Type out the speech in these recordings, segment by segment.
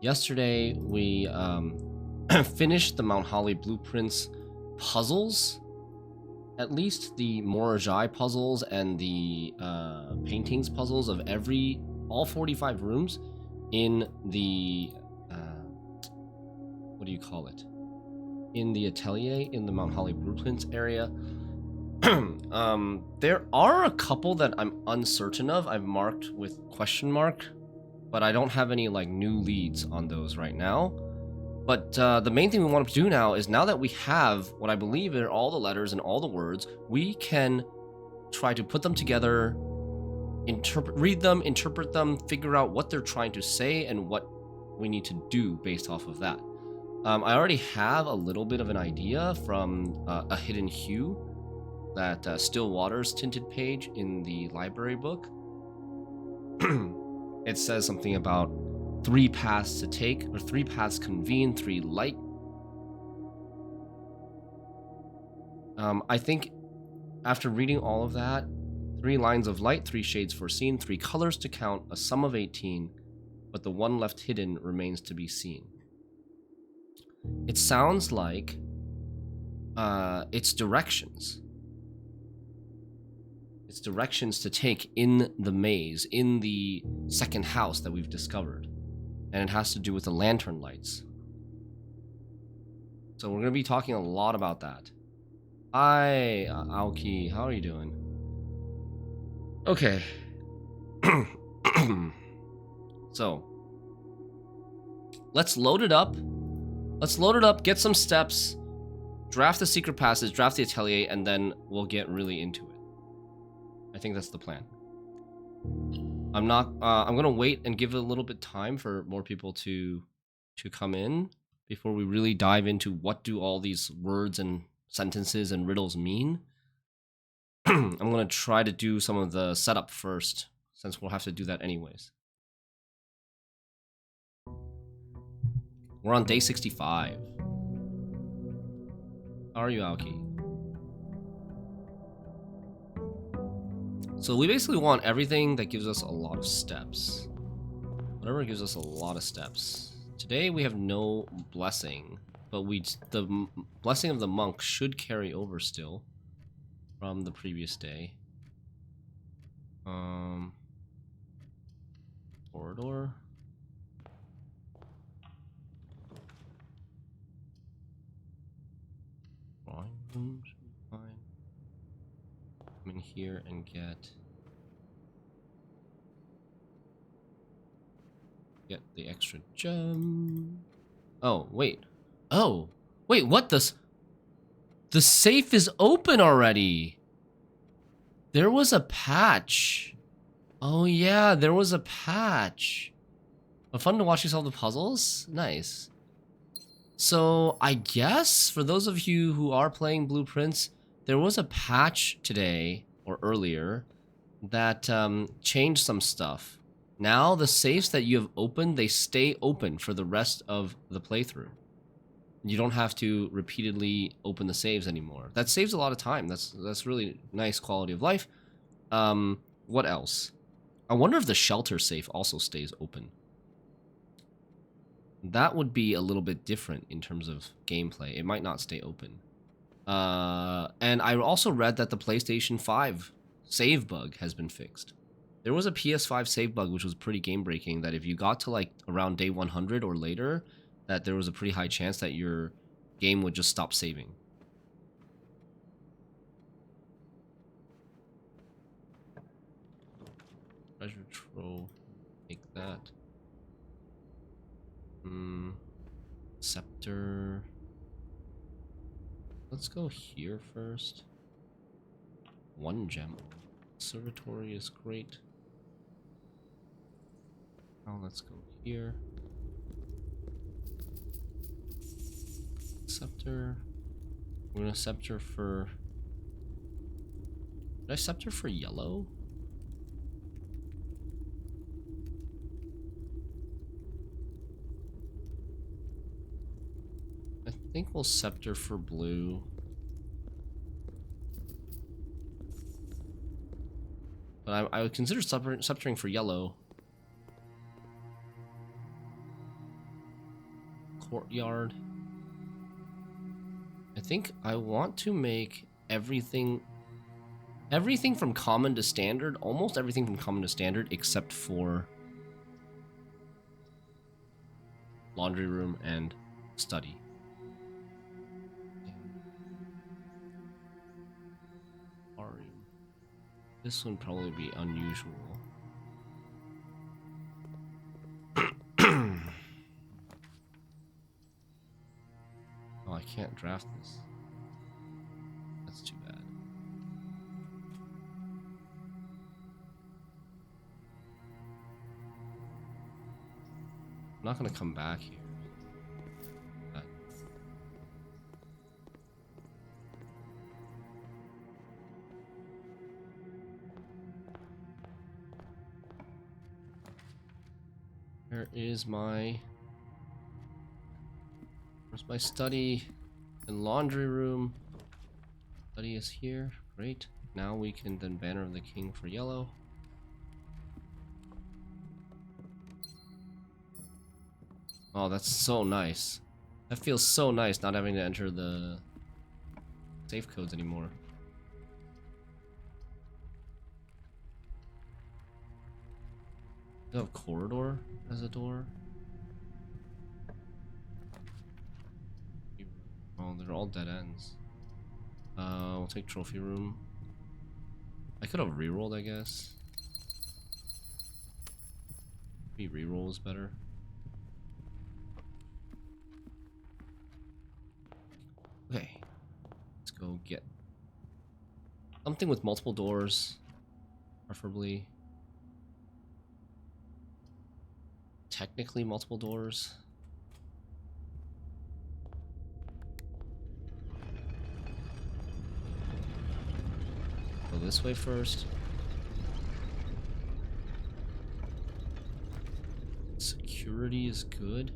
Yesterday we finished the Mount Holly blueprints puzzles. At least the Morajai puzzles and the paintings puzzles of all 45 rooms in the what do you call it? In the atelier in the Mount Holly blueprints area. There are a couple that I'm uncertain of. I've marked with question mark, but I don't have any like new leads on those right now. But the main thing we want to do now is, now that we have what I believe are all the letters and all the words, we can try to put them together, read them, interpret them, figure out what they're trying to say and what we need to do based off of that. I already have a little bit of an idea from a hidden hue, that Still Waters tinted page in the library book. It says something about 3 paths to take, or 3 paths convene, 3 light. I think after reading all of that, 3 lines of light, 3 shades foreseen, 3 colors to count, a sum of 18, but the one left hidden remains to be seen. It sounds like it's directions. It's directions to take in the maze, in the second house that we've discovered. And it has to do with the lantern lights. So we're going to be talking a lot about that. Hi, Aoki. How are you doing? Okay. So, let's load it up. Let's load it up, get some steps, draft the secret passage, draft the atelier, and then we'll get really into it. I think that's the plan. I'm gonna wait and give it a little bit time for more people to come in before we really dive into what do all these words and sentences and riddles mean. I'm gonna try to do some of the setup first, since we'll have to do that anyways. We're on day 65. How are you, Aoki? So we basically want everything that gives us a lot of steps. Whatever gives us a lot of steps. Today we have no blessing, but the blessing of the monk should carry over still from the previous day. Corridor. Drawing room should be fine. Come in here and get the extra gem. Oh, wait. Oh, wait, what the safe is open already. There was a patch. Oh yeah, there was a patch. But fun to watch you solve the puzzles? Nice. So I guess for those of you who are playing Blueprints, there was a patch today or earlier that changed some stuff. Now the safes that you have opened, they stay open for the rest of the playthrough. You don't have to repeatedly open the saves anymore. That saves a lot of time. That's really nice quality of life. What else? I wonder if the shelter safe also stays open. That would be a little bit different in terms of gameplay. It might not stay open. And I also read that the PlayStation 5 save bug has been fixed. There was a PS5 save bug which was pretty game-breaking, that if you got to like around day 100 or later, that there was a pretty high chance that your game would just stop saving. Treasure trove, take that. Scepter. Let's go here first. 1 gem. Observatory is great. Now let's go here. Scepter. We're gonna scepter for... Did I scepter for yellow? I think we'll scepter for blue. But I would consider sceptering for yellow. courtyard. I think I want to make everything from common to standard, almost everything from common to standard, except for laundry room and study. This would probably be unusual. Oh, I can't draft this. That's too bad. I'm not gonna come back here. Where is my... Where's my study and laundry room? Study is here. Great. Now we can then Banner of the King for yellow. Oh, that's so nice. That feels so nice not having to enter the safe codes anymore. Do you have corridor as a door? Oh, they're all dead ends. We'll take trophy room. I could have rerolled, I guess. Maybe reroll is better. Okay, let's go get something with multiple doors, preferably. Technically multiple doors. Go this way first. Security is good.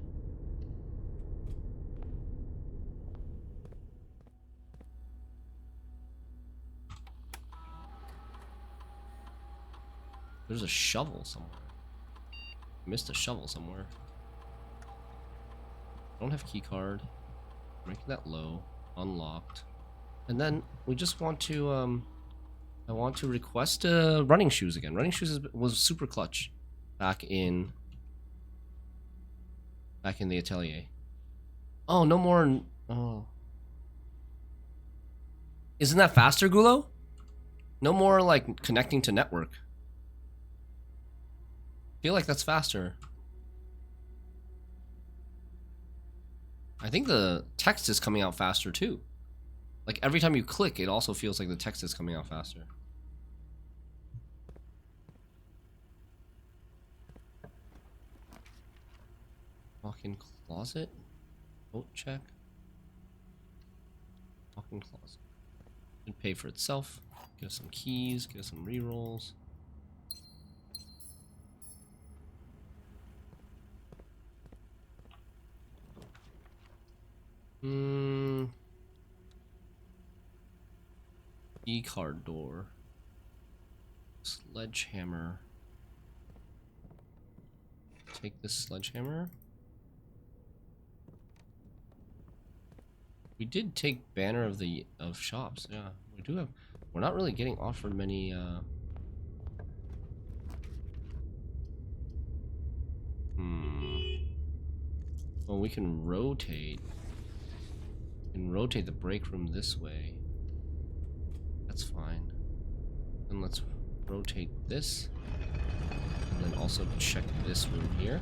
There's a shovel somewhere. Missed a shovel somewhere. Don't have key card. Making that low. Unlocked. And then we just want to I want to request running shoes again. Running shoes was super clutch back in the atelier. Oh, no more. Oh. Isn't that faster, Gulo? No more like connecting to network. Feel like that's faster. I think the text is coming out faster too. Like every time you click, it also feels like the text is coming out faster. Walk-in closet. Vote check. Walk-in closet. Should pay for itself. Give us some keys. Give us some rerolls. E-card door. Sledgehammer. Take this sledgehammer. We did take Banner of shops. Yeah, we do have. We're not really getting offered many. Well, we can rotate. We can rotate the break room this way. That's fine. And let's rotate this. And then also check this room here.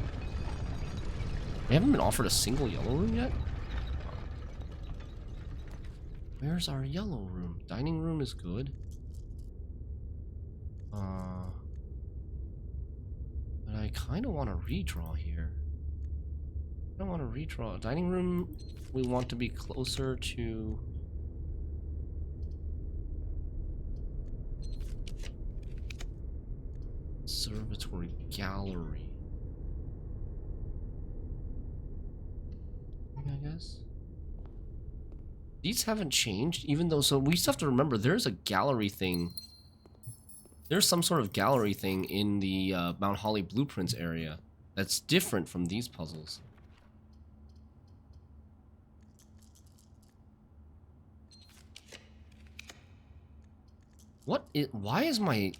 We haven't been offered a single yellow room yet? Where's our yellow room? Dining room is good. But I kind of want to redraw here. I don't want to redraw. Dining room, we want to be closer to... Observatory gallery. I guess. These haven't changed, even though, so we still have to remember there's a gallery thing. There's some sort of gallery thing in the Mount Holly Blueprints area that's different from these puzzles. Why is my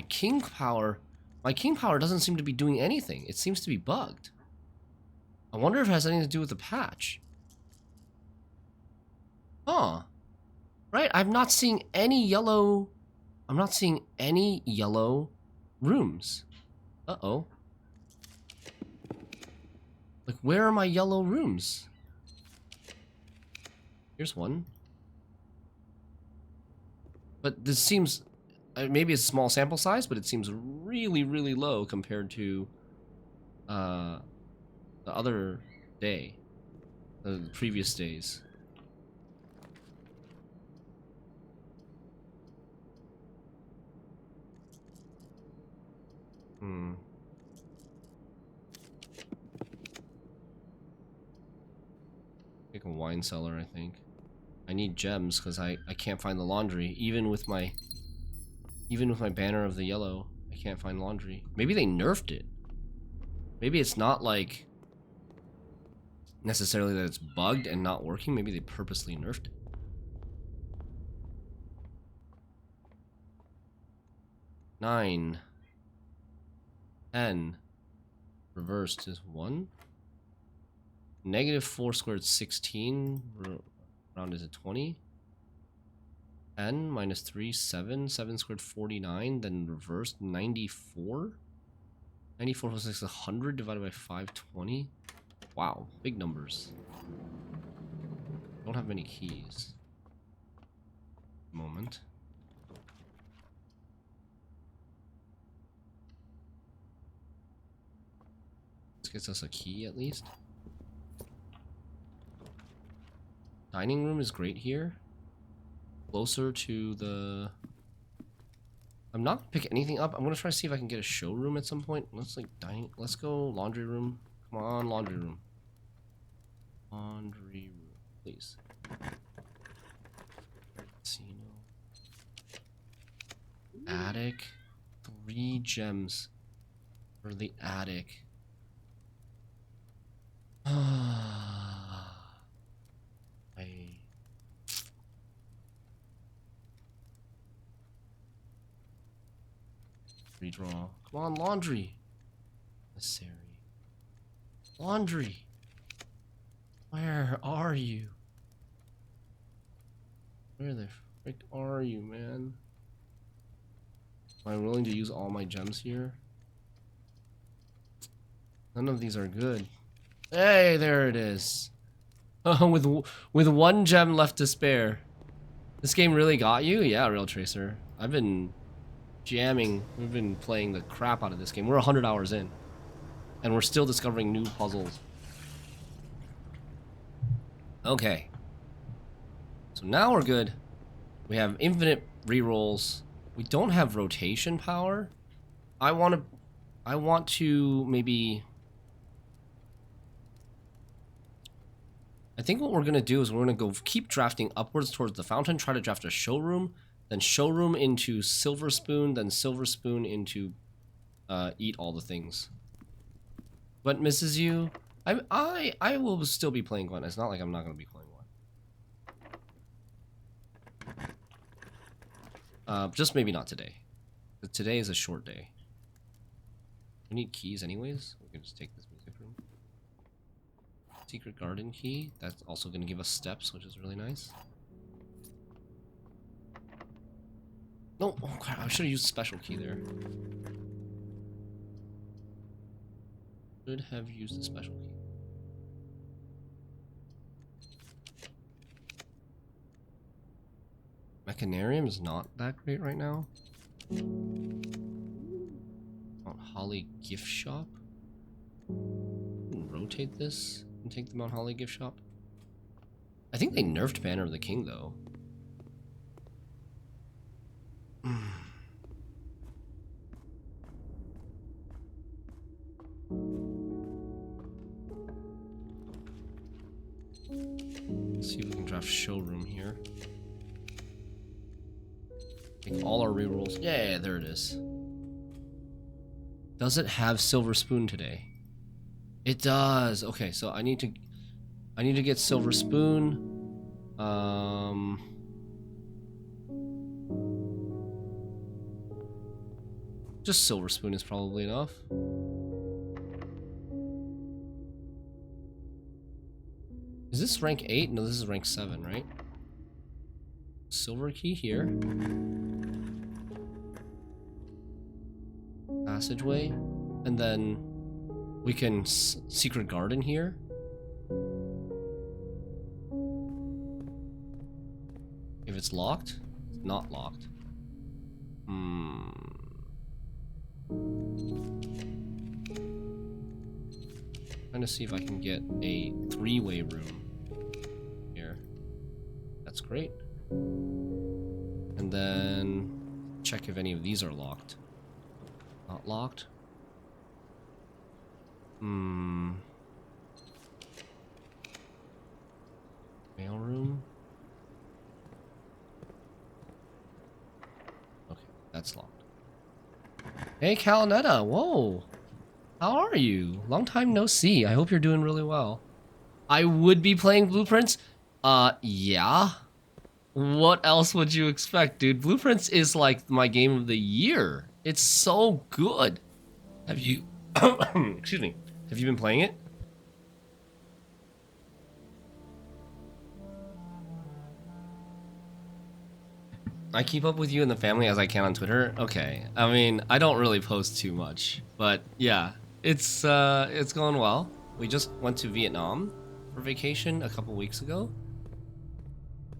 king power... My king power doesn't seem to be doing anything. It seems to be bugged. I wonder if it has anything to do with the patch. Huh. Right, I'm not seeing any yellow... I'm not seeing any yellow rooms. Uh-oh. Like, where are my yellow rooms? Here's one. But this seems... maybe it's a small sample size, but it seems really, really low compared to the other day. The previous days. Make a wine cellar, I think. I need gems because I can't find the laundry. Even with my banner of the yellow, I can't find laundry. Maybe they nerfed it. Maybe it's not like necessarily that it's bugged and not working. Maybe they purposely nerfed it. Nine. 10. Reversed is 1. -4 squared 16. Round is a 20. 10 minus 3, 7. 7 squared 49. Then reversed 94. 94 plus 6 is 100 divided by 520. Wow, big numbers. Don't have many keys. Moment. This gets us a key at least. Dining room is great here. Closer to the... I'm not gonna pick anything up. I'm gonna try to see if I can get a showroom at some point. Let's like dining. Let's go laundry room. Come on, laundry room. Laundry room, please. Casino. Attic. 3 gems for the attic. Redraw. Come on, laundry. Necessary. Laundry. Where are you? Where the frick are you, man? Am I willing to use all my gems here? None of these are good. Hey, there it is. Oh, with 1 gem left to spare. This game really got you? Yeah, Real Tracer. I've been jamming. We've been playing the crap out of this game. We're 100 hours in. And we're still discovering new puzzles. Okay. So now we're good. We have infinite rerolls. We don't have rotation power. I want to maybe... I think what we're going to do is we're going to go keep drafting upwards towards the fountain, try to draft a showroom, then showroom into Silver Spoon, then Silver Spoon into eat all the things. What misses you? I will still be playing Gwent. It's not like I'm not going to be playing Gwent. Just maybe not today. But today is a short day. We need keys anyways. We can just take this music room. Secret garden key. That's also going to give us steps, which is really nice. No, oh crap, I should have used special key there. Should have used the special key. Mechanarium is not that great right now. Mount Holly gift shop. Rotate this and take the Mount Holly gift shop. I think they nerfed Banner of the King though. Let's see if we can draft showroom here. Take all our rerolls. Yeah, there it is. Does it have Silver Spoon today? It does. Okay, so I need to get Silver Spoon. Just Silver Spoon is probably enough. Is this rank 8? No, this is rank 7, right? Silver key here. Passageway. And then we can secret garden here. If it's locked, it's not locked. Trying to see if I can get a 3-way room here. That's great. And then check if any of these are locked. Not locked. Mail room. Okay, that's locked. Hey, Calinetta, whoa. How are you? Long time no see. I hope you're doing really well. I would be playing Blueprints. Yeah. What else would you expect, dude? Blueprints is like my game of the year. It's so good. Have you... Excuse me. Have you been playing it? I keep up with you and the family as I can on Twitter. Okay. I mean, I don't really post too much, but yeah, it's going well. We just went to Vietnam for vacation a couple weeks ago.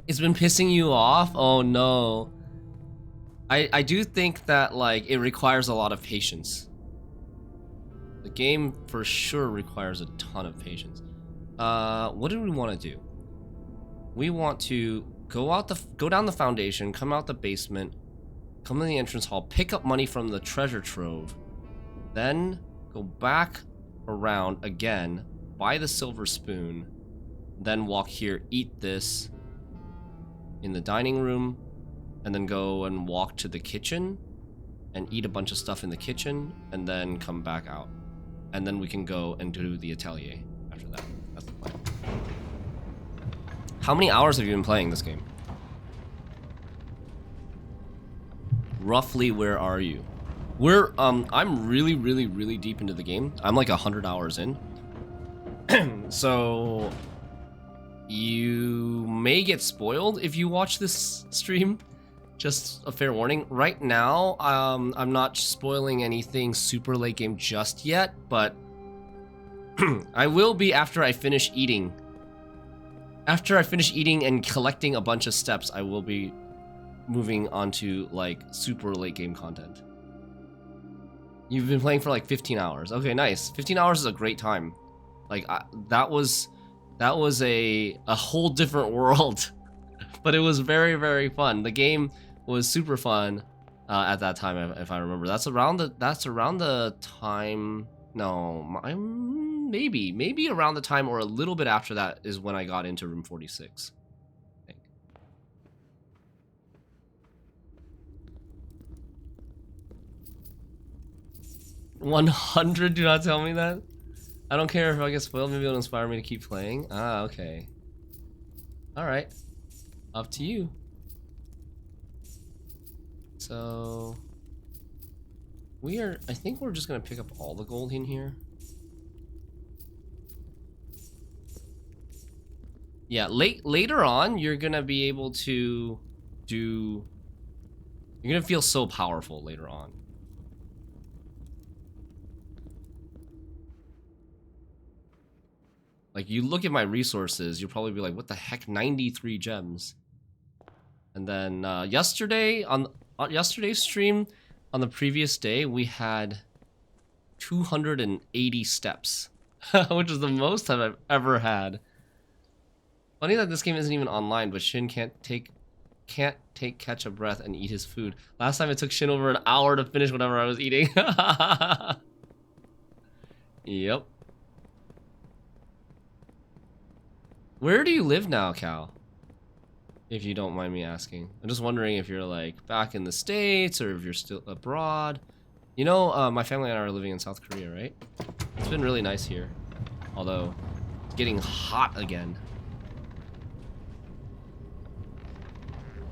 It's been pissing you off? Oh no. I do think that like it requires a lot of patience. The game for sure requires a ton of patience. What do we want to do? We want to go down the foundation, come out the basement, come to the entrance hall, pick up money from the treasure trove, then go back around again, buy the silver spoon, then walk here, eat this in the dining room, and then go and walk to the kitchen and eat a bunch of stuff in the kitchen, and then come back out. And then we can go and do the atelier after that. That's the plan. How many hours have you been playing this game? Roughly, where are you? I'm really deep into the game. I'm like 100 hours in. So you may get spoiled if you watch this stream. Just a fair warning. Right now, I'm not spoiling anything super late game just yet, but I will be after I finish eating. After I finish eating and collecting a bunch of steps, I will be moving on to like super late game content. You've been playing for like 15 hours. Okay, nice. 15 hours is a great time. Like that was a whole different world, but it was very fun. The game was super fun at that time, if I remember. That's around the time. No, maybe around the time or a little bit after that is when I got into Room 46. I think. 100? Do not tell me that. I don't care if I get spoiled. Maybe it'll inspire me to keep playing. Ah, okay. All right. Up to you. So I think we're just gonna pick up all the gold in here. Yeah, later on, you're gonna be able to do. You're gonna feel so powerful later on. Like, you look at my resources, you'll probably be like, what the heck, 93 gems. And then yesterday, on yesterday's stream, on the previous day, we had 280 steps, which is the most I've ever had. Funny that this game isn't even online, but Shin can't catch a breath and eat his food. Last time it took Shin over an hour to finish whatever I was eating. Yep. Where do you live now, Cal? If you don't mind me asking. I'm just wondering if you're like back in the States or if you're still abroad. You know, my family and I are living in South Korea, right? It's been really nice here. Although, it's getting hot again.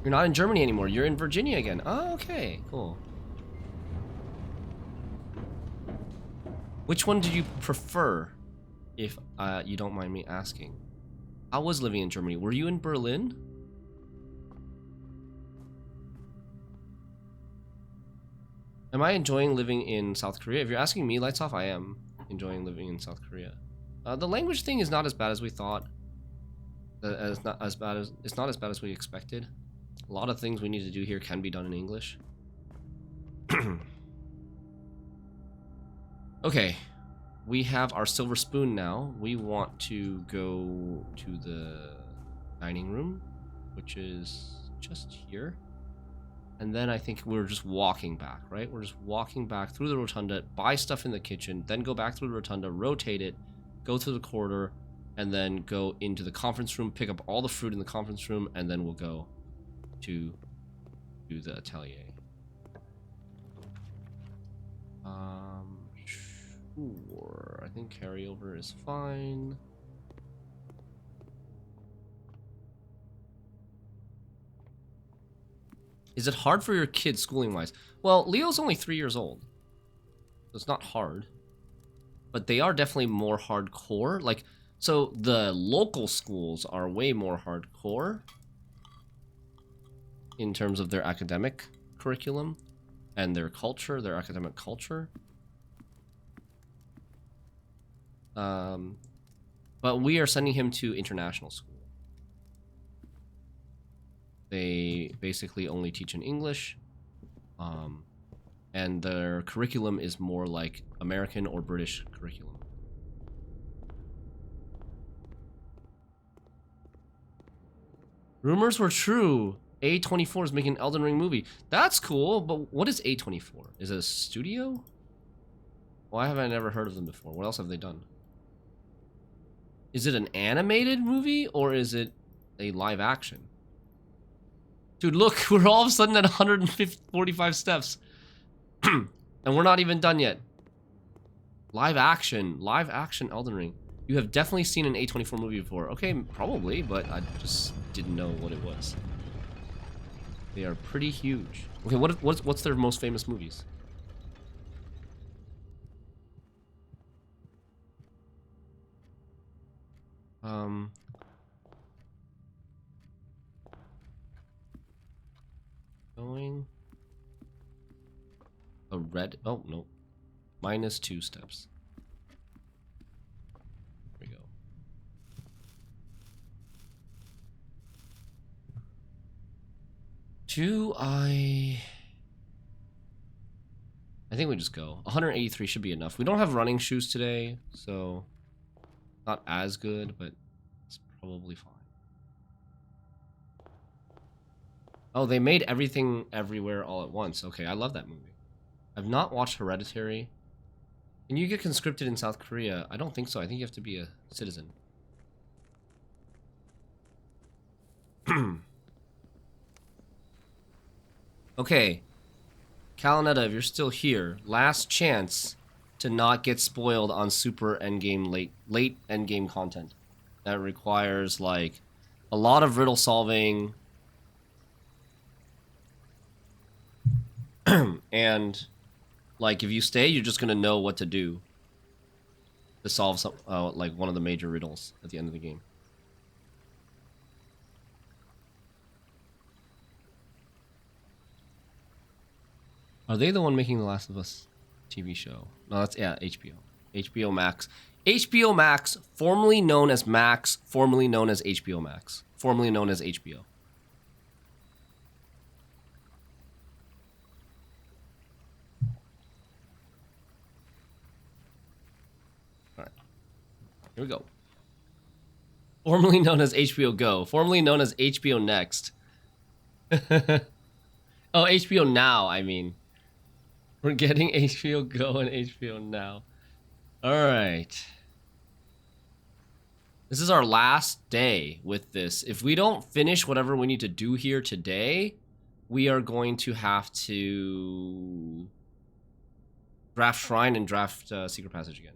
You're not in Germany anymore. You're in Virginia again. Oh, okay. Cool. Which one did you prefer, if you don't mind me asking? I was living in Germany. Were you in Berlin? Am I enjoying living in South Korea? If you're asking me, lights off, I am enjoying living in South Korea. The language thing is not as bad as we thought. It's not as bad as we expected. A lot of things we need to do here can be done in English. Okay, we have our silver spoon now. We want to go to the dining room, which is just here. And then I think we're just walking back, right? We're just walking back through the rotunda, buy stuff in the kitchen, then go back through the rotunda, rotate it, go through the corridor, and then go into the conference room, pick up all the fruit in the conference room, and then we'll go to the atelier. Sure. I think carryover is fine. Is it hard for your kids schooling-wise? Well, Leo's only 3 years old, so it's not hard. But they are definitely more hardcore. Like, so the local schools are way more hardcore in terms of their academic curriculum and their culture, their academic culture. But we are sending him to international school. They basically only teach in English, and their curriculum is more like American or British curriculum. Rumors were true. A24 is making an Elden Ring movie. That's cool, but what is A24? Is it a studio? Why have I never heard of them before? What else have they done? Is it an animated movie, or is it a live action? Dude, look, we're all of a sudden at 145 steps. And we're not even done yet. Live action Elden Ring. You have definitely seen an A24 movie before. Okay, probably, but I just didn't know what it was. They are pretty huge. Okay, what's their most famous movies? Going a red. Oh no, -2 steps. There we go. I think we just go. 183 should be enough. We don't have running shoes today, so not as good, but it's probably fine. Oh, they made Everything Everywhere All at Once. Okay, I love that movie. I've not watched Hereditary. Can you get conscripted in South Korea? I don't think so. I think you have to be a citizen. Okay. Calanetta, if you're still here, last chance to not get spoiled on super endgame late endgame content. That requires like a lot of riddle solving. And like if you stay, you're just gonna know what to do to solve some like one of the major riddles at the end of the game. Are they the one making The Last of Us TV show? No, that's HBO. HBO Max. HBO Max, formerly known as Max, formerly known as HBO Max, formerly known as HBO. Here we go. Formerly known as HBO Go. Formerly known as HBO Next. Oh, HBO Now, I mean. We're getting HBO Go and HBO Now. Alright. This is our last day with this. If we don't finish whatever we need to do here today, we are going to have to draft Shrine and draft Secret Passage again.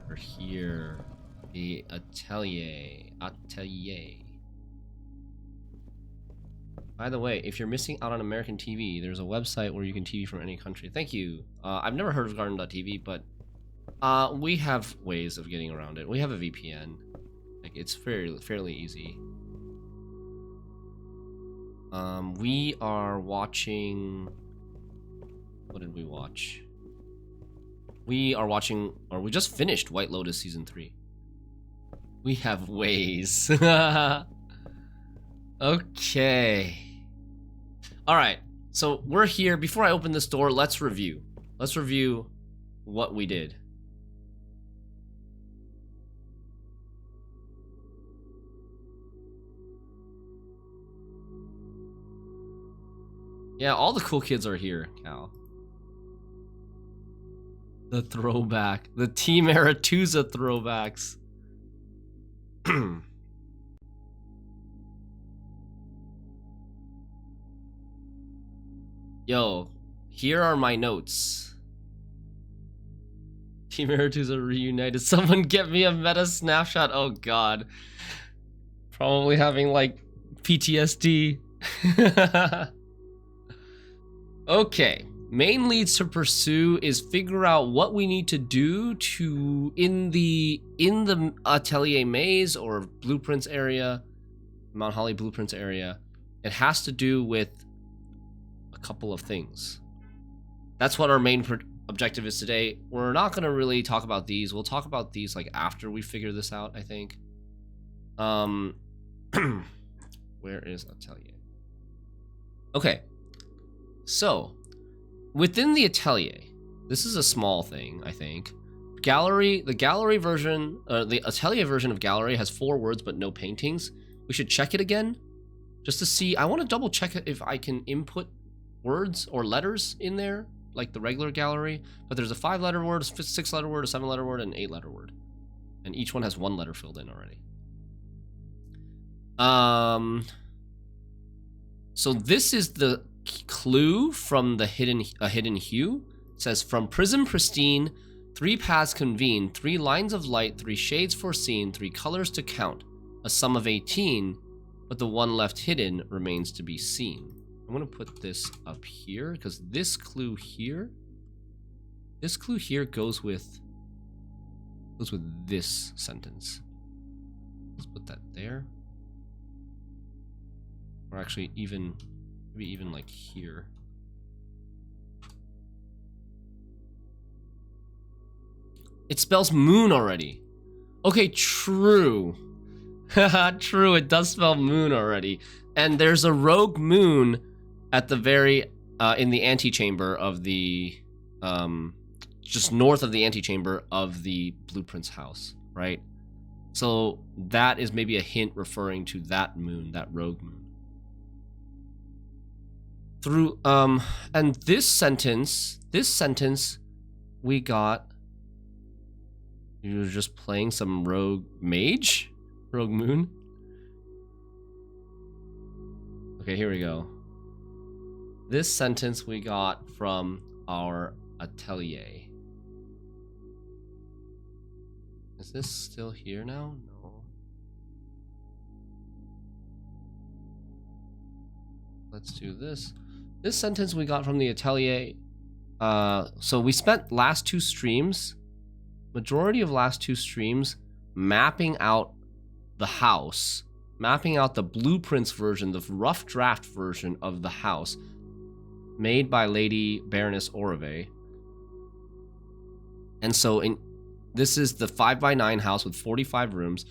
We're here. The atelier. By the way, if you're missing out on American TV, there's a website where you can TV from any country. Thank you. I've never heard of Garden.tv, but we have ways of getting around it. We have a VPN. Like, it's fairly easy. We are watching... What did we watch? We are watching... Or we just finished White Lotus Season 3. We have ways. Okay. Alright, so we're here. Before I open this door, let's review. Let's review what we did. Yeah, all the cool kids are here, Cal. The throwback. The Team Aretuza throwbacks. Yo, here are my notes. Team Aretuza reunited. Someone get me a meta snapshot. Oh god. Probably having like PTSD. Okay. Main leads to pursue is figure out what we need to do to in the Atelier Maze or Blueprints area, Mount Holly Blueprints area. It has to do with a couple of things. That's what our main objective is today. We're not going to really talk about these. We'll talk about these like after we figure this out, I think. Where is Atelier? Okay. So, within the Atelier, this is a small thing, I think. Gallery, the gallery version, the Atelier version of Gallery has 4 words but no paintings. We should check it again, just to see. I want to double check it if I can input words or letters in there, like the regular Gallery. But there's a 5-letter word, a 6-letter word, a 7-letter word, and an 8-letter word. And each one has 1 letter filled in already. So this is the clue from the hidden hue. It says, from prism pristine, 3 paths convene, 3 lines of light, 3 shades foreseen, 3 colors to count, a sum of 18, but the one left hidden remains to be seen. I'm gonna put this up here because this clue here goes with this sentence. Let's put that there. Or actually maybe even like here. It spells moon already. Okay, true. True, it does spell moon already. And there's a rogue moon at the very, in the antechamber of the, just north of the antechamber of the Blueprints house, right? So that is maybe a hint referring to that moon, that rogue moon. Through, and this sentence, we got, you were just playing some rogue mage? Rogue moon? Okay, here we go. This sentence we got from our Atelier. Is this still here now? No. Let's do this. This sentence we got from the Atelier. So we spent last 2 streams, majority of last 2 streams, mapping out the house, mapping out the Blueprints version, the rough draft version of the house, made by Lady Baroness Orave. And so this is the 5x9 house with 45 rooms.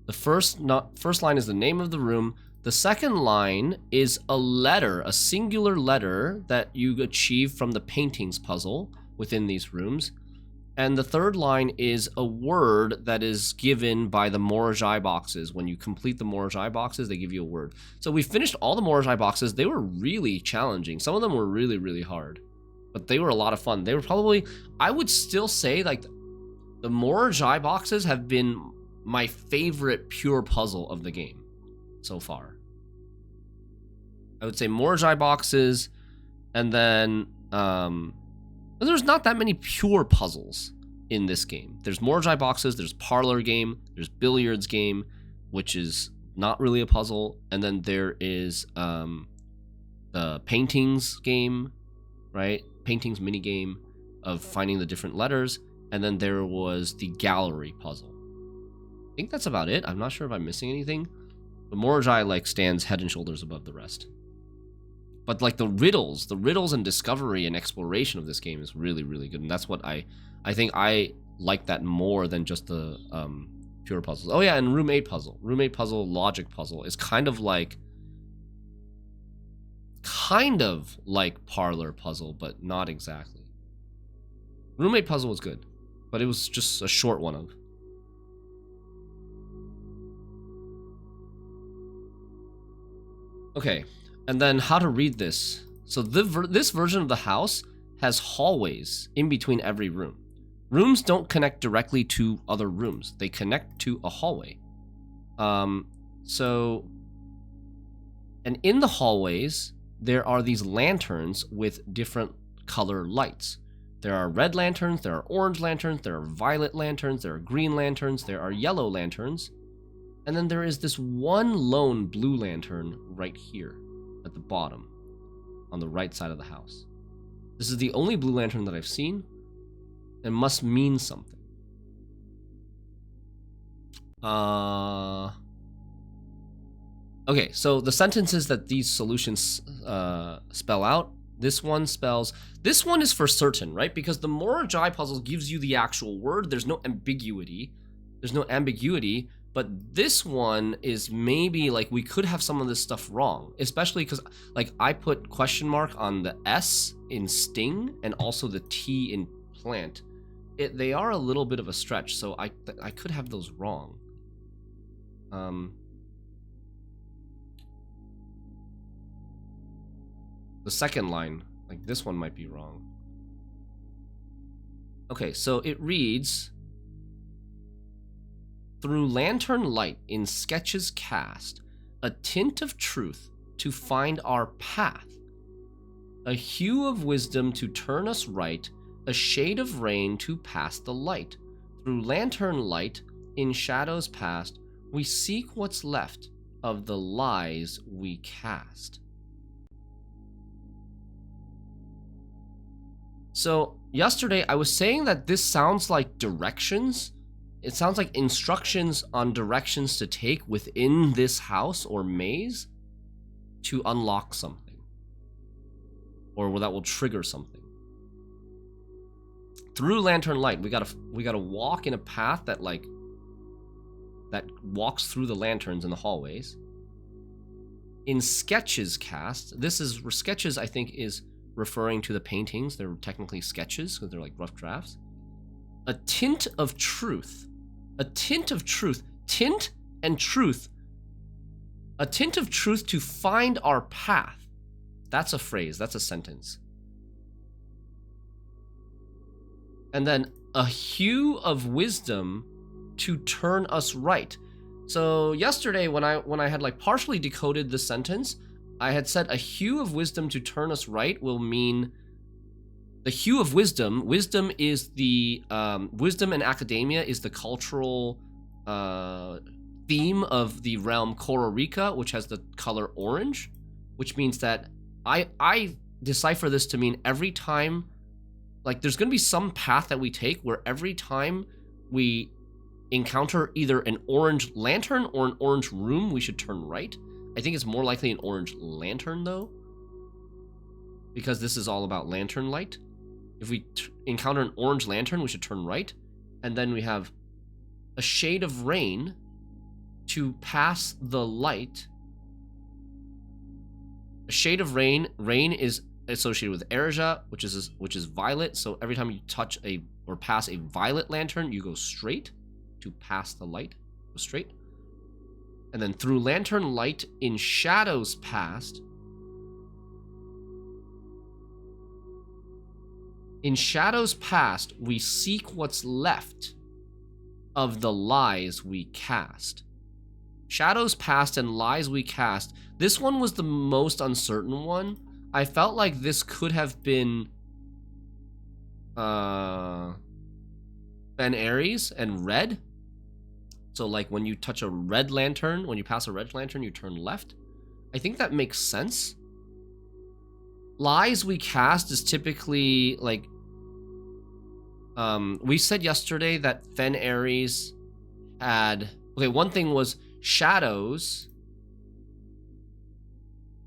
The first line is the name of the room. The second line is a letter, a singular letter that you achieve from the paintings puzzle within these rooms. And the third line is a word that is given by the Morajai boxes. When you complete the Morajai boxes, they give you a word. So we finished all the Morajai boxes. They were really challenging. Some of them were really, really hard. But they were a lot of fun. They were probably, I would still say, like, the Morajai boxes have been my favorite pure puzzle of the game so far. I would say Morajai boxes, and then there's not that many pure puzzles in this game. There's Morajai boxes, there's Parlor Game, there's Billiards Game, which is not really a puzzle, and then there is the paintings game, right? Paintings mini game of finding the different letters, and then there was the gallery puzzle. I think that's about it. I'm not sure if I'm missing anything. But Morojai like stands head and shoulders above the rest. But like the riddles and discovery and exploration of this game is really, really good, and that's what I think I like that more than just the pure puzzles. Oh yeah, and roommate puzzle, logic puzzle is kind of like Parlor puzzle, but not exactly. Roommate puzzle was good, but it was just a short one of. Okay, and then how to read this. So this version of the house has hallways in between every room. Rooms don't connect directly to other rooms. They connect to a hallway. And in the hallways, there are these lanterns with different color lights. There are red lanterns, there are orange lanterns, there are violet lanterns, there are green lanterns, there are yellow lanterns. And then there is this one lone blue lantern right here at the bottom on the right side of the house. This is the only blue lantern that I've seen and must mean something. Okay, so the sentences that these solutions spell out, this one is for certain, right? Because the Morojai puzzle gives you the actual word. There's no ambiguity. But this one is maybe like we could have some of this stuff wrong, especially because like I put question mark on the S in sting and also the T in plant. They are a little bit of a stretch, so I could have those wrong. The second line, like this one might be wrong. Okay, so it reads, through lantern light in sketches cast, a tint of truth to find our path, a hue of wisdom to turn us right, a shade of rain to pass the light. Through lantern light in shadows past, we seek what's left of the lies we cast. So yesterday I was saying that this sounds like directions. It sounds like instructions on directions to take within this house or maze to unlock something, or that will trigger something. Through lantern light, we gotta walk in a path that walks through the lanterns in the hallways. In sketches cast, sketches I think is referring to the paintings. They're technically sketches because they're like rough drafts. A tint of truth. A tint of truth. Tint and truth. A tint of truth to find our path. That's a phrase. That's a sentence. And then a hue of wisdom to turn us right. So yesterday when I had like partially decoded the sentence, I had said a hue of wisdom to turn us right will mean the hue of wisdom. Wisdom is the wisdom in academia is the cultural theme of the realm Kororika, which has the color orange, which means that I decipher this to mean every time, like there's going to be some path that we take where every time we encounter either an orange lantern or an orange room, we should turn right. I think it's more likely an orange lantern though, because this is all about lantern light. If we encounter an orange lantern, we should turn right. And then we have a shade of rain to pass the light. A shade of rain. Rain is associated with Erja, which is violet. So every time you touch or pass a violet lantern, you go straight to pass the light. Go straight. And then through lantern light in shadows past. In shadows past, we seek what's left of the lies we cast. Shadows past and lies we cast. This one was the most uncertain one. I felt like this could have been Ben Aries and red. So like when you touch a red lantern, when you pass a red lantern, you turn left. I think that makes sense. lies we cast is typically like, we said yesterday that Fen Ares had, okay, one thing was shadows.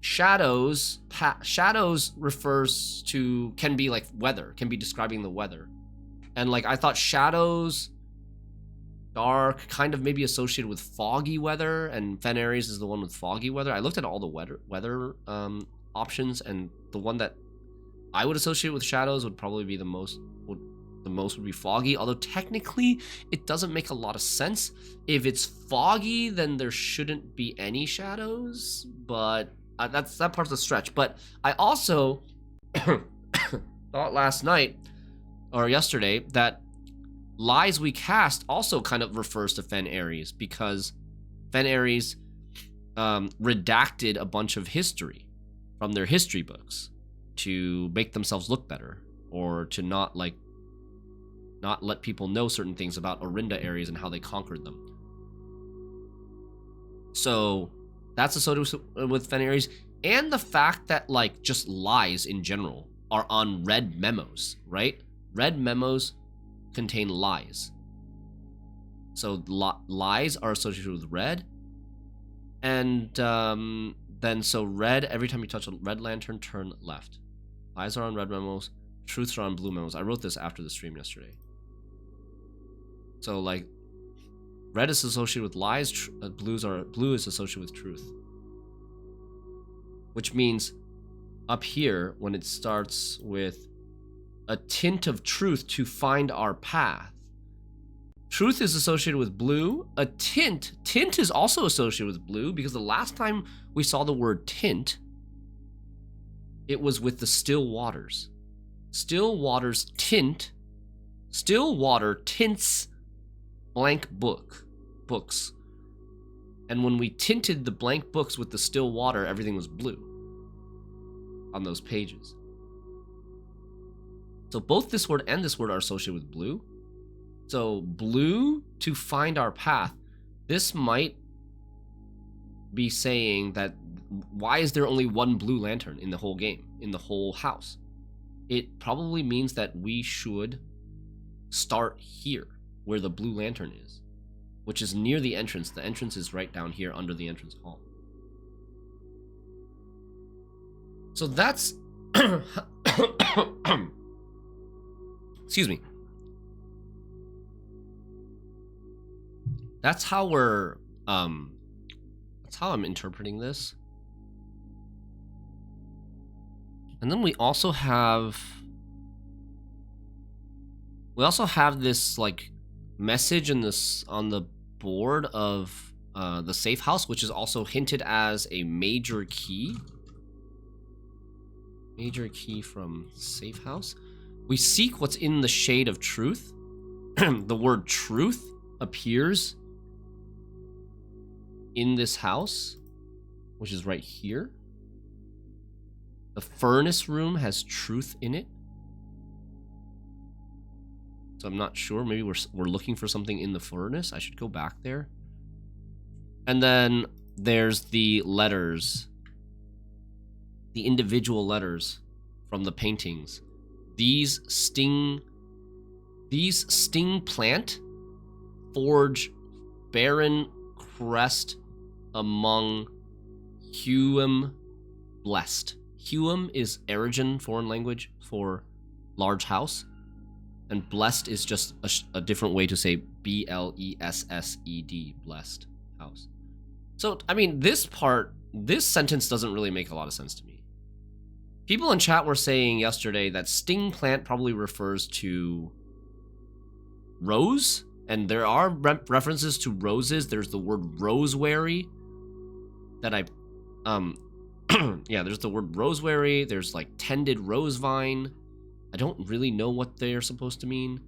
Shadows refers to, can be like weather, can be describing the weather. And like, I thought shadows, dark, kind of maybe associated with foggy weather, and Fen Ares is the one with foggy weather. I looked at all the weather options, and the one that I would associate with shadows would probably be the most would be foggy, although technically it doesn't make a lot of sense. If it's foggy, then there shouldn't be any shadows, but that part's a stretch. But I also thought last night or yesterday that lies we cast also kind of refers to Fen Ares, because Fen Ares redacted a bunch of history from their history books to make themselves look better, or to not let people know certain things about Orinda Ares and how they conquered them. So that's associated with Fen Ares, and the fact that like just lies in general are on red memos, right? Red memos contain lies. So lies are associated with red, and then so red, every time you touch a red lantern, turn left. Lies are on red memos, truths are on blue memos. I wrote this after the stream yesterday. So like, red is associated with lies, blue is associated with truth. Which means up here, when it starts with a tint of truth to find our path, truth is associated with blue. A tint is also associated with blue, because the last time we saw the word tint, it was with the still waters. Still waters tint. Still water tints blank books. And when we tinted the blank books with the still water, everything was blue on those pages. So both this word and this word are associated with blue. So blue to find our path. This might be saying that, why is there only one blue lantern in the whole game, in the whole house? It probably means that we should start here, where the blue lantern is, which is near the entrance. The entrance is right down here under the entrance hall. So that's excuse me. That's how we're that's how I'm interpreting this. And then we also have this like message in this on the board of the safe house, which is also hinted as a major key. Major key from safe house. We seek what's in the shade of truth. The word truth appears in this house, which is right here. The furnace room has truth in it. So I'm not sure. Maybe we're looking for something in the furnace. I should go back there. And then there's the letters, the individual letters from the paintings. These sting plant forge barren crest among Huum blessed. Huum is Erogen, foreign language for large house. And blessed is just a different way to say B-L-E-S-S-E-D, blessed house. So, I mean, this sentence doesn't really make a lot of sense to me. People in chat were saying yesterday that sting plant probably refers to rose, and there are references to roses. There's the word rosewary that yeah, there's the word rosewary. There's like tended rose vine. I don't really know what they're supposed to mean.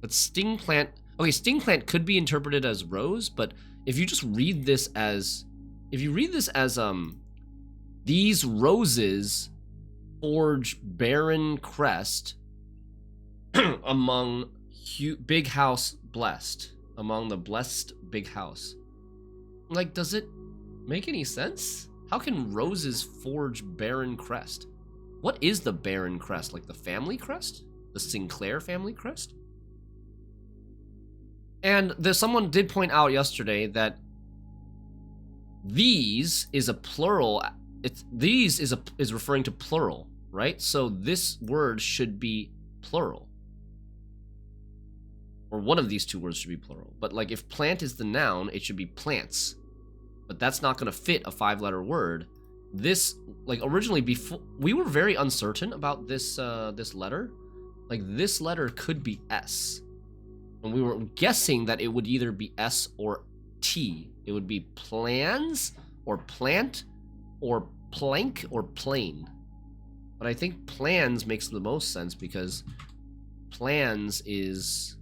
But sting plant, okay, sting plant could be interpreted as rose, but if you just read this as, these roses forge barren crest among big house blessed, among the blessed big house. Like, does it make any sense? How can roses forge barren crest? What is the Baron crest? Like the family crest? The Sinclair family crest? And someone did point out yesterday that these is a plural. These is referring to plural, right? So this word should be plural. Or one of these two words should be plural. But like if plant is the noun, it should be plants. But that's not going to fit a 5-letter word. This, like originally, before we were very uncertain about this this letter. Like this letter could be S. And we were guessing that it would either be S or T. It would be plans or plant or plank or plane. But I think plans makes the most sense because plans is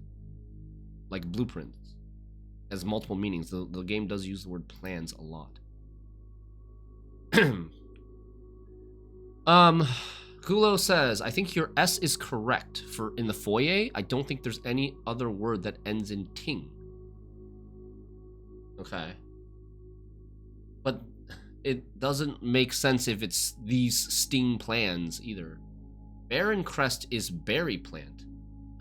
like blueprints. Has multiple meanings. The game does use the word plans a lot. Gulo says, I think your S is correct for in the foyer. I don't think there's any other word that ends in ting. Okay. But it doesn't make sense if it's these sting plans either. Baron crest is berry plant.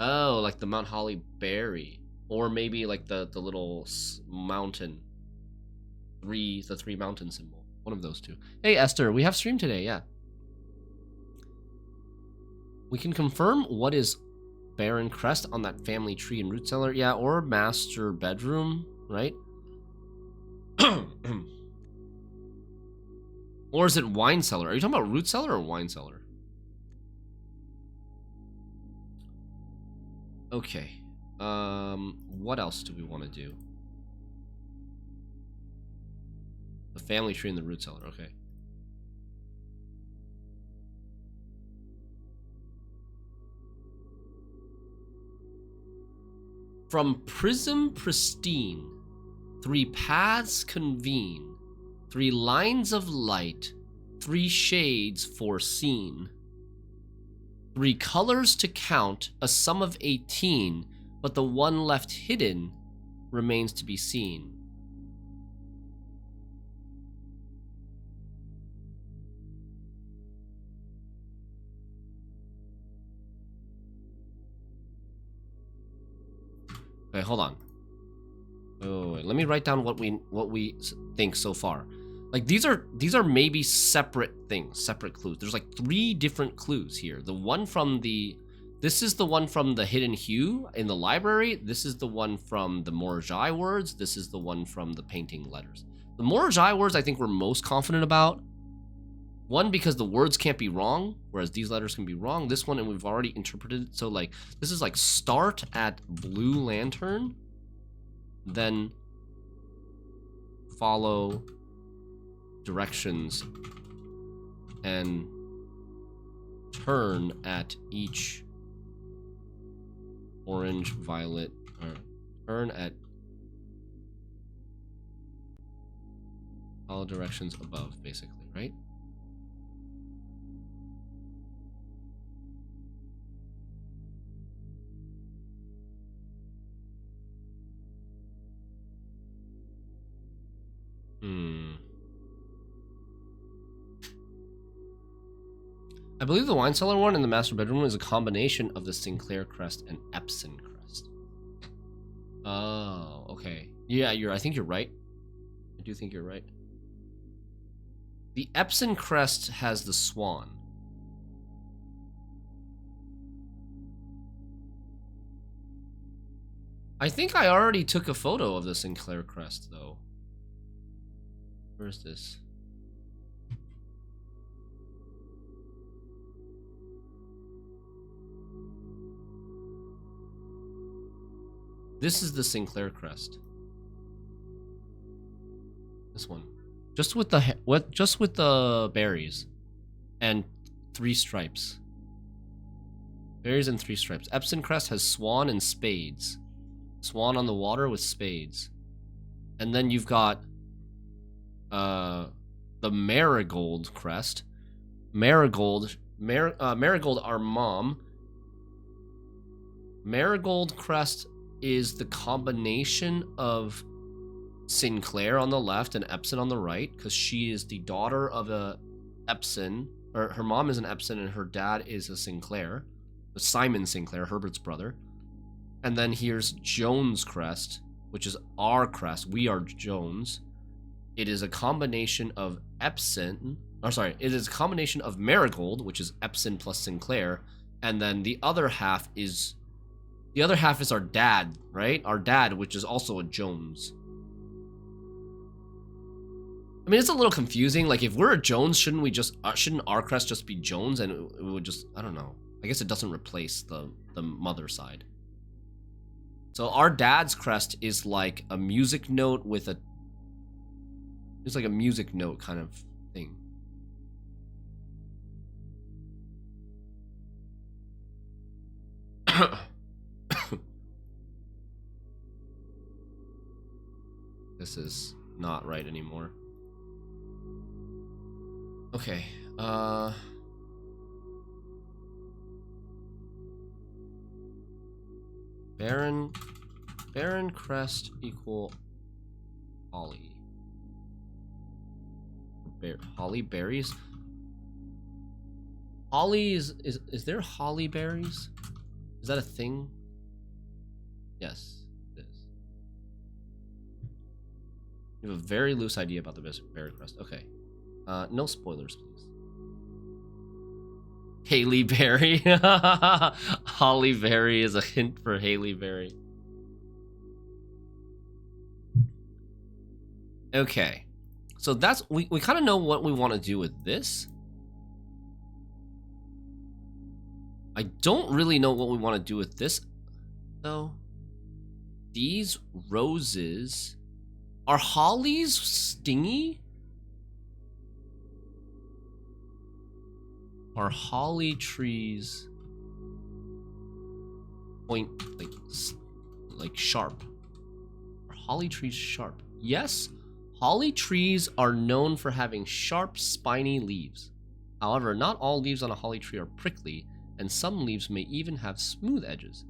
Oh, like the Mount Holly berry. Or maybe like the little mountain. The three mountain symbol. One of those two. Hey, Esther, we have stream today, yeah. We can confirm what is Baron crest on that family tree and root cellar. Yeah, or master bedroom, right? Or is it wine cellar? Are you talking about root cellar or wine cellar? Okay. What else do we want to do? The family tree and the root cellar, okay. From prism pristine, 3 paths convene, 3 lines of light, 3 shades foreseen. 3 colors to count, a sum of 18, but the one left hidden remains to be seen. Okay, hold on. Wait, let me write down what we think so far. Like these are maybe separate things, separate clues. There's like 3 different clues here. This is the one from the hidden hue in the library. This is the one from the Morjai words. This is the one from the painting letters. The Morjai words I think we're most confident about. One, because the words can't be wrong, whereas these letters can be wrong. This one, and we've already interpreted it. So like, this is like start at Blue Lantern, then follow directions and turn at each orange, violet, or turn at follow directions above, basically, right? I believe the wine cellar one and the master bedroom one is a combination of the Sinclair crest and Epson crest. Oh, okay. Yeah, I think you're right. I do think you're right. The Epson crest has the swan. I think I already took a photo of the Sinclair crest, though. Where's this? This is the Sinclair crest. This one. Just with the berries and 3 stripes. Berries and 3 stripes. Epson crest has swan and spades. Swan on the water with spades. And then you've got the Marigold crest. Marigold our mom. Marigold crest is the combination of Sinclair on the left and Epson on the right, because she is the daughter of a Epson or her mom is an Epson and her dad is a Sinclair. Simon Sinclair, Herbert's brother. And then here's Jones crest, which is our crest. We are Jones. It is a combination of Epson, or sorry, it is a combination of Marigold, which is Epson plus Sinclair, and then the other half is our dad, right? Our dad, which is also a Jones. I mean, it's a little confusing. Like, if we're a Jones, shouldn't our crest just be Jones, and it would just, I don't know. I guess it doesn't replace the mother side. So our dad's crest is like a music note with a, it's like a music note kind of thing. This is not right anymore. Okay, Baron crest equal Holly. Holly berries? Holly is there holly berries? Is that a thing? Yes, it is. You have a very loose idea about the Baron crest. Okay. No spoilers, please. Haley Berry. Holly Berry is a hint for Haley Berry. Okay. So that's, we kind of know what we want to do with this. I don't really know what we want to do with this, though. These roses, are hollies stingy? Are holly trees point like sharp? Are holly trees sharp? Yes, holly trees are known for having sharp, spiny leaves. However, not all leaves on a holly tree are prickly, and some leaves may even have smooth edges.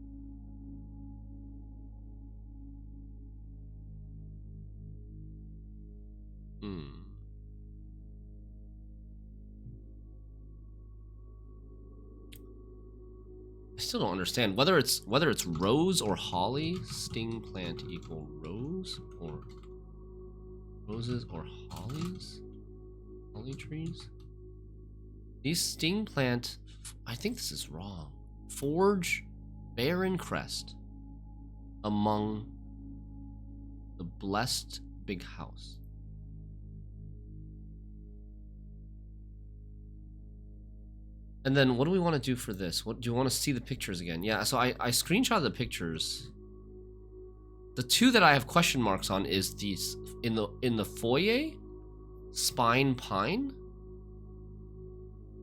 I still don't understand whether it's rose or holly. Sting plant equal rose or roses or hollies? Holly trees? These sting plant, I think this is wrong. Forge Baron crest among the blessed big house. And then what do we want to do for this? What do you want to see the pictures again? Yeah, so I screenshot the pictures. The two that I have question marks on is these in the foyer, spine pine.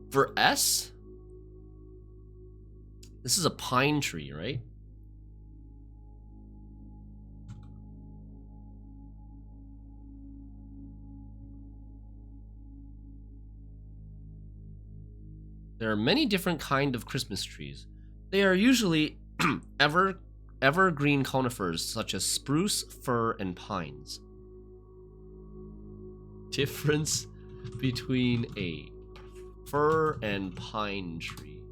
For S, this is a pine tree, right? There are many different kinds of Christmas trees. They are usually evergreen conifers such as spruce, fir, and pines. Difference between a fir and pine tree.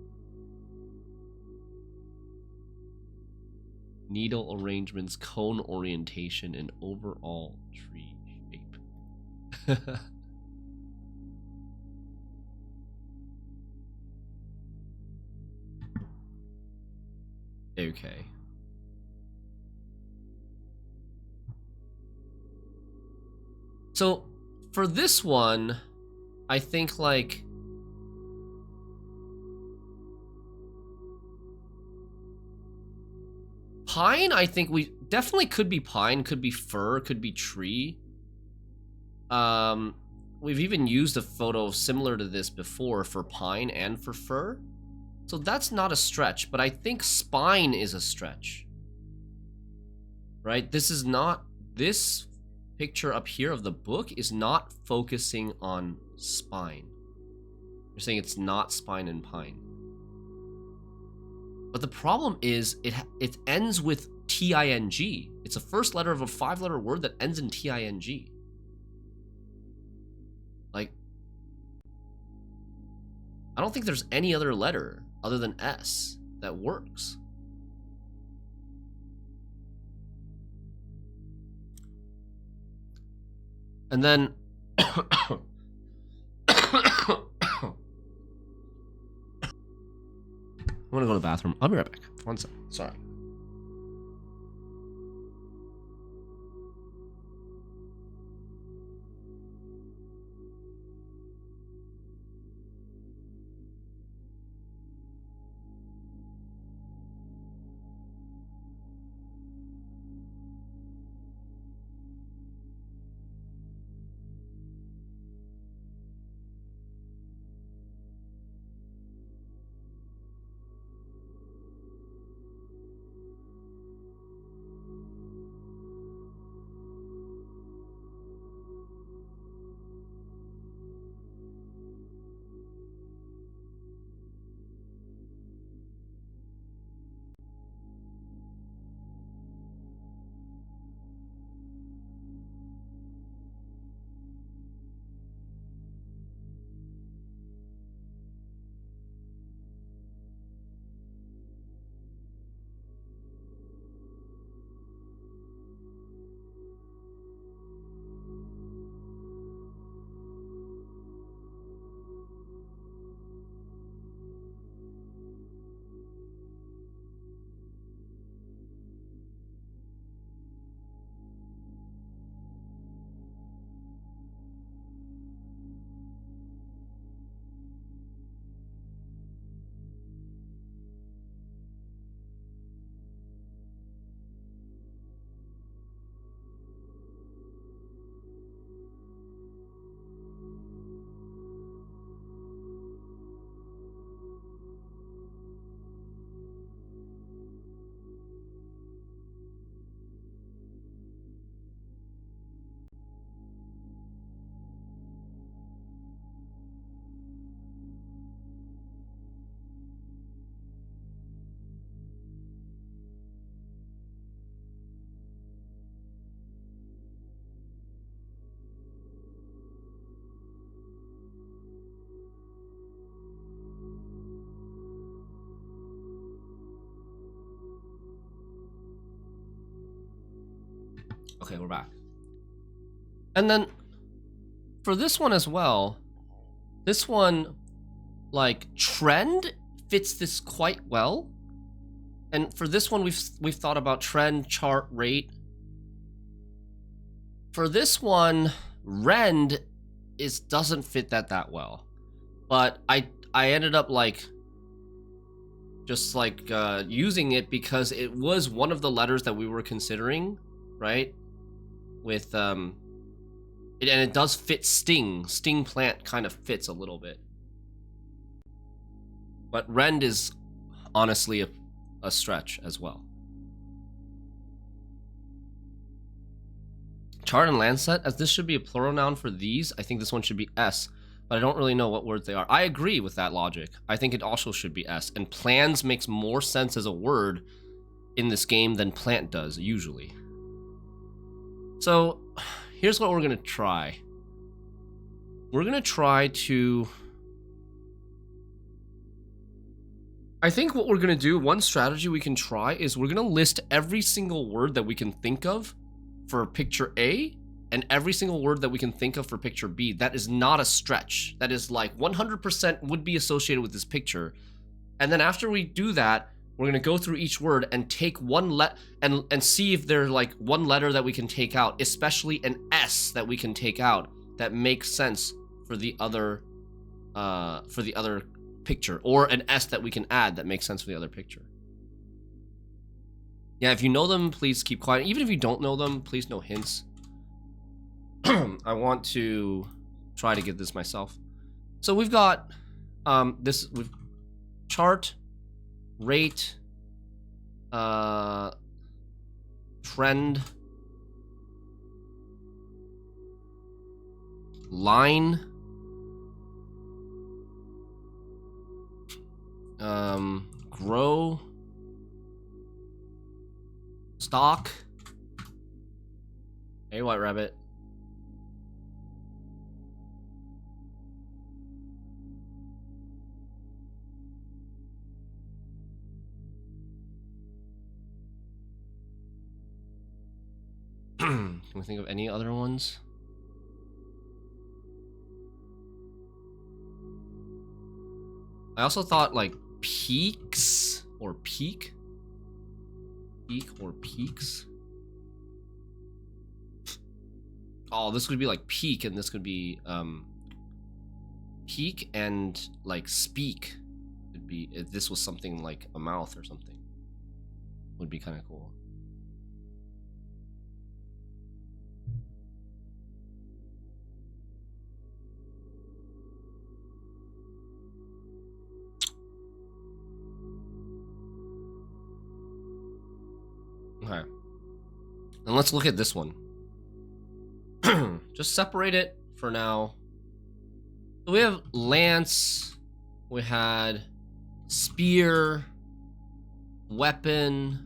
Needle arrangements, cone orientation, and overall tree shape. Okay. So for this one, I think like pine, I think we definitely could be pine, could be fir, could be tree. We've even used a photo similar to this before for pine and for fir. So that's not a stretch, but I think spine is a stretch. Right? This is not, this picture up here of the book is not focusing on spine. You're saying it's not spine and pine. But the problem is it ends with T-I-N-G. It's a first letter of a 5-letter word that ends in T-I-N-G. Like, I don't think there's any other letter other than S that works. And then I'm gonna go to the bathroom. I'll be right back. One second. Sorry. Okay, we're back. And then for this one as well, this one, like, trend fits this quite well. And for this one, we've thought about trend, chart, rate. For this one, rend doesn't fit that well. But I ended up using it because it was one of the letters that we were considering, right? With and it does fit sting. Sting plant kind of fits a little bit. But rend is honestly a stretch as well. Chart and Lancet, as this should be a plural noun for these, I think this one should be S, but I don't really know what words they are. I agree with that logic. I think it also should be S, and plans makes more sense as a word in this game than plant does, usually. So, here's what we're gonna try. We're gonna try to... I think what we're gonna do, one strategy we can try is we're gonna list every single word that we can think of for picture A, and every single word that we can think of for picture B. That is not a stretch. That is like 100% would be associated with this picture. And then after we do that, we're gonna go through each word and take one and see if there's like one letter that we can take out, especially an S that we can take out that makes sense for the other picture, or an S that we can add that makes sense for the other picture. Yeah, if you know them, please keep quiet. Even if you don't know them, please no hints. I want to try to get this myself. So we've got we've chart, rate, trend, line, grow, stock. Hey, White Rabbit. Can we think of any other ones? I also thought like peaks or peak. Peak or peaks. Oh, this could be like peak, and this could be peak and like speak. It'd be if this was something like a mouth or something. Would be kind of cool. Okay. And let's look at this one. Just separate it for now. So we have lance, we had spear, weapon.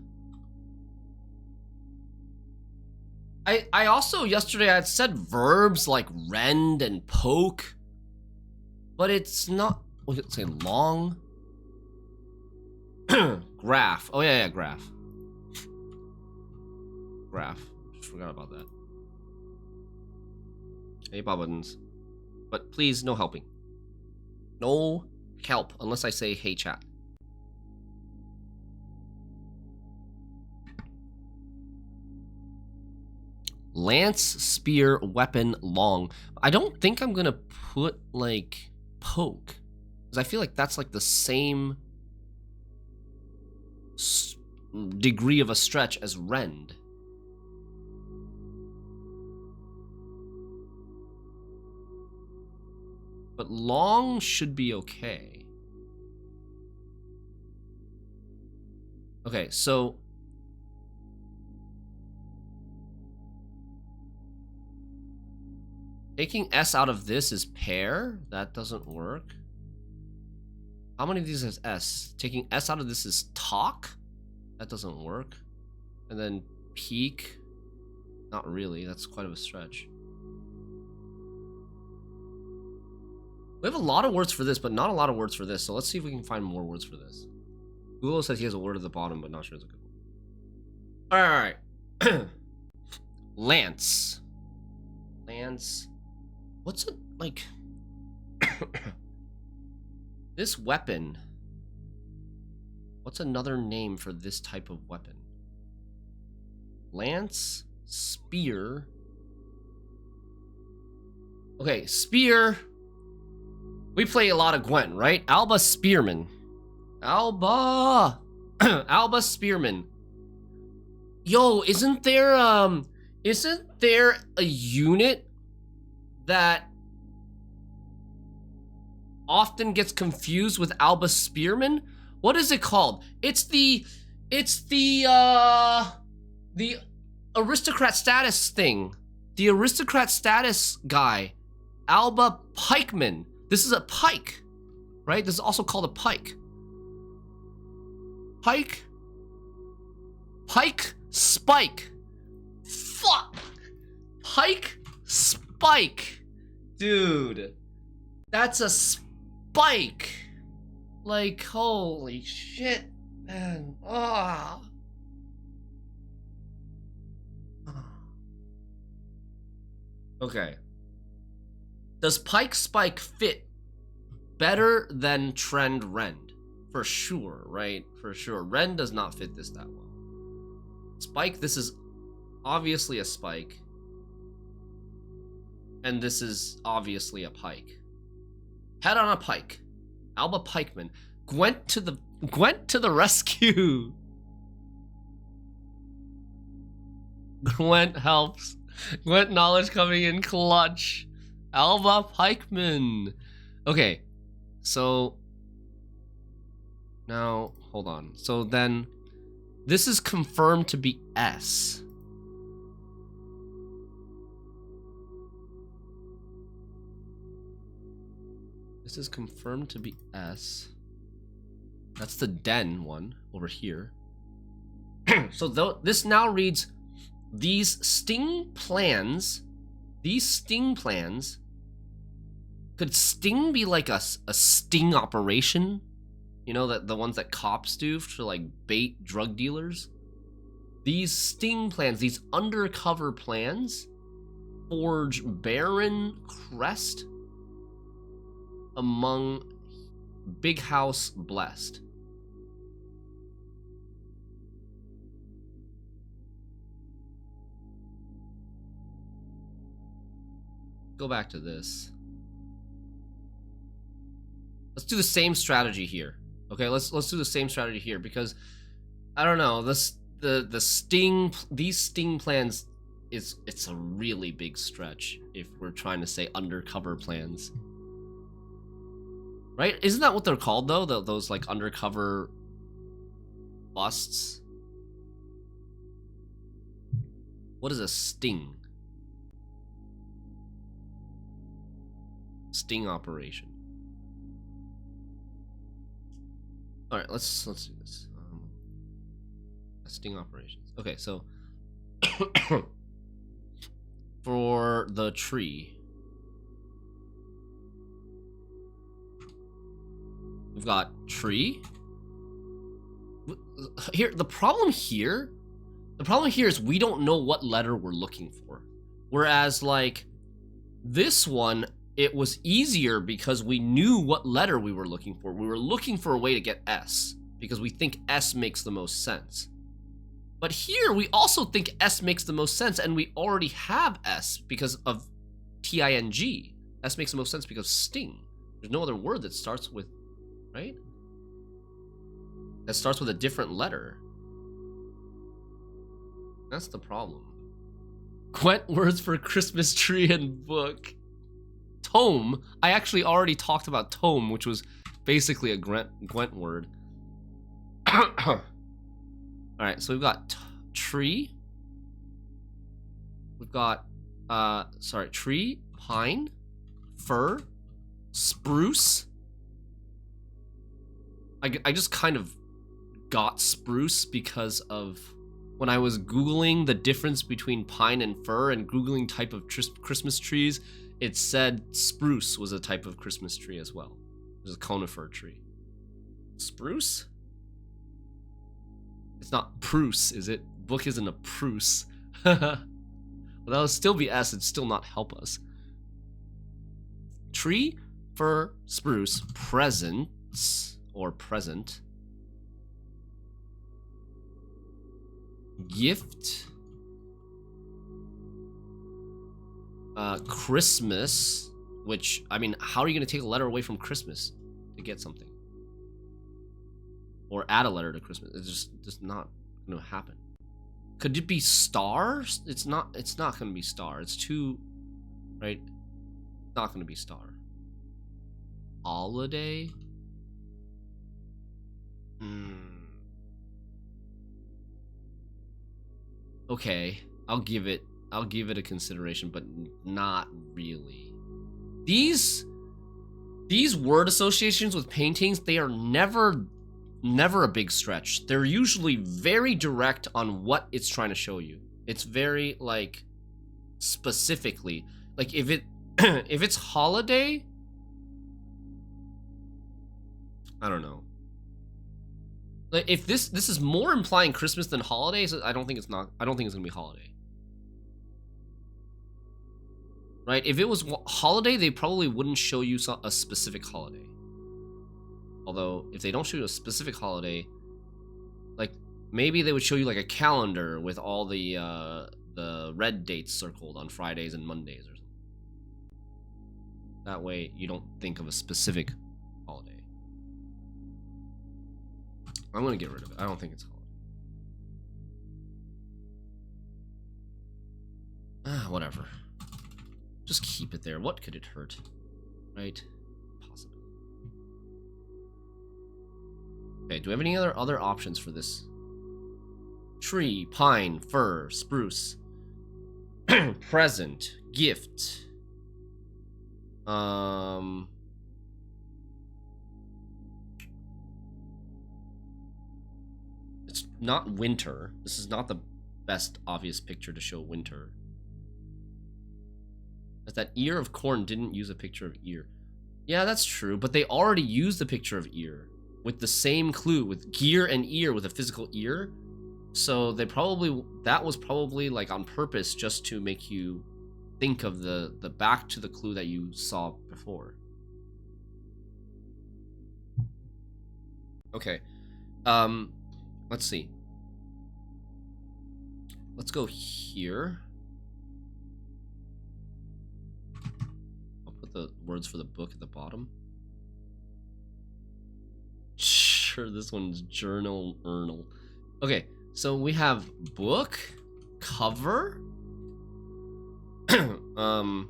I also yesterday I had said verbs like rend and poke, but it's not. We could say long. Graph. Oh yeah, graph. Graph. Just forgot about that. Hey, buttons. But please, no helping. No help unless I say hey chat. Lance, spear, weapon, long. I don't think I'm gonna put like poke, because I feel like that's like the same degree of a stretch as rend. But long should be okay. Okay, so taking S out of this is pair. That doesn't work. How many of these has S? Taking S out of this is talk. That doesn't work. And then peak. Not really. That's quite of a stretch. We have a lot of words for this, but not a lot of words for this. So let's see if we can find more words for this. Google says he has a word at the bottom, but not sure it's a good one. All right. Lance. Lance. What's it like? This weapon. What's another name for this type of weapon? Lance, spear. Okay, spear. We play a lot of Gwent, right? Alba Spearman. Alba. Alba Spearman. Yo, isn't there a unit that often gets confused with Alba Spearman? What is it called? It's the aristocrat status thing. The aristocrat status guy. Alba Pikeman. This is a pike, right? This is also called a pike. Pike. Pike spike. Fuck. Pike spike. Dude. That's a spike. Like, holy shit, man. Ah. Okay. Does pike spike fit better than trend rend? For sure, right? For sure. Rend does not fit this that well. Spike, this is obviously a spike. And this is obviously a pike. Head on a pike. Alba Pikeman. Gwent to the rescue. Gwent helps. Gwent knowledge coming in clutch. Alba Pikeman. Okay, so now hold on. So then this is confirmed to be S. This is confirmed to be S. That's the den one over here. So this now reads, these sting plans. Could sting be like a sting operation? You know, that the ones that cops do to like bait drug dealers? These sting plans, these undercover plans, forge barren crest among Big House blessed. Go back to this. Let's do the same strategy here. Okay, let's do the same strategy here because I don't know, these sting plans it's a really big stretch if we're trying to say undercover plans. Right? Isn't that what they're called though? Those like undercover busts? What is a sting? Sting operation. All right, let's do this. Sting operations. Okay, so for the tree, we've got tree. Here, the problem here is we don't know what letter we're looking for. Whereas like this one, it was easier because we knew what letter we were looking for. We were looking for a way to get S because we think S makes the most sense. But here, we also think S makes the most sense, and we already have S because of T-I-N-G. S makes the most sense because sting. There's no other word that starts with, right? That starts with a different letter. That's the problem. Gwent words for Christmas tree and book. Tome. I actually already talked about tome, which was basically a Gwent word. Alright, so we've got tree. We've got, tree, pine, fir, spruce. I just kind of got spruce because of when I was Googling the difference between pine and fir and Googling type of Christmas trees, it said spruce was a type of Christmas tree as well. There's a conifer tree. Spruce? It's not Pruce, is it? Book isn't a Pruce. Well, that'll still be S, it'd still not help us. Tree, fir, spruce, presents, or present. Gift. Christmas, which, I mean, how are you going to take a letter away from Christmas to get something? Or add a letter to Christmas? It's just not going to happen. Could it be star? It's not going to be star. It's too, right? Not going to be star. Holiday? Okay, I'll give it a consideration, but not really. These word associations with paintings, they are never a big stretch. They're usually very direct on what it's trying to show you. It's very like specifically, like if it's holiday, I don't know. Like if this is more implying Christmas than holidays, I don't think it's gonna be holiday. Right? If it was holiday, they probably wouldn't show you a specific holiday. Although, if they don't show you a specific holiday, like, maybe they would show you, like, a calendar with all the red dates circled on Fridays and Mondays or something. That way, you don't think of a specific holiday. I'm gonna get rid of it. I don't think it's holiday. Whatever. Just keep it there. What could it hurt? Right? Possibly. Okay, do we have any other options for this? Tree, pine, fir, spruce. Present, gift. It's not winter. This is not the best obvious picture to show winter. But that ear of corn didn't use a picture of ear. Yeah, that's true, but they already used the picture of ear with the same clue, with gear and ear with a physical ear. So that was probably like on purpose just to make you think of the back to the clue that you saw before. Okay. Let's see. Let's go here. I'll put the words for the book at the bottom. Sure, this one's journal urnal. Okay, so we have book, cover. I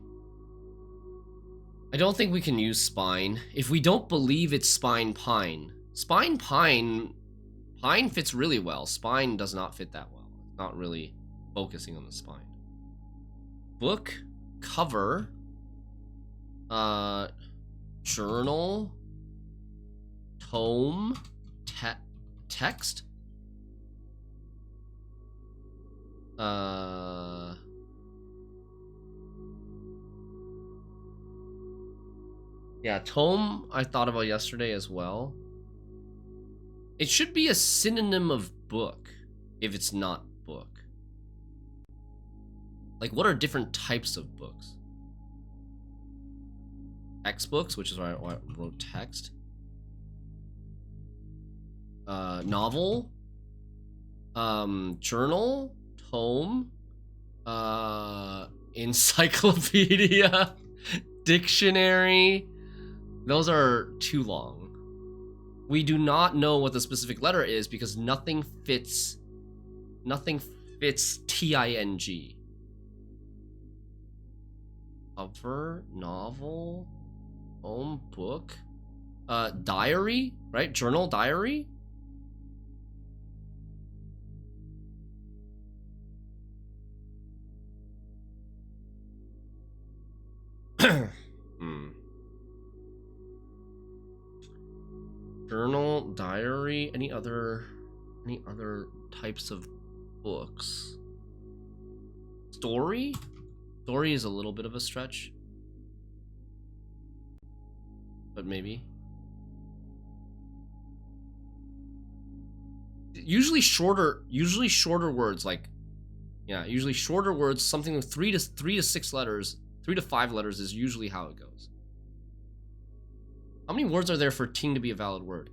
don't think we can use spine. If we don't believe it's spine pine. Spine pine fits really well. Spine does not fit that well. It's not really focusing on the spine. Book, cover, journal, tome, text. Yeah, tome I thought about yesterday as well. It should be a synonym of book if it's not book. Like, what are different types of books? Textbooks, which is why I wrote text. Novel. Journal. Tome. Encyclopedia. Dictionary. Those are too long. We do not know what the specific letter is because nothing fits T-I-N-G. Cover, novel, home, book, diary, right? Journal, diary. Journal, diary, any other types of books? Story? Story is a little bit of a stretch. But maybe. Usually shorter words, like, yeah, usually shorter words, something with 3 to 6 letters, 3 to 5 letters is usually how it goes. How many words are there for ting to be a valid word?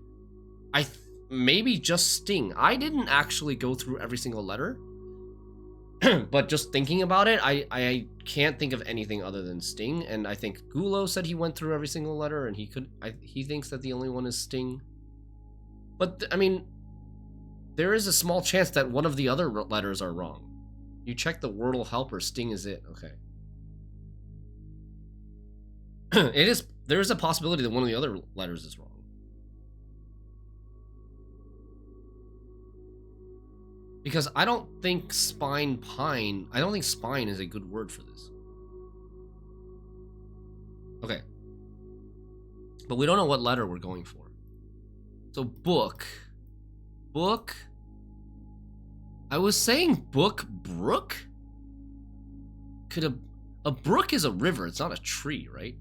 Maybe just sting. I didn't actually go through every single letter. But just thinking about it, I can't think of anything other than sting. And I think Gulo said he went through every single letter and he thinks that the only one is sting. But, I mean, there is a small chance that one of the other letters are wrong. You check the Wordle helper, sting is it. Okay. There is a possibility that one of the other letters is wrong. Because I don't think spine is a good word for this. Okay. But we don't know what letter we're going for. So book. Book. I was saying book, brook? Could a brook is a river, it's not a tree, right?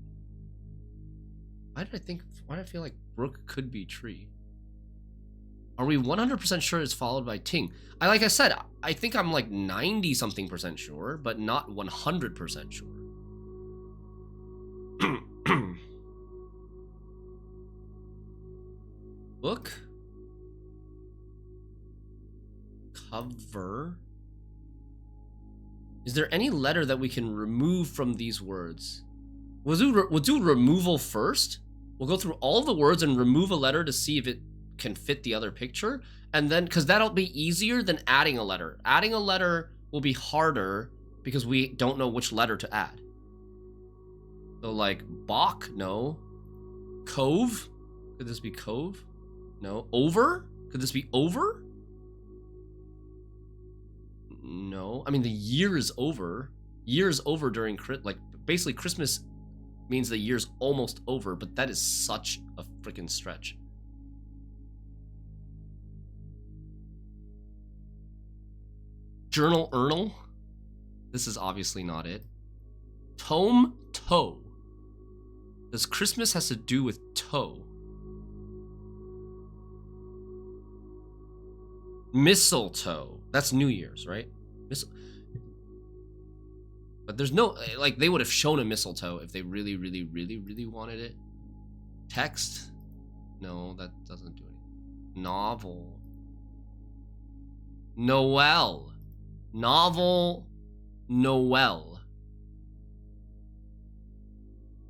Why did I feel like brook could be tree? Are we 100% sure it's followed by ting? Like I said, I think I'm like 90-something% sure, but not 100% sure. Book. Cover. Is there any letter that we can remove from these words? We'll do removal first. We'll go through all the words and remove a letter to see if it can fit the other picture. And then, because that'll be easier than adding a letter. Adding a letter will be harder because we don't know which letter to add. So like, Bach, no. Cove? Could this be cove? No. Over? Could this be over? No. I mean, the year is over. Year is over during, like, basically Christmas means the year's almost over, but that is such a freaking stretch. Journal urnal. This is obviously not it. Tome toe. Does Christmas has to do with toe? Mistletoe. That's New Year's, right? But there's no, like, they would have shown a mistletoe if they really, really, really, really wanted it. Text? No, that doesn't do anything. Novel. Noel. Novel. Noel.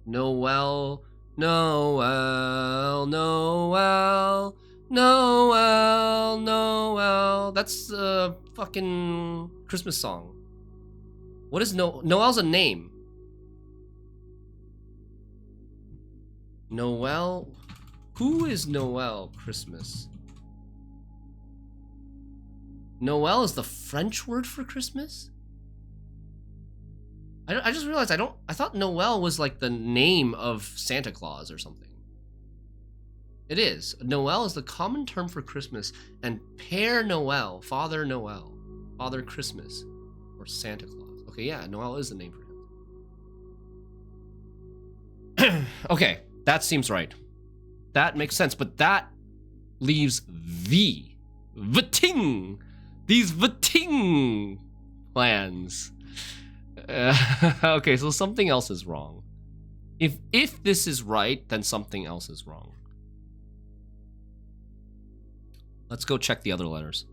Noel. Noel. Noel. Noel. Noel. That's a fucking Christmas song. What is Noel's a name. Noel? Who is Noel Christmas? Noel is the French word for Christmas? I just realized I thought Noel was like the name of Santa Claus or something. It is. Noel is the common term for Christmas, and Père Noël, Father Noel, Father Christmas, or Santa Claus. Okay, yeah, Noel is the name for him. Okay, that seems right. That makes sense, but that leaves Vting, these Vting plans. Okay, so something else is wrong. If this is right, then something else is wrong. Let's go check the other letters.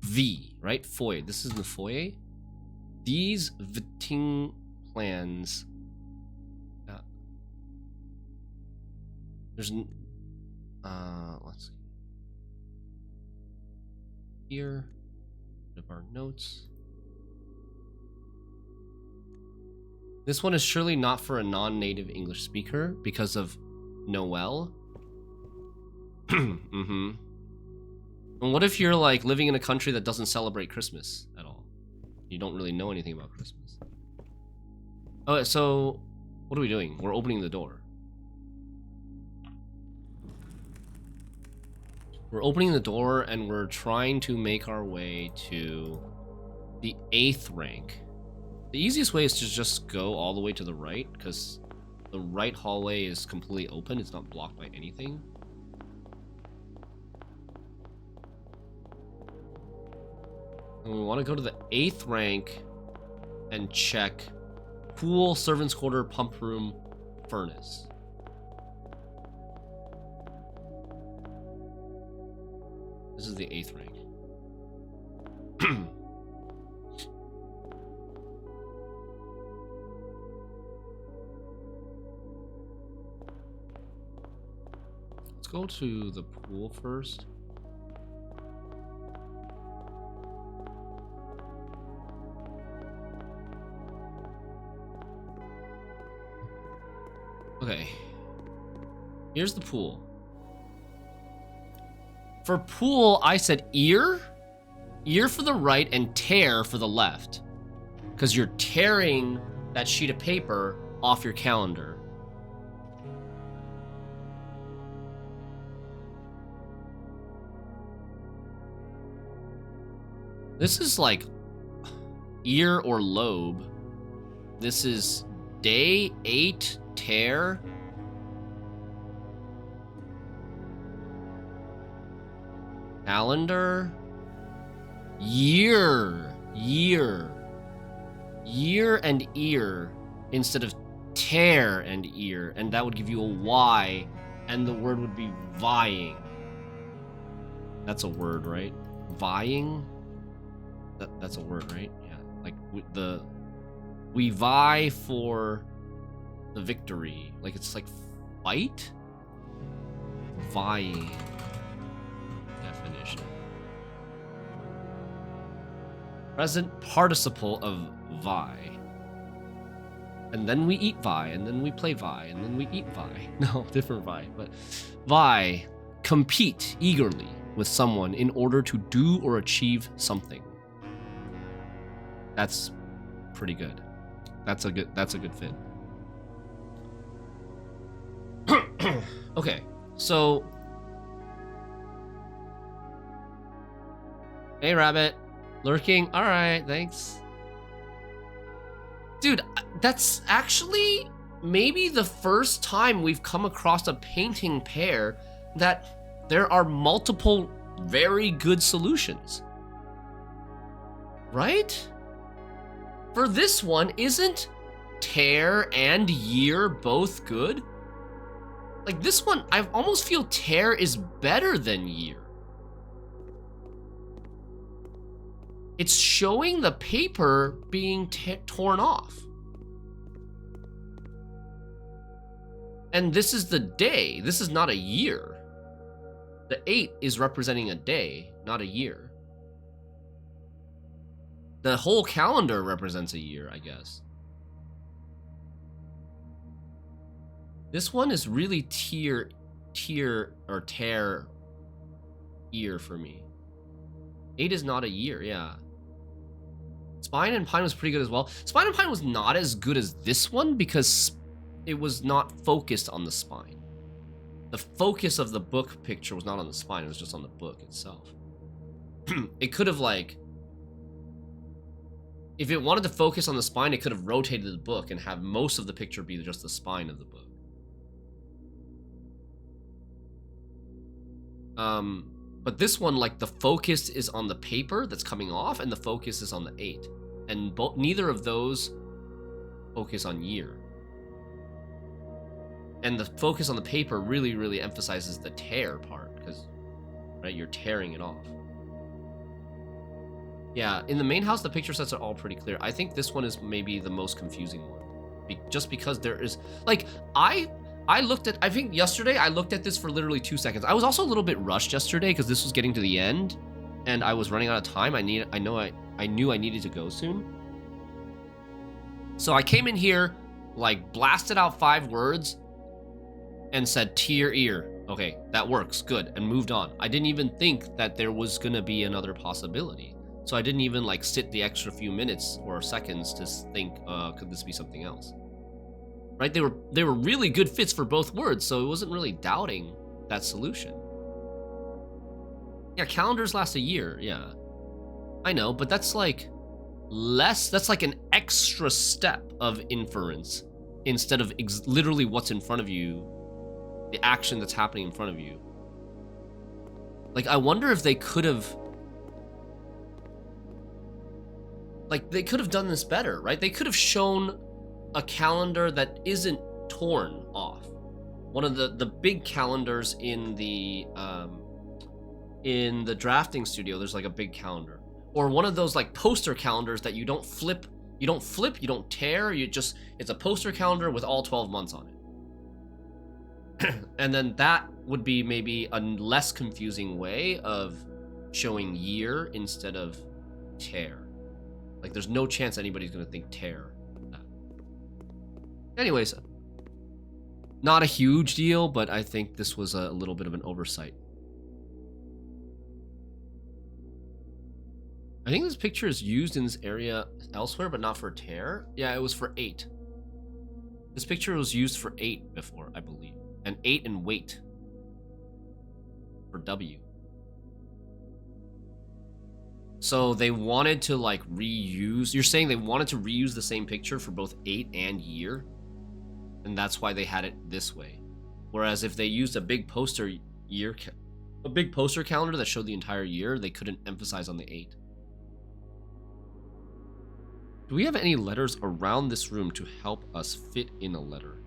V, right? Foyer. This is the foyer. These Vting plans. There's let's see. Here, of our notes. This one is surely not for a non-native English speaker because of Noel. Mm-hmm. And what if you're like living in a country that doesn't celebrate Christmas at all? You don't really know anything about Christmas. Oh, so what are we doing? We're opening the door. We're opening the door and we're trying to make our way to the 8th rank. The easiest way is to just go all the way to the right, because the right hallway is completely open. It's not blocked by anything. And we want to go to the 8th rank and check pool, servants' quarter, pump room, furnace. This is the 8th rank. Let's go to the pool first. Okay. Here's the pool. For pool, I said ear for the right and tear for the left. Because you're tearing that sheet of paper off your calendar. This is like ear or lobe. This is day 8, tear. Calendar. Year and ear instead of tear and ear, and that would give you a Y, and the word would be vying. That's a word, right? Vying? That's a word, right? Yeah. Like we vie for the victory. Like it's like fight? Vying. Definition. Present participle of vie. And then we eat vie, and then we play vie, and then we eat vie. No, different vie, but vie. Compete eagerly with someone in order to do or achieve something. That's pretty good. That's a good fit. Okay, so Hey, rabbit. Lurking. All right, thanks. Dude, that's actually maybe the first time we've come across a painting pair that there are multiple very good solutions. Right? For this one, isn't tear and year both good? Like this one, I almost feel tear is better than year. It's showing the paper being torn off. And this is the day. This is not a year. The 8 is representing a day, not a year. The whole calendar represents a year, I guess. This one is really tear year for me. 8 is not a year, yeah. Spine and Pine was pretty good as well. Spine and Pine was not as good as this one because it was not focused on the spine. The focus of the book picture was not on the spine, it was just on the book itself. It could have like, if it wanted to focus on the spine, it could have rotated the book and have most of the picture be just the spine of the book. But this one, like the focus is on the paper that's coming off and the focus is on the 8. And neither of those focus on year. And the focus on the paper really, really emphasizes the tear part because, right, you're tearing it off. Yeah, in the main house, the picture sets are all pretty clear. I think this one is maybe the most confusing one. Just because there is, like, I think yesterday I looked at this for literally 2 seconds. I was also a little bit rushed yesterday because this was getting to the end and I was running out of time. I knew I needed to go soon. So I came in here, like blasted out 5 words and said tear ear. Okay, that works, good, and moved on. I didn't even think that there was gonna be another possibility. So I didn't even like sit the extra few minutes or seconds to think, could this be something else? Right? They were really good fits for both words, so it wasn't really doubting that solution. Yeah, calendars last a year, yeah. I know, but that's like that's like an extra step of inference instead of literally what's in front of you, the action that's happening in front of you. Like, I wonder if they could have, like, they could have done this better, right? They could have shown a calendar that isn't torn off. One of the big calendars in the drafting studio, there's like a big calendar. Or one of those like poster calendars that you don't flip, you don't tear, it's a poster calendar with all 12 months on it. And then that would be maybe a less confusing way of showing year instead of tear. Like there's no chance anybody's gonna think tear. Anyways, not a huge deal, but I think this was a little bit of an oversight. I think this picture is used in this area elsewhere, but not for tear. Yeah, it was for 8. This picture was used for 8 before, I believe. And 8 and weight for W. So they wanted to like reuse, you're saying they wanted to reuse the same picture for both 8 and year? And that's why they had it this way. Whereas if they used a big poster calendar that showed the entire year, they couldn't emphasize on the 8. Do we have any letters around this room to help us fit in a letter?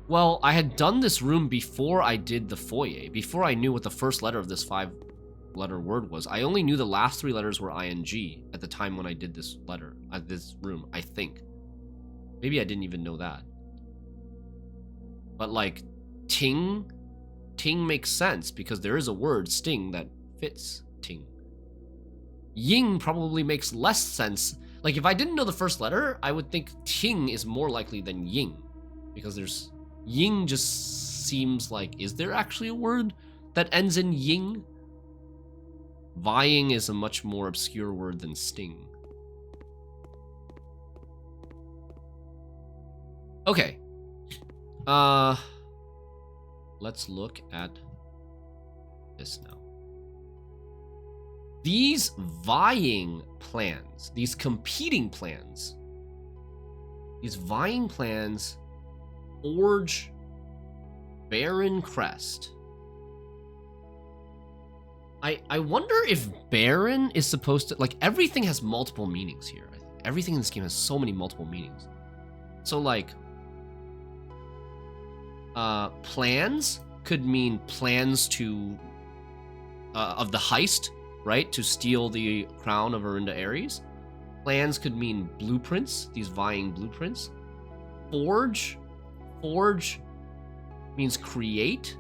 Well, I had done this room before I did the foyer, before I knew what the first letter of this 5-letter word was. I only knew the last 3 letters were ing at the time when I did this letter, this room, I think. Maybe I didn't even know that. But like, ting makes sense because there is a word, sting, that fits ting. Ying probably makes less sense. Like, if I didn't know the first letter, I would think ting is more likely than ying. Because there's... Ying just seems like... Is there actually a word that ends in ying? Vying is a much more obscure word than sting. Okay. Let's look at this now. these vying plans, these competing plans, these vying plans forge Barren Crest. I wonder if Barren is supposed to, like, everything has multiple meanings here. Everything in this game has so many multiple meanings. So, like, plans could mean plans to, of the heist, right? To steal the crown of Arinda Ares. Plans could mean blueprints, these vying blueprints. Forge means create.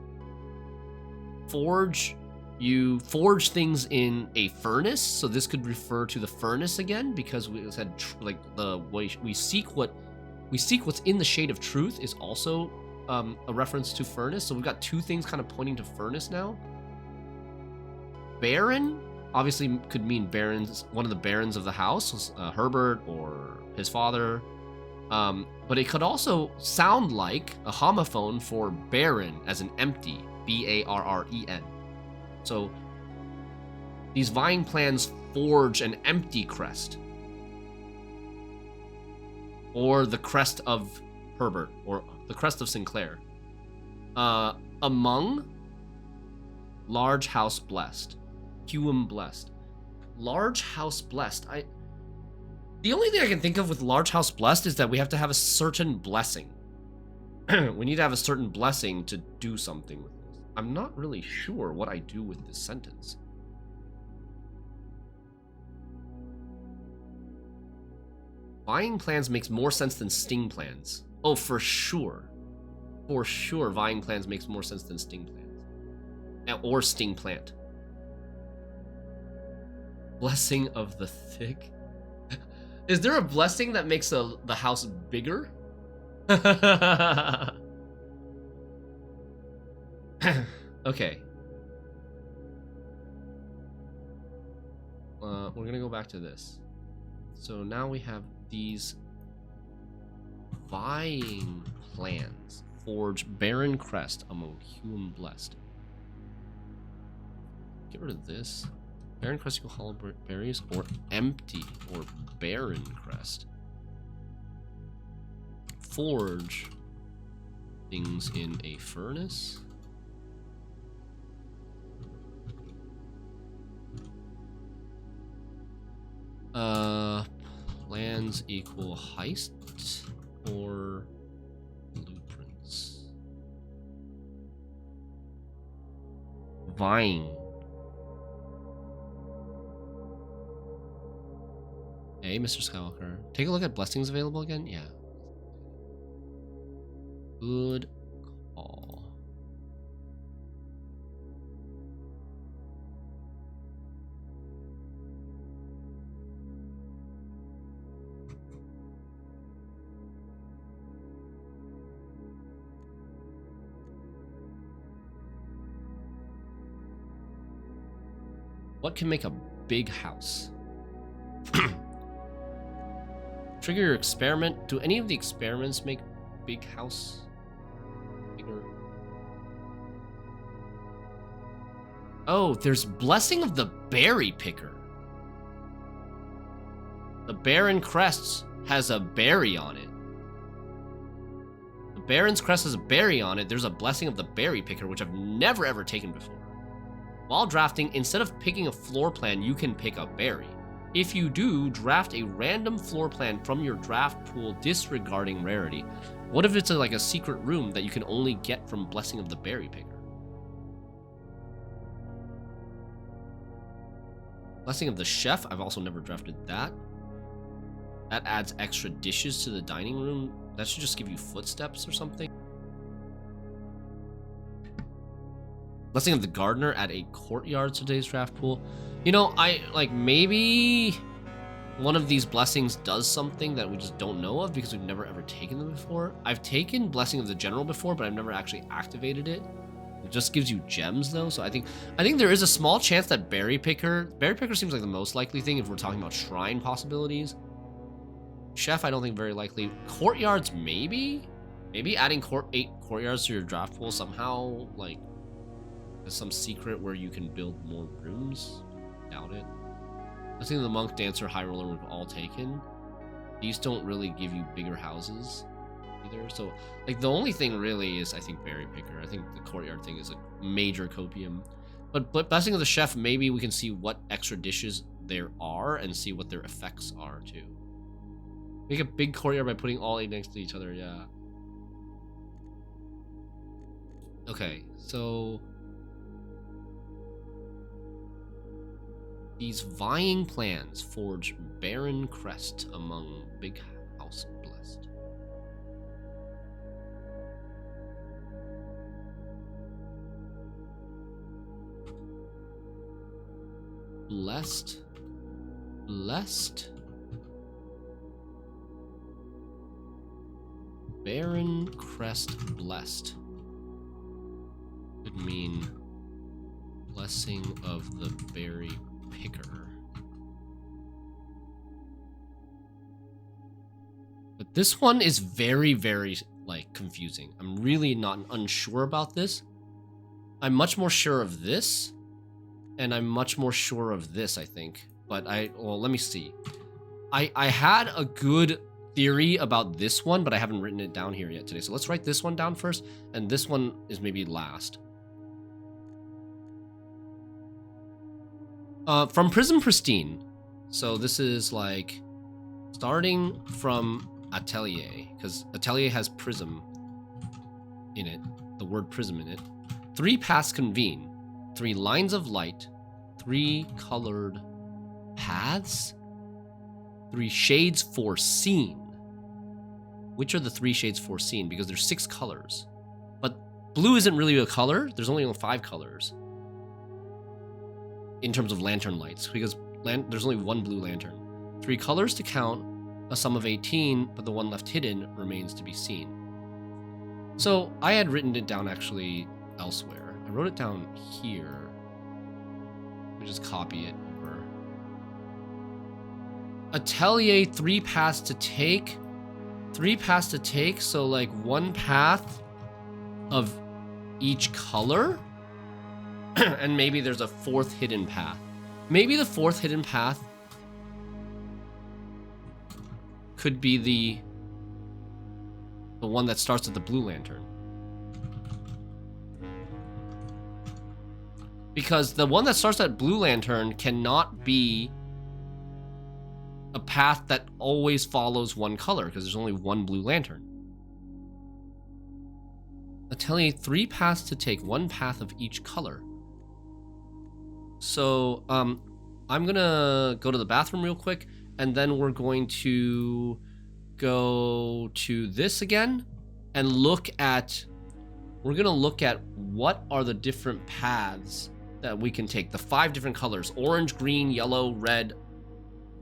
Forge, you forge things in a furnace, so this could refer to the furnace again, because we said like the way we seek what's in the shade of truth is also a reference to furnace. So we've got two things kind of pointing to furnace now. Baron obviously could mean barons, one of the barons of the house, Herbert or his father. But it could also sound like a homophone for barren, as in empty, B-A-R-R-E-N. So these vying plans forge an empty crest, or the crest of Herbert, or the crest of Sinclair. Among large house blessed, Hume blessed, large house blessed. The only thing I can think of with large house blessed is that we have to have a certain blessing. We need to have a certain blessing to do something with this. I'm not really sure what I do with this sentence. Vying plans makes more sense than sting plans. Oh, for sure. For sure, vying plans makes more sense than sting plans. Or sting plant. Blessing of the thick. Is there a blessing that makes the house bigger? Okay. We're gonna go back to this. So now we have these vying plans. Forge Barren Crest among Hume blessed. Get rid of this. Barren Crest equal hollow berries, or empty, or barren crest. Forge things in a furnace. Plans equal heist or blueprints. Vying. Hey, Mr. Skywalker. Take a look at blessings available again? Yeah. Good call. What can make a big house? Trigger your experiment. Do any of the experiments make big house bigger? Oh, there's Blessing of the Berry Picker. The Barren Crest has a berry on it. The Baron's Crest has a berry on it. There's a Blessing of the Berry Picker, which I've never ever taken before. While drafting, instead of picking a floor plan, you can pick a berry. If you do, draft a random floor plan from your draft pool disregarding rarity. What if it's like a secret room that you can only get from Blessing of the Berry Picker? Blessing of the Chef, I've also never drafted that. That adds extra dishes to the dining room. That should just give you footsteps or something. Blessing of the Gardener, add a courtyard to today's draft pool. You know, maybe one of these blessings does something that we just don't know of because we've never ever taken them before. I've taken Blessing of the General before, but I've never actually activated it. It just gives you gems though, so I think there is a small chance that Berry Picker seems like the most likely thing if we're talking about shrine possibilities. Chef, I don't think very likely. Courtyards, maybe adding 8 courtyards to your draft pool somehow, like, there's some secret where you can build more rooms. Doubt it. I think the Monk, Dancer, High Roller we've all taken. These don't really give you bigger houses either. So, like, the only thing really is, I think, Berry Picker. I think the Courtyard thing is a major copium. But Blessing of the Chef, maybe we can see what extra dishes there are and see what their effects are, too. Make a big courtyard by putting all 8 next to each other, yeah. Okay, so... These vying plans forge barren crest among big house blessed. Blessed. Blessed. Barren crest blessed. Could mean blessing of the berry picker. But this one is very, very, like, confusing. I'm really not unsure about this. I'm much more sure of this, and I'm much more sure of this, I think. But well, let me see. I had a good theory about this one, but I haven't written it down here yet today. So let's write this one down first, and this one is maybe last. From Prism Pristine. So this is like starting from Atelier, because Atelier has prism in it, the word prism in it. 3 paths convene, 3 lines of light, 3 colored paths, 3 shades foreseen. Which are the 3 shades foreseen? Because there's 6 colors. But blue isn't really a color. There's only 5 colors. In terms of lantern lights, because there's only 1 blue lantern. 3 colors to count, a sum of 18, but the one left hidden remains to be seen. So I had written it down actually elsewhere. I wrote it down here. Let me just copy it over. Atelier, 3 paths to take. 3 paths to take, so like 1 path of each color? And maybe there's a 4th hidden path. Maybe the 4th hidden path could be the one that starts at the blue lantern. Because the one that starts at blue lantern cannot be a path that always follows 1 color, because there's only 1 blue lantern. Atelier, 3 paths to take, 1 path of each color. So, I'm gonna go to the bathroom real quick, and then we're going to go to this again and we're gonna look at what are the different paths that we can take. The 5 different colors: orange, green, yellow, red,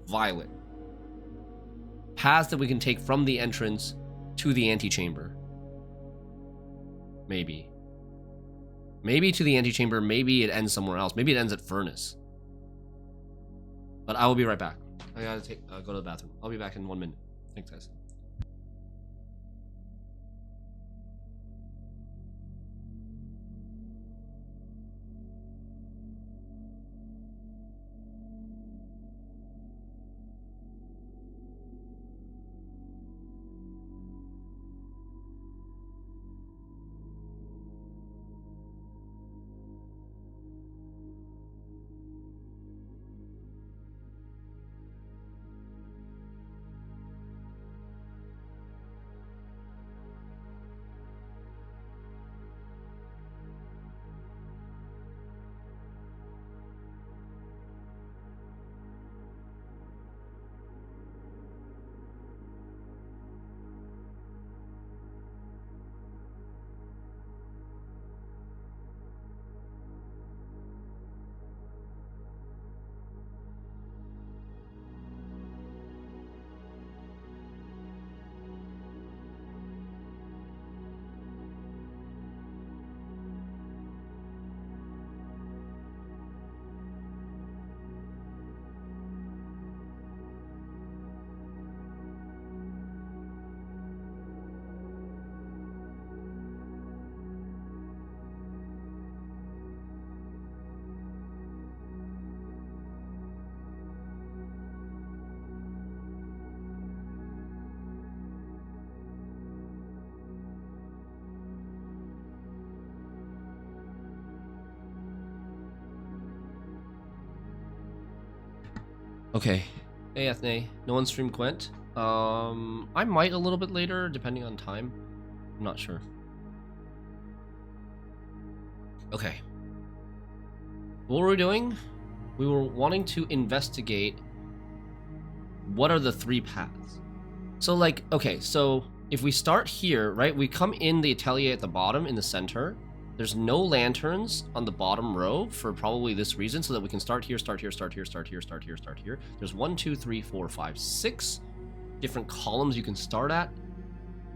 violet. Paths that we can take from the entrance to the antechamber. Maybe to the antechamber, maybe it ends somewhere else. Maybe it ends at Furnace. But I will be right back. I gotta go to the bathroom. I'll be back in 1 minute. Thanks, guys. Okay. Hey, Ethne. No one stream Gwent. I might a little bit later, depending on time. I'm not sure. Okay. What were we doing? We were wanting to investigate what are the 3 paths. So, like, okay, so if we start here, right, we come in the atelier at the bottom in the center. There's no lanterns on the bottom row for probably this reason, so that we can start here, start here, start here, start here, start here, start here. There's 1, 2, 3, 4, 5, 6 different columns you can start at.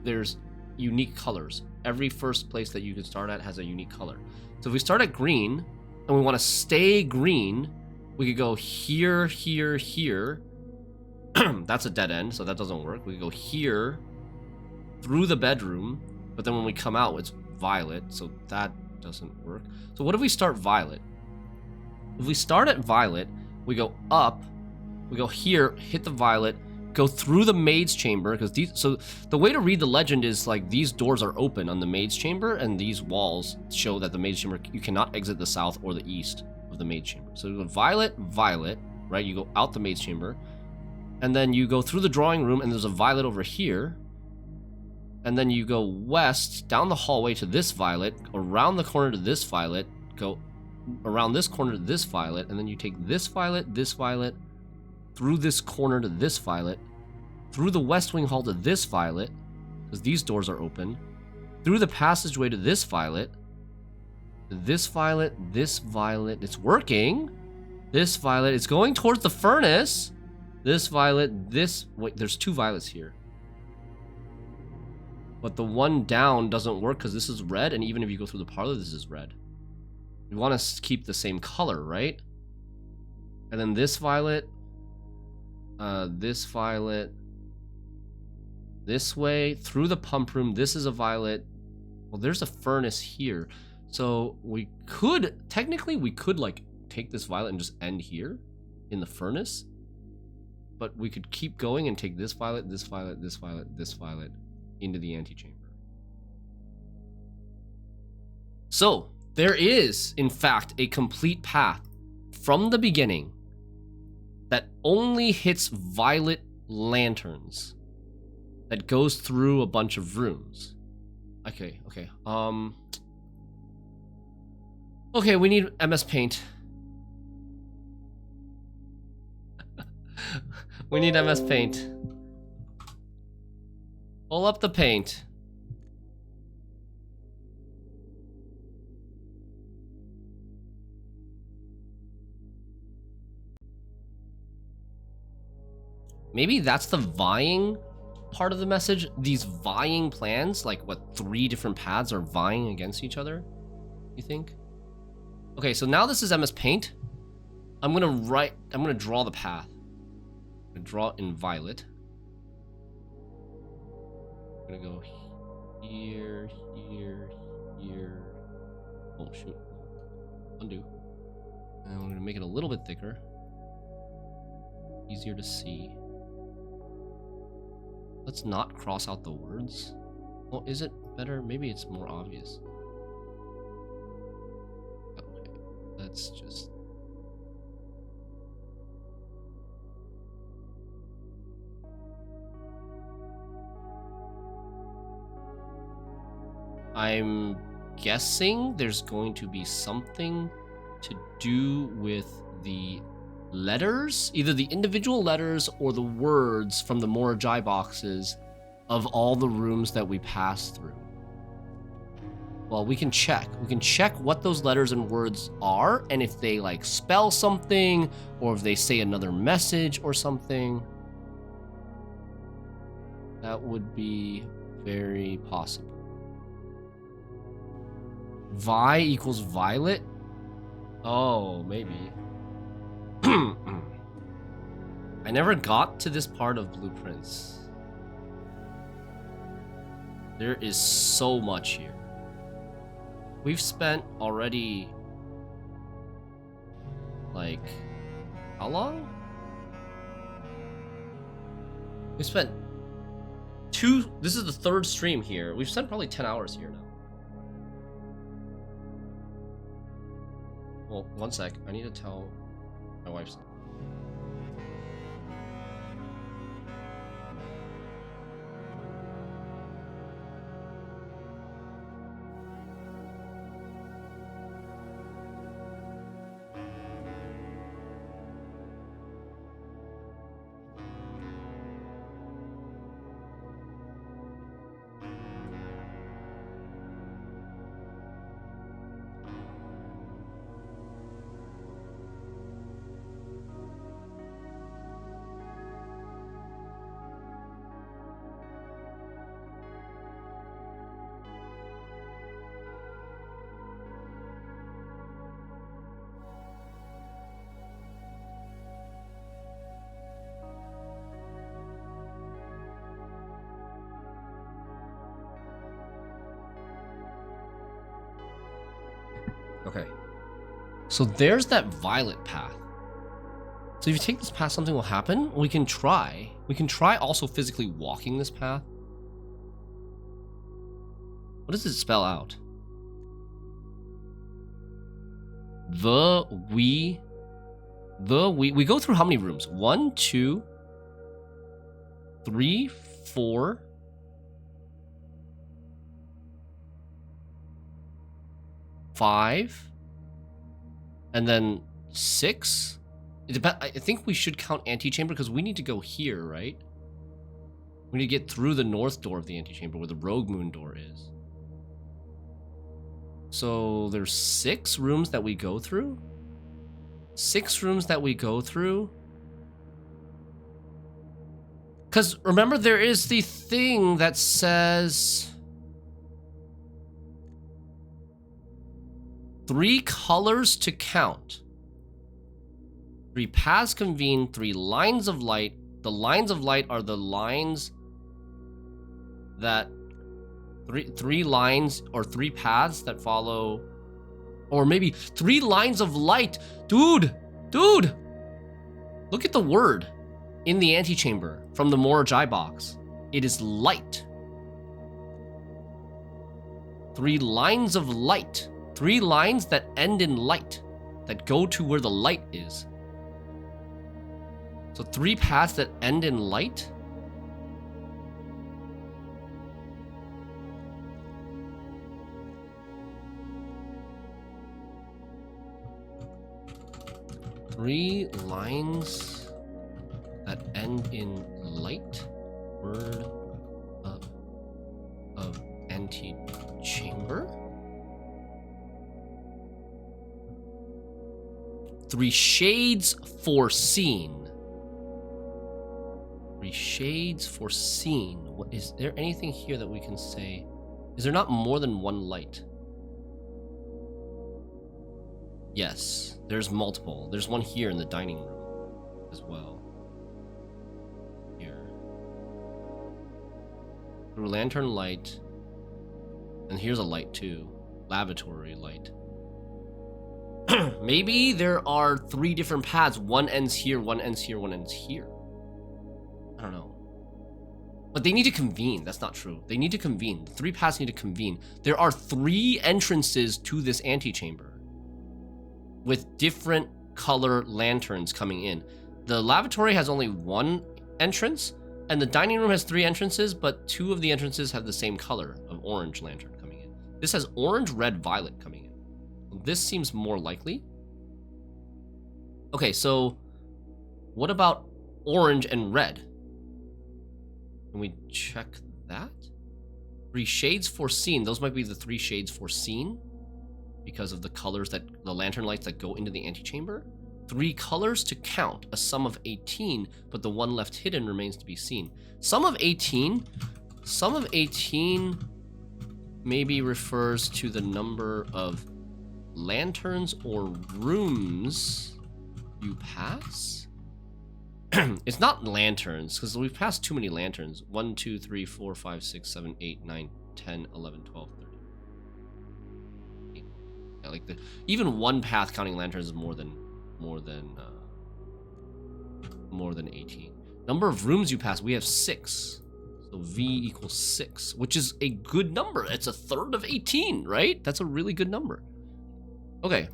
There's unique colors. Every first place that you can start at has a unique color. So if we start at green and we want to stay green, we could go here, here, here. That's a dead end, so that doesn't work. We could go here through the bedroom, but then when we come out, it's violet, so that doesn't work. So what if we start violet? If we start at violet, we go up, we go here, hit the violet, go through the maid's chamber, because these, so the way to read the legend is like these doors are open on the maid's chamber, and these walls show that the maid's chamber, you cannot exit the south or the east of the maid's chamber. So you go violet, violet, right? You go out the maid's chamber, and then you go through the drawing room, and there's a violet over here. And then you go west, down the hallway to this violet, around the corner to this violet, go around this corner to this violet, and then you take this violet, through this corner to this violet, through the west wing hall to this violet, because these doors are open, through the passageway to this violet, it's working, this violet, it's going towards the furnace, this violet, wait, there's 2 violets here. But the one down doesn't work because this is red, and even if you go through the parlor, this is red. You want to keep the same color, right? And then this violet, this way, through the pump room, this is a violet. Well, there's a furnace here. So we could, technically, we could, like, take this violet and just end here in the furnace. But we could keep going and take this violet, this violet, this violet, this violet into the antechamber. So there is, in fact, a complete path from the beginning that only hits violet lanterns that goes through a bunch of rooms. Okay. Okay, we need MS Paint. We need MS Paint. Pull up the paint. Maybe that's the vying part of the message. These vying plans, like what, 3 different paths are vying against each other, you think? Okay, so now this is MS Paint. I'm gonna draw the path. I'm gonna draw it in violet. I'm gonna go here, here, here. Oh shoot. Undo. And we're gonna make it a little bit thicker. Easier to see. Let's not cross out the words. Well, is it better? Maybe it's more obvious. Okay, let's just... I'm guessing there's going to be something to do with the letters, either the individual letters or the words from the Morajai boxes of all the rooms that we pass through. Well, we can check. We can check what those letters and words are, and if they like spell something, or if they say another message or something. That would be very possible. Vi equals violet? Oh, maybe. I never got to this part of blueprints. There is so much here. We've spent already, like, how long? We spent this is the 3rd stream here. We've spent probably 10 hours here now. Well, one sec. I need to tell my wife something. So there's that violet path. So if you take this path, something will happen. We can try. We can try also physically walking this path. What does it spell out? We go through how many rooms? 1, 2, 3, 4, 5, and then 6. I think we should count antechamber because we need to go here, right? We need to get through the north door of the antechamber where the rogue moon door is. So there's 6 rooms that we go through. 6 rooms that we go through. Because remember, there is the thing that says 3 colors to count. 3 paths convene, 3 lines of light. The lines of light are the lines that three lines or 3 paths that follow, or maybe 3 lines of light. Dude, look at the word in the antechamber from the Morajai box. It is light. 3 lines of light. 3 lines that end in light, that go to where the light is. So 3 paths that end in light. Three lines that end in light. Word of antechamber. 3 shades foreseen. 3 shades foreseen. What is there anything here that we can say? Is there not more than 1 light? Yes, there's multiple. There's one here in the dining room as well. Here. Through lantern light. And here's a light too. Lavatory light. Maybe there are 3 different paths. One ends here, one ends here, one ends here. I don't know. But they need to convene. That's not true. They need to convene. The 3 paths need to convene. There are 3 entrances to this antechamber with different color lanterns coming in. The lavatory has only 1 entrance, and the dining room has 3 entrances, but 2 of the entrances have the same color of orange lantern coming in. This has orange, red, violet coming in. This seems more likely. Okay, so what about orange and red? Can we check that? 3 shades foreseen. Those might be the 3 shades foreseen because of the colors that the lantern lights that go into the antechamber. 3 colors to count, a sum of 18, but the one left hidden remains to be seen. Sum of 18 maybe refers to the number of lanterns or rooms you pass. It's not lanterns, because we've passed too many lanterns. 1, 2, 3, 4, 5, 6, 7, 8, 9, 10, 11, 12, 13. Yeah, like even 1 path counting lanterns is more than 18. Number of rooms you pass, we have 6. So V equals 6, which is a good number. It's a third of 18, right? That's a really good number. Okay,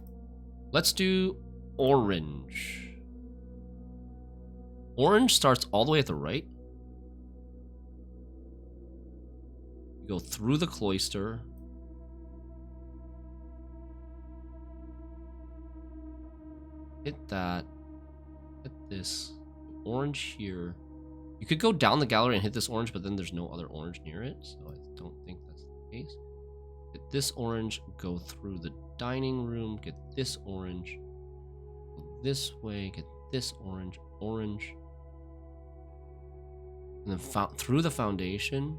let's do orange. Orange starts all the way at the right. You go through the cloister. Hit that. Hit this. Orange here. You could go down the gallery and hit this orange, but then there's no other orange near it, so I don't think that's the case. Get this orange, go through the dining room, get this orange, go this way, get this orange, and then through the foundation,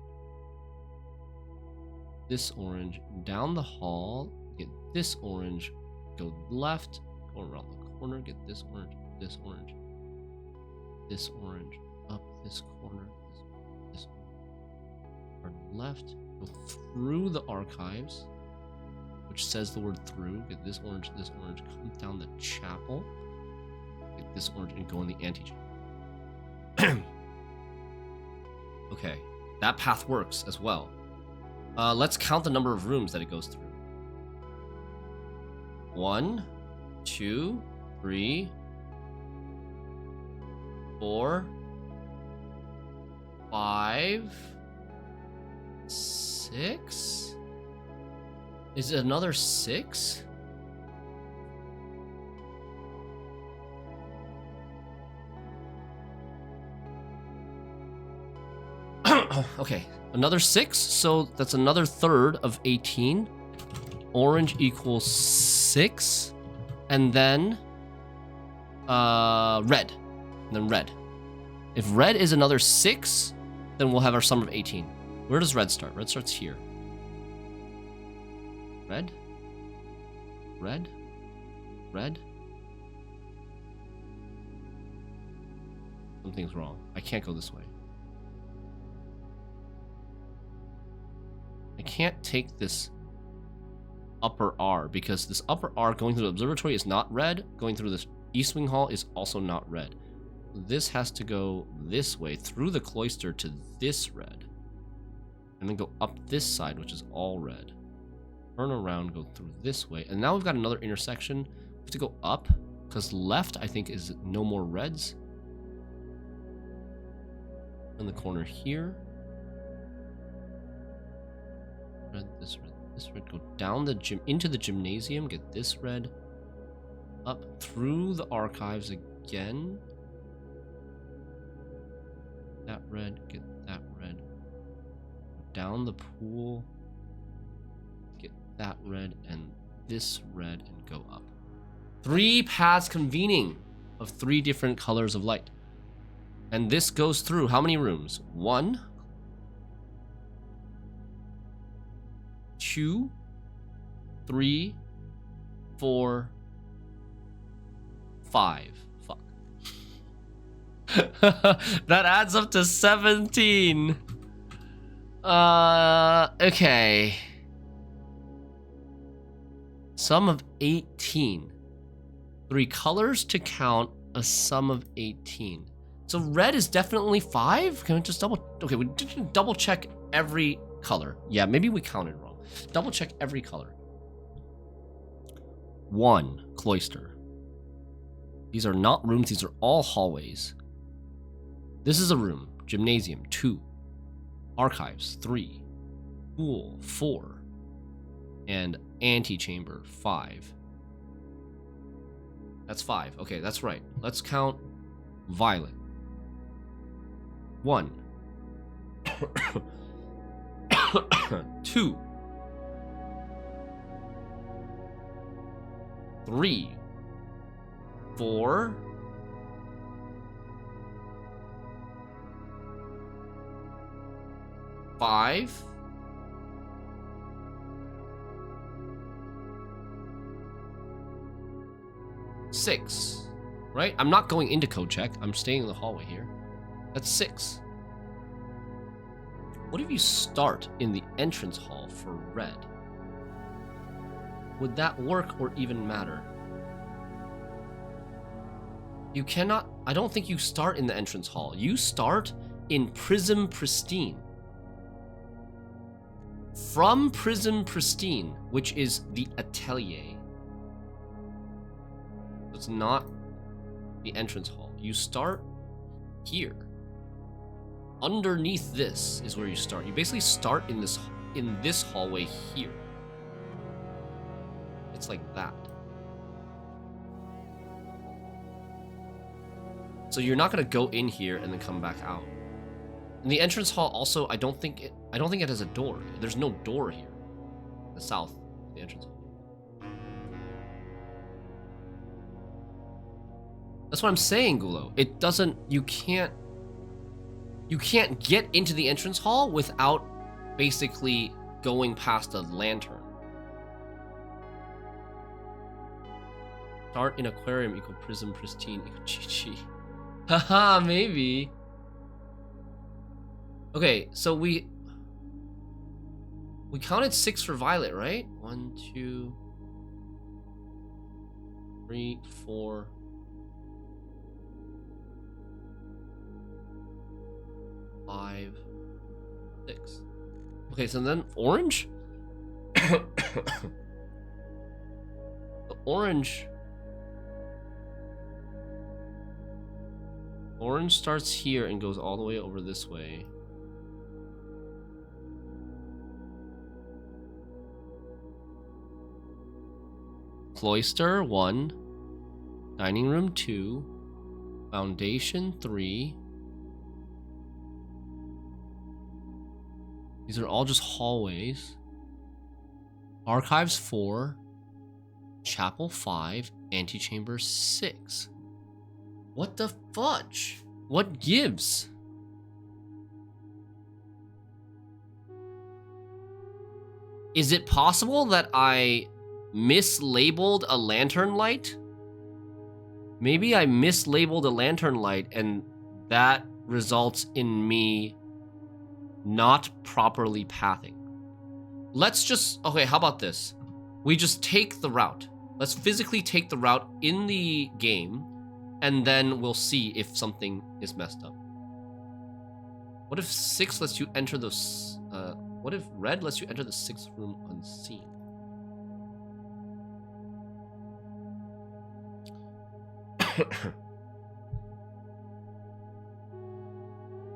this orange, down the hall, get this orange, go left, go around the corner, get this orange, this orange, this orange, up this corner, this turn left, go through the archives, go which says the word through. Get this orange, come down the chapel. Get this orange and go in the antechamber. Okay, that path works as well. Let's count the number of rooms that it goes through. 1, 2, 3, 4, 5, 6. Is it another 6? Okay, another 6, so that's another third of 18. Orange equals 6, and then red, and then red. If red is another 6, then we'll have our sum of 18. Where does red start? Red starts here. Red, red, red. Something's wrong. I can't go this way. I can't take this upper R because this upper R going through the observatory is not red. Going through this East Wing Hall is also not red. This has to go this way through the cloister to this red. And then go up this side, which is all red. Turn around, go through this way. And now we've got another intersection. We have to go up because left, I think, is no more reds. In the corner here. Red, this red, this red. Go down the gym into the gymnasium. Get this red. Up through the archives again. That red. Get that red. Down the pool. Get that red and this red and go up. 3 paths convening of 3 different colors of light. And this goes through how many rooms? 1, 2, 3, 4, 5. Fuck. That adds up to 17. Okay. Sum of 18. 3 colors to count a sum of 18. So red is definitely 5? Can we just double... Okay, we didn't double check every color. Yeah, maybe we counted wrong. Double check every color. 1, cloister. These are not rooms, these are all hallways. This is a room. Gymnasium, 2. Archives, 3. Pool, 4. And antechamber, 5. That's 5. Okay, that's right. Let's count violet. 1. 2. 3. 4. 5. 6. Right? I'm not going into code check. I'm staying in the hallway here. That's 6. What if you start in the entrance hall for red? Would that work or even matter? You cannot... I don't think you start in the entrance hall. You start in Prism Pristine. From Prism Pristine, which is the atelier. It's not the entrance hall. You start here. Underneath this is where you start. You basically start in this hallway here. It's like that. So you're not gonna go in here and then come back out. And the entrance hall also, I don't think it has a door. There's no door here. The south, the entrance hall. That's what I'm saying, Gulo. It doesn't, you can't get into the entrance hall without basically going past a lantern. Start in aquarium equal prism pristine equal chi-chi. Haha, maybe. Okay, so We counted 6 for violet, right? 1, 2, 3, 4. 5, 6. Okay, so then orange? The orange starts here and goes all the way over this way. Cloister 1, dining room 2, foundation 3. These are all just hallways. Archives 4, chapel 5, antechamber 6. What the fudge? What gives? Is it possible that I mislabeled a lantern light? Maybe I mislabeled a lantern light and that results in me not properly pathing. Let's just, okay, how about this? We just take the route. Let's physically take the route in the game, and then we'll see if something is messed up. What if 6 lets you enter the, what if red lets you enter the 6th room unseen?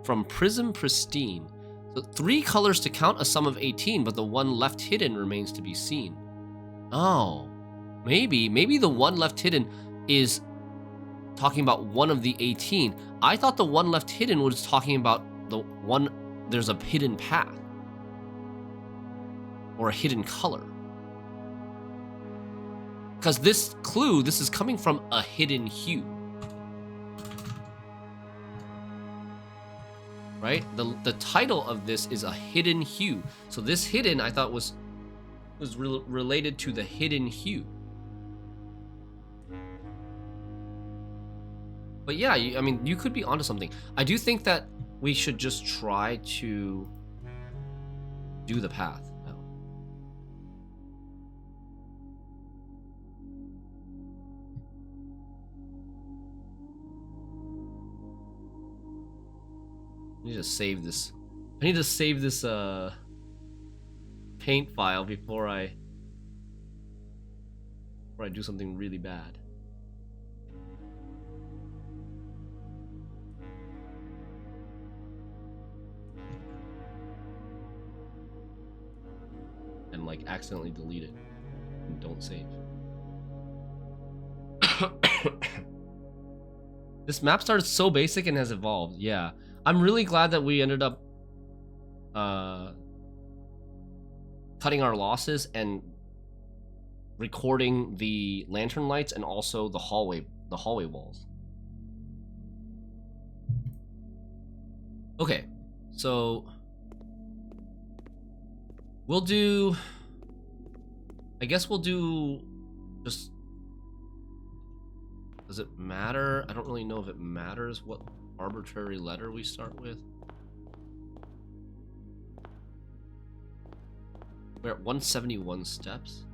From Prism Pristine. So 3 colors to count, a sum of 18, but the one left hidden remains to be seen. Oh, maybe the one left hidden is talking about one of the 18. I thought the one left hidden was talking about the one, there's a hidden path or a hidden color. Because this clue, this is coming from a hidden hue. Right? The title of this is a hidden hue. So this hidden, I thought was related to the hidden hue. But yeah, I mean, you could be onto something. I do think that we should just try to do the path now. I need to save this. I need to save this paint file before I do something really bad. And like accidentally delete it and don't save. This map started so basic and has evolved. Yeah, I'm really glad that we ended up cutting our losses and recording the lantern lights and also the hallway walls. Okay, so we'll do, I guess we'll do just, does it matter? I don't really know if it matters what arbitrary letter we start with. We're at 171 steps.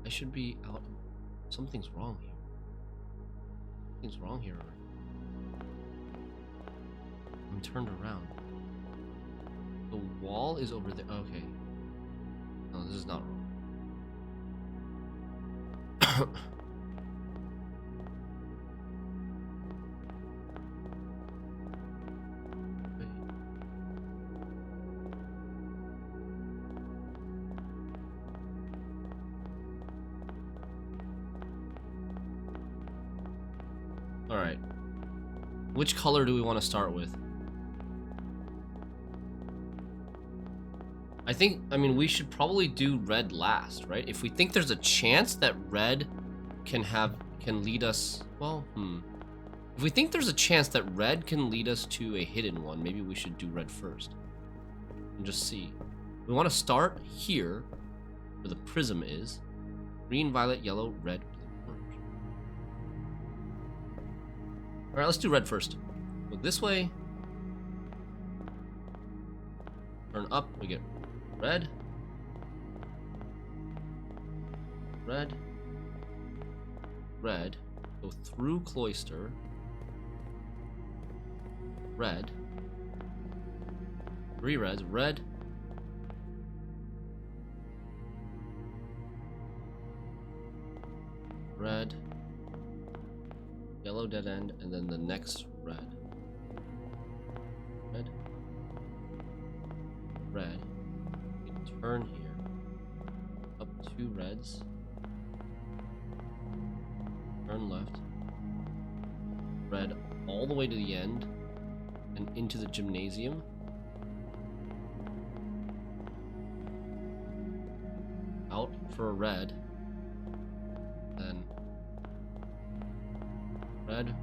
I should be out. Something's wrong here. Something's wrong here. I'm turned around. The wall is over there. Okay. No, this is not wrong. All right. Which color do we want to start with? I mean, we should probably do red last, right? If we think there's a chance that red can lead us, well, If we think there's a chance that red can lead us to a hidden one, maybe we should do red first. And just see. We want to start here, where the prism is. Green, violet, yellow, red, blue, orange. Alright, let's do red first. Look this way. Turn up, we get red. Red. Red. Go through cloister. Red. 3 reds. Red. Red. Yellow dead end, and then the next red. Red. Red. We turn here. Up 2 reds. Turn left. Red all the way to the end and into the gymnasium. Out for a red. Then red,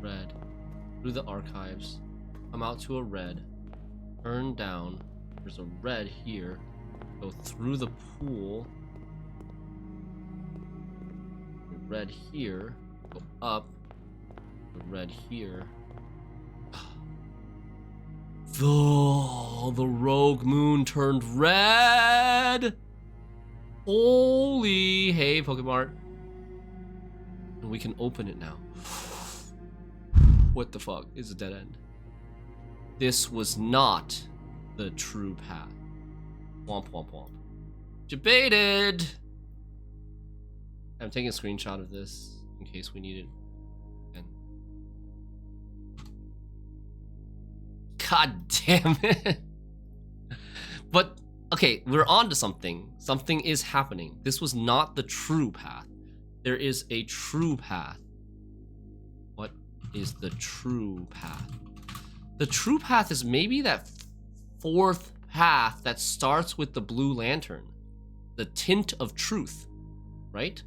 red, through the archives, come out to a red, turn down, there's a red here, go through the pool, the red here, go up, the red here. The rogue moon turned red! Holy, hey Pokemart. And we can open it now. What the fuck is a dead end? This was not the true path. Womp womp womp. Debated! I'm taking a screenshot of this in case we need it. And God damn it. But okay, we're on to something. Something is happening. This was not the true path. There is a true path. What is the true path? The true path is maybe that 4th path that starts with the blue lantern. The tint of truth, right?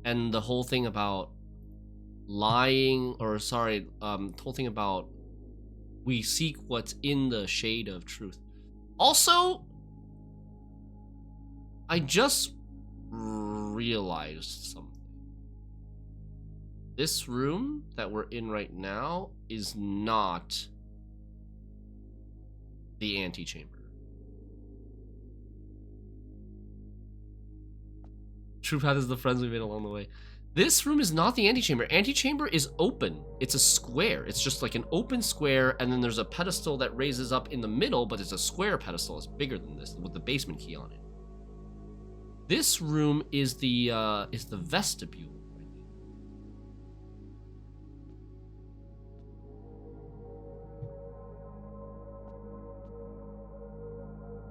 And the whole thing about lying, or sorry, the whole thing about we seek what's in the shade of truth. Also, I just realized something. This room that we're in right now is not the antechamber. True path is the friends we made along the way. This room is not the antechamber. Antechamber is open. It's a square. It's just like an open square, and then there's a pedestal that raises up in the middle, but it's a square pedestal. It's bigger than this, with the basement key on it. This room is the vestibule.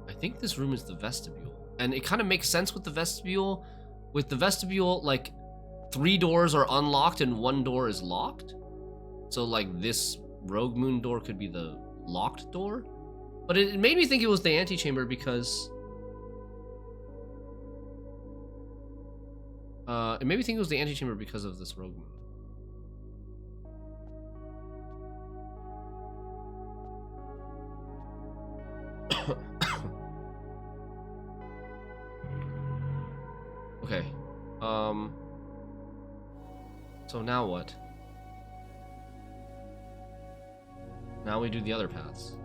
I think this room is the vestibule, and it kind of makes sense with the vestibule. With the vestibule, like 3 doors are unlocked and 1 door is locked. So like this Rogue Moon door could be the locked door. But it made me think it was the antechamber because it made me think it was the antechamber because of this Rogue Moon. Okay. So now what? Now we do the other paths.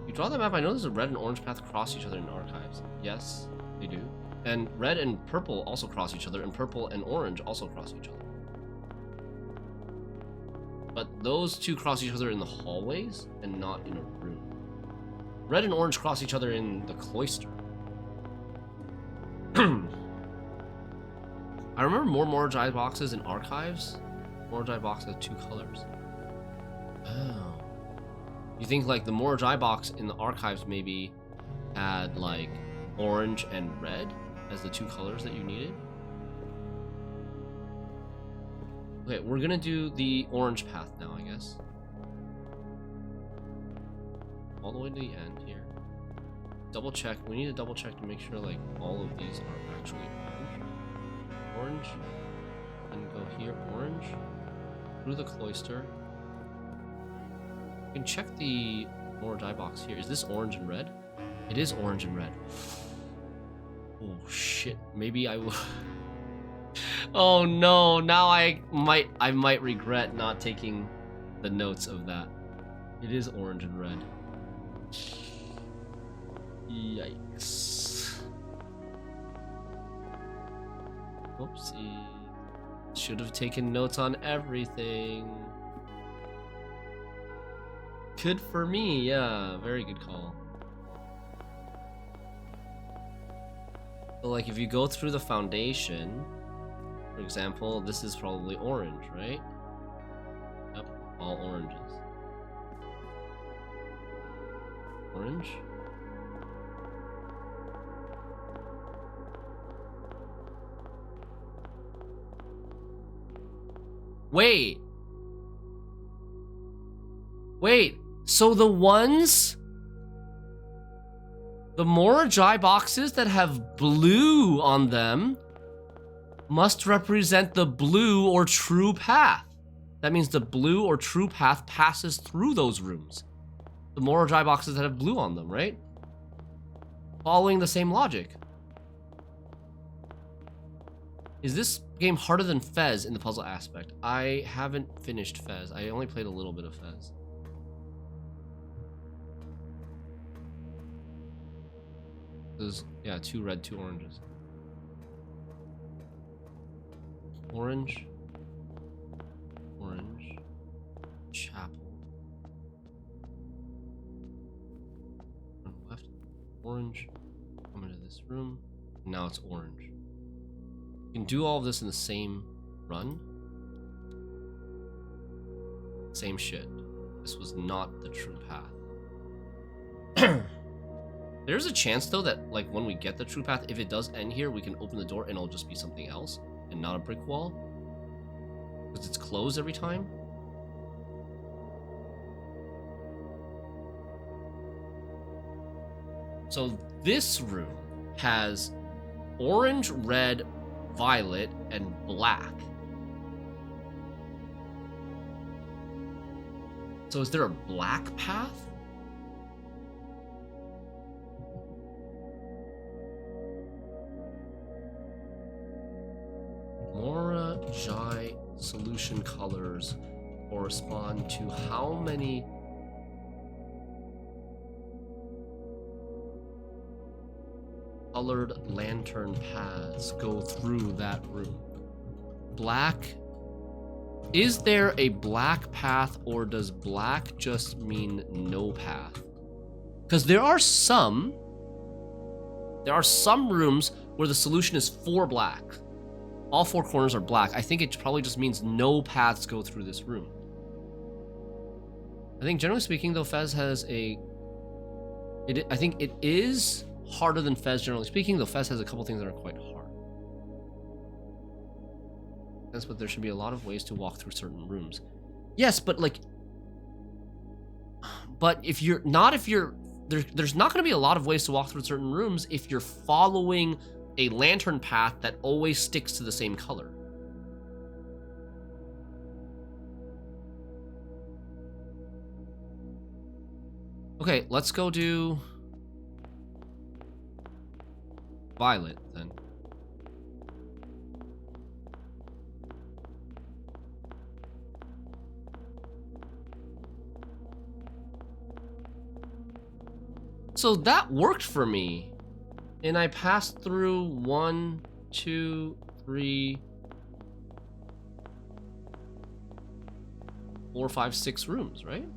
You draw the map, I know there's a red and orange path cross each other in archives. Yes, they do. And red and purple also cross each other, and purple and orange also cross each other. But those 2 cross each other in the hallways and not in a room. Red and orange cross each other in the cloister. I remember more Moragi boxes in archives. Moragi box has 2 colors. Oh. You think like the Moragi box in the archives maybe had like orange and red as the 2 colors that you needed? Okay, we're gonna do the orange path now, I guess. All the way to the end here. double check. We need to double check to make sure like all of these are actually orange. Orange. And go here, orange. Through the cloister. You can check the Mora die box here. Is this orange and red? It is orange and red. Oh shit. Maybe I will. Oh no, now I might regret not taking the notes of that. It is orange and red. Yikes. Whoopsie. Should have taken notes on everything. Good for me, yeah, very good call. So like if you go through the foundation, for example, this is probably orange, right? Yep, all oranges. Orange. Wait. Wait, so the ones... The Mora Jai boxes that have blue on them must represent the blue or true path. That means the blue or true path passes through those rooms. The Mora Jai boxes that have blue on them, right? Following the same logic. Is this game harder than Fez in the puzzle aspect? I haven't finished Fez. I only played a little bit of Fez. There's, yeah, 2 red, 2 oranges. Orange. Orange. Chapel. Turn left. Orange. Come into this room. Now it's orange. You can do all of this in the same run. Same shit. This was not the true path. There's a chance though that like when we get the true path, if it does end here, we can open the door and it'll just be something else and not a brick wall. Because it's closed every time. So this room has orange, red, violet, and black. So is there a black path? Mora Jai solution colors correspond to how many colored lantern paths go through that room? Black. Is there a black path, or does black just mean no path? Because there are some rooms where the solution is 4 black. All 4 corners are black. I think it probably just means no paths go through this room. I think generally speaking, though, Fez has I think it is harder than Fez, generally speaking, though Fez has a couple things that are quite hard. That's what there should be a lot of ways to walk through certain rooms. Yes, but like... But there's not going to be a lot of ways to walk through certain rooms if you're following a lantern path that always sticks to the same color. Okay, let's go do violet then. So that worked for me. And I passed through 1, 2, 3, 4, 5, 6 rooms, right?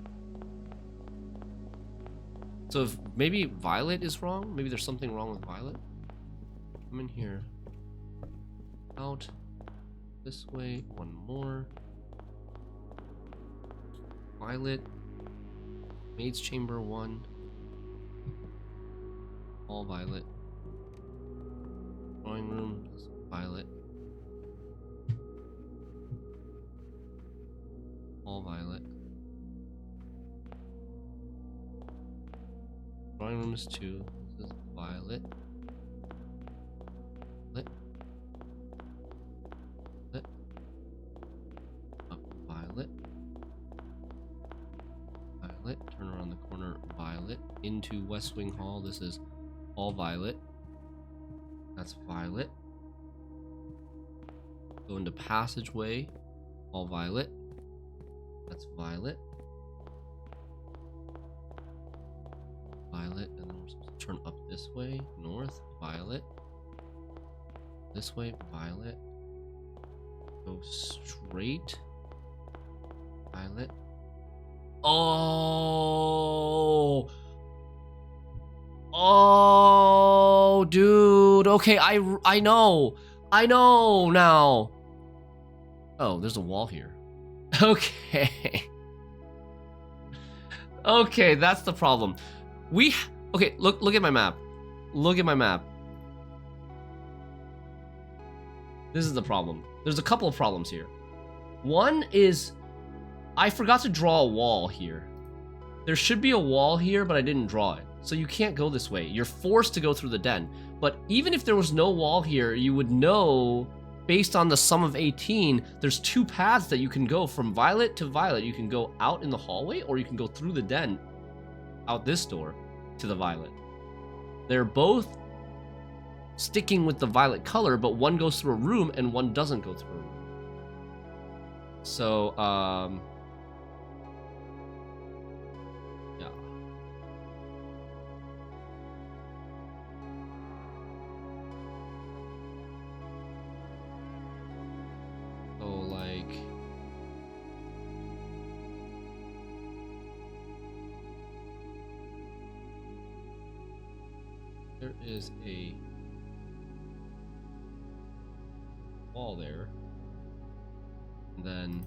So if maybe violet is wrong, maybe there's something wrong with violet. Come in here. Out. This way. 1 more. Violet. Maid's chamber 1. All violet. Drawing room is violet. All violet. Drawing room is 2. This is violet. Violet. Violet. Turn around the corner. Violet. Into West Wing Hall. This is all violet. That's violet. Go into passageway. All violet. That's violet. Violet. And then we're supposed to turn up this way. North. Violet. This way. Violet. Go straight. Violet. Oh. Oh, dude. Okay, I know. I know now. Oh, there's a wall here. Okay. Okay, that's the problem. Okay, look at my map. Look at my map. This is the problem. There's a couple of problems here. One is I forgot to draw a wall here. There should be a wall here, but I didn't draw it. So you can't go this way. You're forced to go through the den. But even if there was no wall here, you would know, based on the sum of 18, there's two paths that you can go from violet to violet. You can go out in the hallway, or you can go through the den, out this door, to the violet. They're both sticking with the violet color, but one goes through a room and one doesn't go through a room. So, yeah. So, like, there is a wall there, and then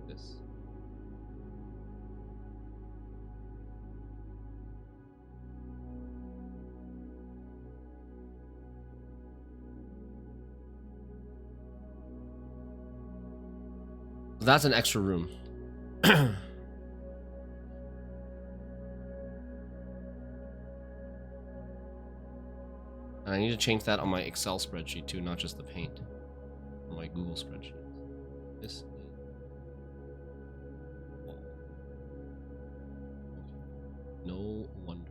this. That's an extra room. And I need to change that on my Excel spreadsheet too, not just the paint. On my Google spreadsheet. This is wall. No wonder.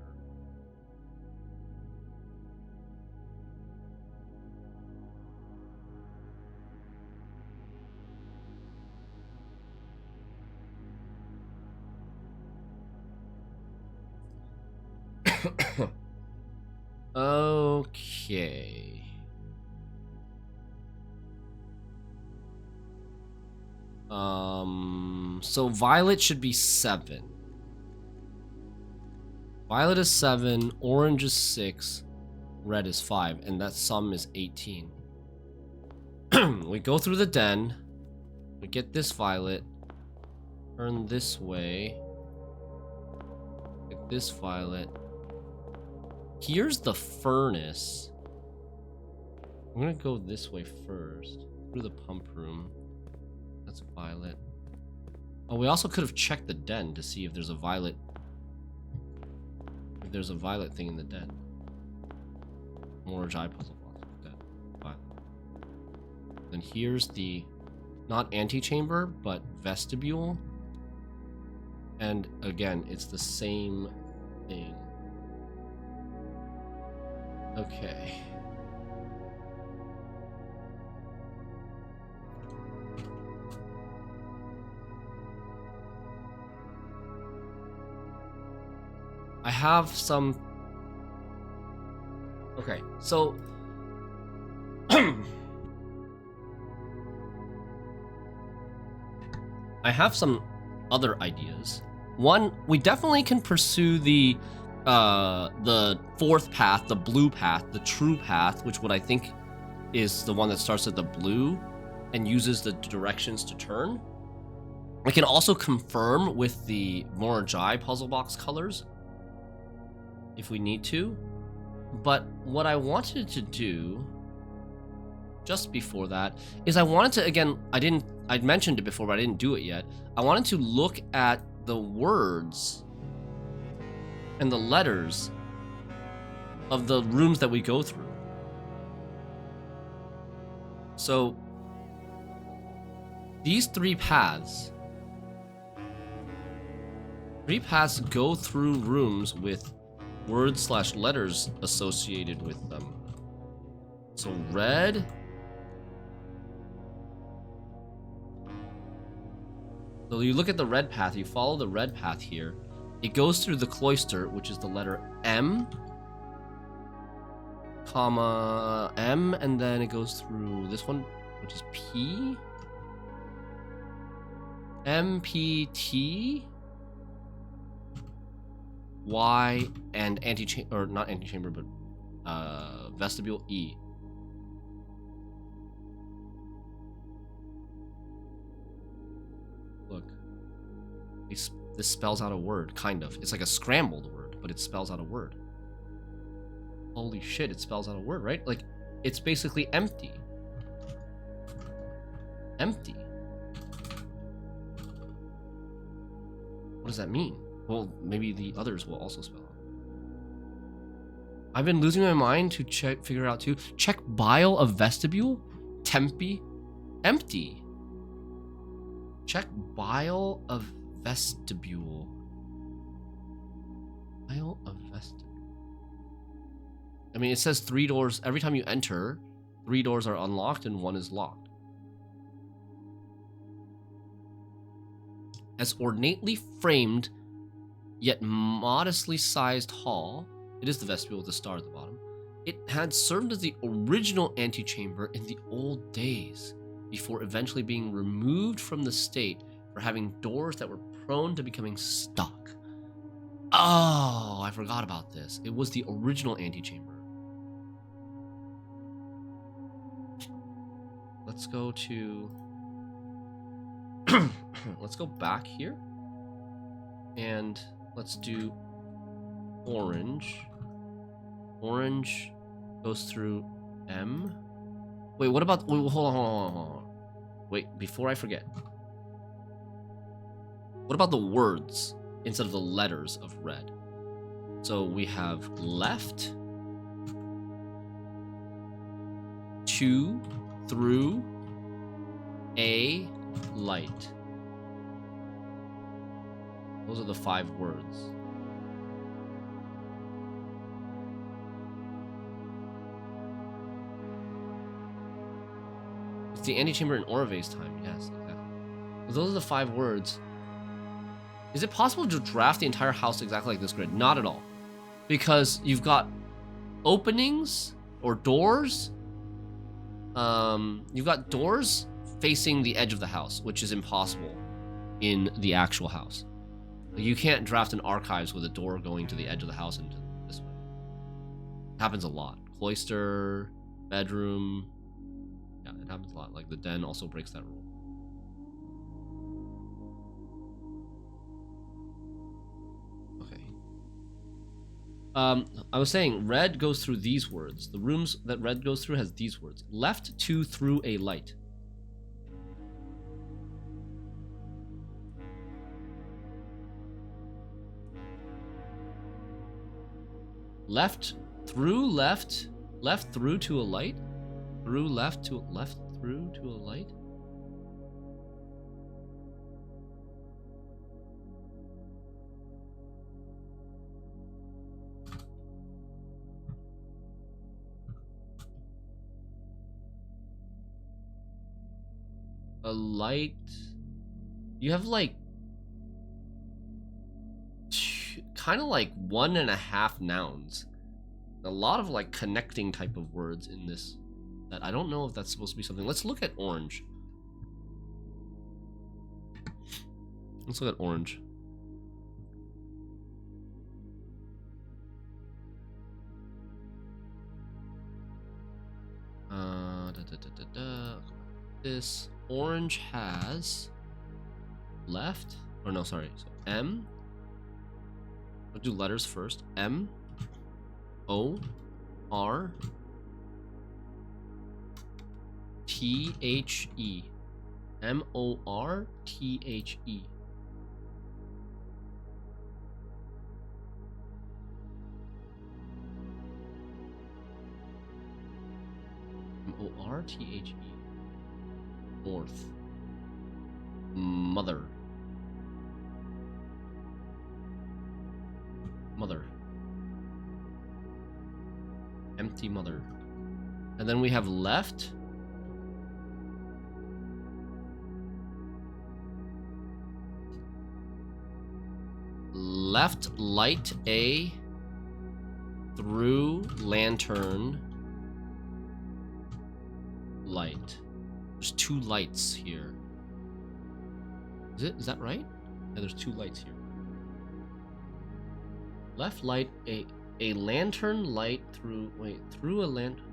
Okay. So violet should be 7. Violet is 7, orange is 6, red is 5, and that sum is 18. We go through the den, we get this violet, turn this way, get this violet. Here's the furnace. I'm gonna go this way first, through the pump room. That's violet. Oh, we also could have checked the den to see if there's a violet. If there's a violet thing in the den. Mortgage eye puzzle box. Den. Violet. Then here's the, not antechamber, but vestibule. And again, it's the same thing. Okay. I have some... Okay, so... I have some other ideas. One, we definitely can pursue the fourth path, the blue path, the true path, which what I think is the one that starts at the blue and uses the directions to turn. I can also confirm with the Morajai puzzle box colors if we need to. But what I wanted to do just before that is I wanted to, again, I'd mentioned it before, but I didn't do it yet. I wanted to look at the words and the letters of the rooms that we go through. So these three paths go through rooms with words/letters associated with them. So red. So you look at the red path, you follow the red path here. It goes through the cloister, which is the letter M, comma M, and then it goes through this one, which is P, M, P, T, Y, and antechamber, or not antechamber, but vestibule E. Look, this spells out a word, kind of. It's like a scrambled word, but it spells out a word. Holy shit, it spells out a word, right? Like, it's basically empty. Empty. What does that mean? Well, maybe the others will also spell out. I've been losing my mind to figure it out too. Check bile of vestibule, tempe, empty. Check bile of vestibule. Bile of vestibule. I mean, it says 3 doors. Every time you enter, 3 doors are unlocked and 1 is locked. As ornately framed, yet modestly sized hall, it is the vestibule with the star at the bottom. It had served as the original antechamber in the old days, before eventually being removed from the state for having doors that were prone to becoming stuck. Oh, I forgot about this. It was the original antechamber. Let's go to... let's go back here. And let's do orange. Orange goes through M. Wait, what about... Wait, hold on. Wait, before I forget. What about the words instead of the letters of red? So we have left, to, through, a, light. Those are the 5 words. It's the antechamber in Orive's time. Yes, exactly. So those are the 5 words. Is it possible to draft the entire house exactly like this grid? Not at all. Because you've got openings or doors. You've got doors facing the edge of the house, which is impossible in the actual house. You can't draft an archives with a door going to the edge of the house into this way. It happens a lot. Cloister, bedroom. Yeah, it happens a lot. Like the den also breaks that rule. Okay. I was saying red goes through these words. The rooms that red goes through has these words. Left, to, through, a light. Left through left through to a light, through left to left through to a light. A light. You have like kind of like 1.5 nouns. A lot of like connecting type of words in this that I don't know if that's supposed to be something. Let's look at orange. Let's look at orange. This orange has left, or no, sorry. So M. I'll do letters first. M, O, R, Morthe. Morthe. Morthe. Morth. Mother. Mother. Empty mother. And then we have left. Left light A through lantern light. There's 2 lights here. Is that right? Yeah, there's 2 lights here. Left light a lantern light through through a lantern.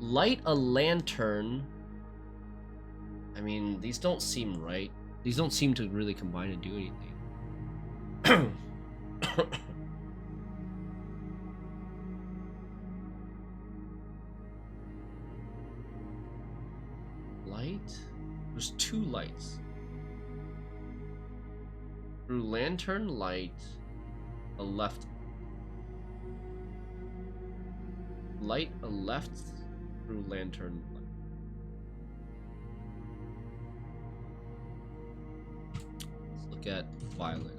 Light a lantern. I mean, these don't seem right. These don't seem to really combine and do anything. Light? There's 2 lights. Through lantern light, a left. Light a left through lantern light. Let's look at violet.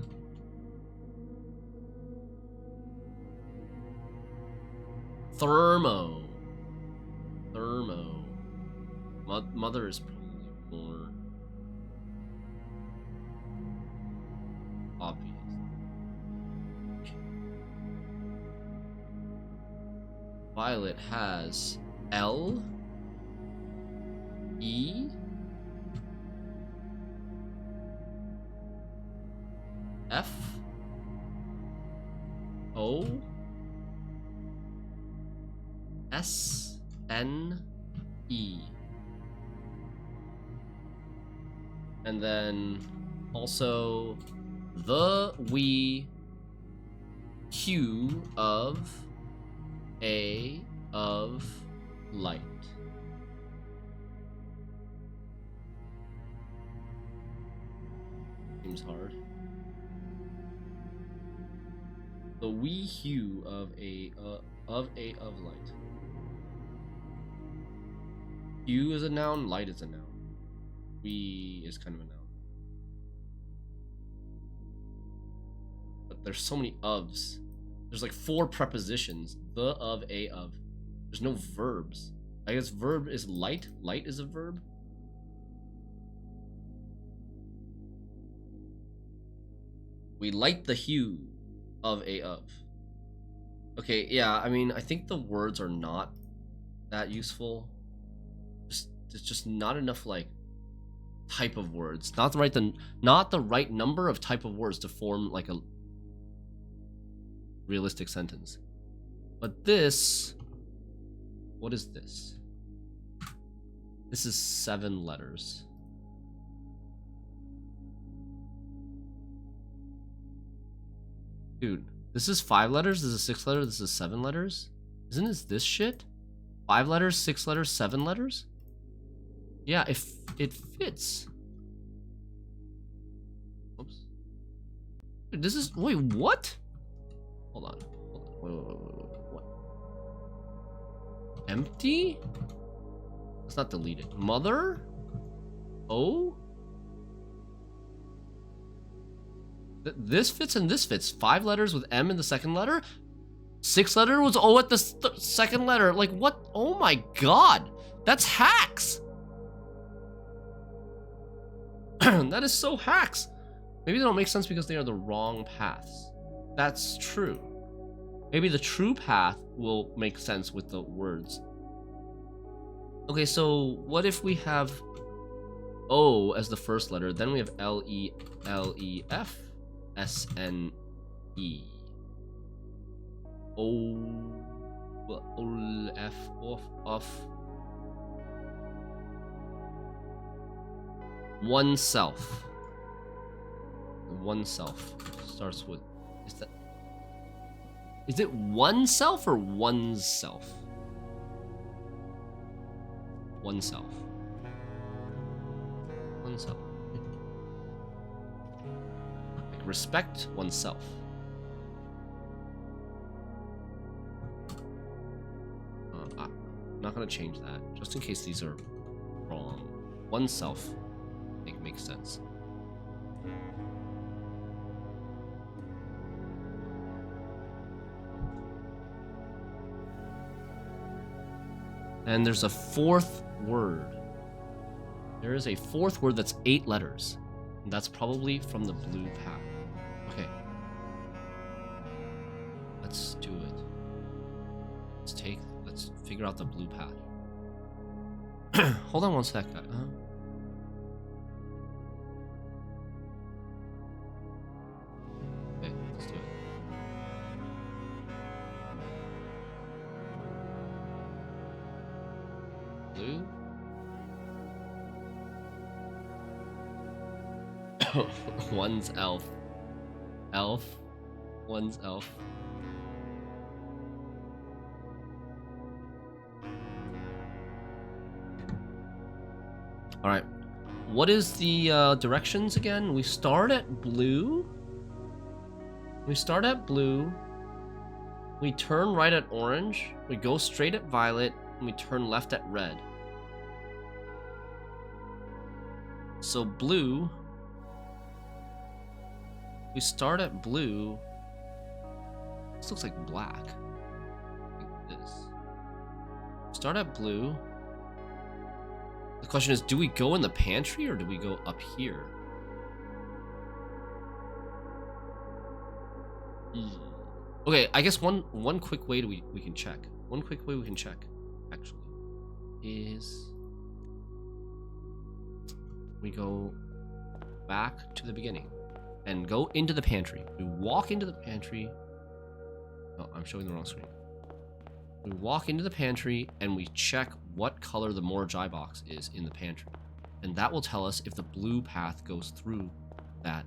Thermo. Mother is probably more obvious. Violet has L, E, F, O, S, N, E. And then also the we Q of A of light. Seems hard. The we hue of A of light. Hue is a noun, light is a noun. We is kind of a noun. But there's so many ofs. There's like 4 prepositions. The, of, a, of. There's no verbs. I guess verb is light. Light is a verb. We light the hue of a of. Okay, yeah, I mean, I think the words are not that useful. There's just not enough like type of words, not the right number of type of words to form like a realistic sentence. But this, what is this? This is 7 letters. Dude, this is 5 letters, this is 6 letters, this is 7 letters? Isn't this shit? 5 letters, 6 letters, 7 letters? Yeah, if it fits. Oops. Dude, this is, wait, what? Hold on. Wait, what? Empty? Let's not delete it. Mother? O? This fits and this fits. 5 letters with M in the second letter. 6 letter was O at the second letter. Like, what? Oh my god. That's hacks. That is so hacks. Maybe they don't make sense because they are the wrong paths. That's true. Maybe the true path will make sense with the words. Okay, so what if we have O as the first letter, then we have L, E, F, S, N, E. O, F, off. Oneself. Oneself starts with, is it oneself or oneself? oneself. Oneself. Like respect oneself. I'm not gonna change that, just in case these are wrong. Oneself, I think makes sense. And there's a fourth word. There is a fourth word that's 8 letters. And that's probably from the blue path. Okay. Let's do it. Let's figure out the blue path. Hold on one sec. Okay, let's do it. Blue. One's elf. Elf. One's elf. All right. What is the directions again? We start at blue. We start at blue. We turn right at orange. We go straight at violet. And we turn left at red. So blue. We start at blue. This looks like black. Like this. Start at blue. The question is, do we go in the pantry or do we go up here? Okay, I guess one quick way we can check. One quick way we can check, actually, is we go back to the beginning and go into the pantry. We walk into the pantry. Oh, I'm showing the wrong screen. We walk into the pantry and we check what color the Moragi box is in the pantry. And that will tell us if the blue path goes through that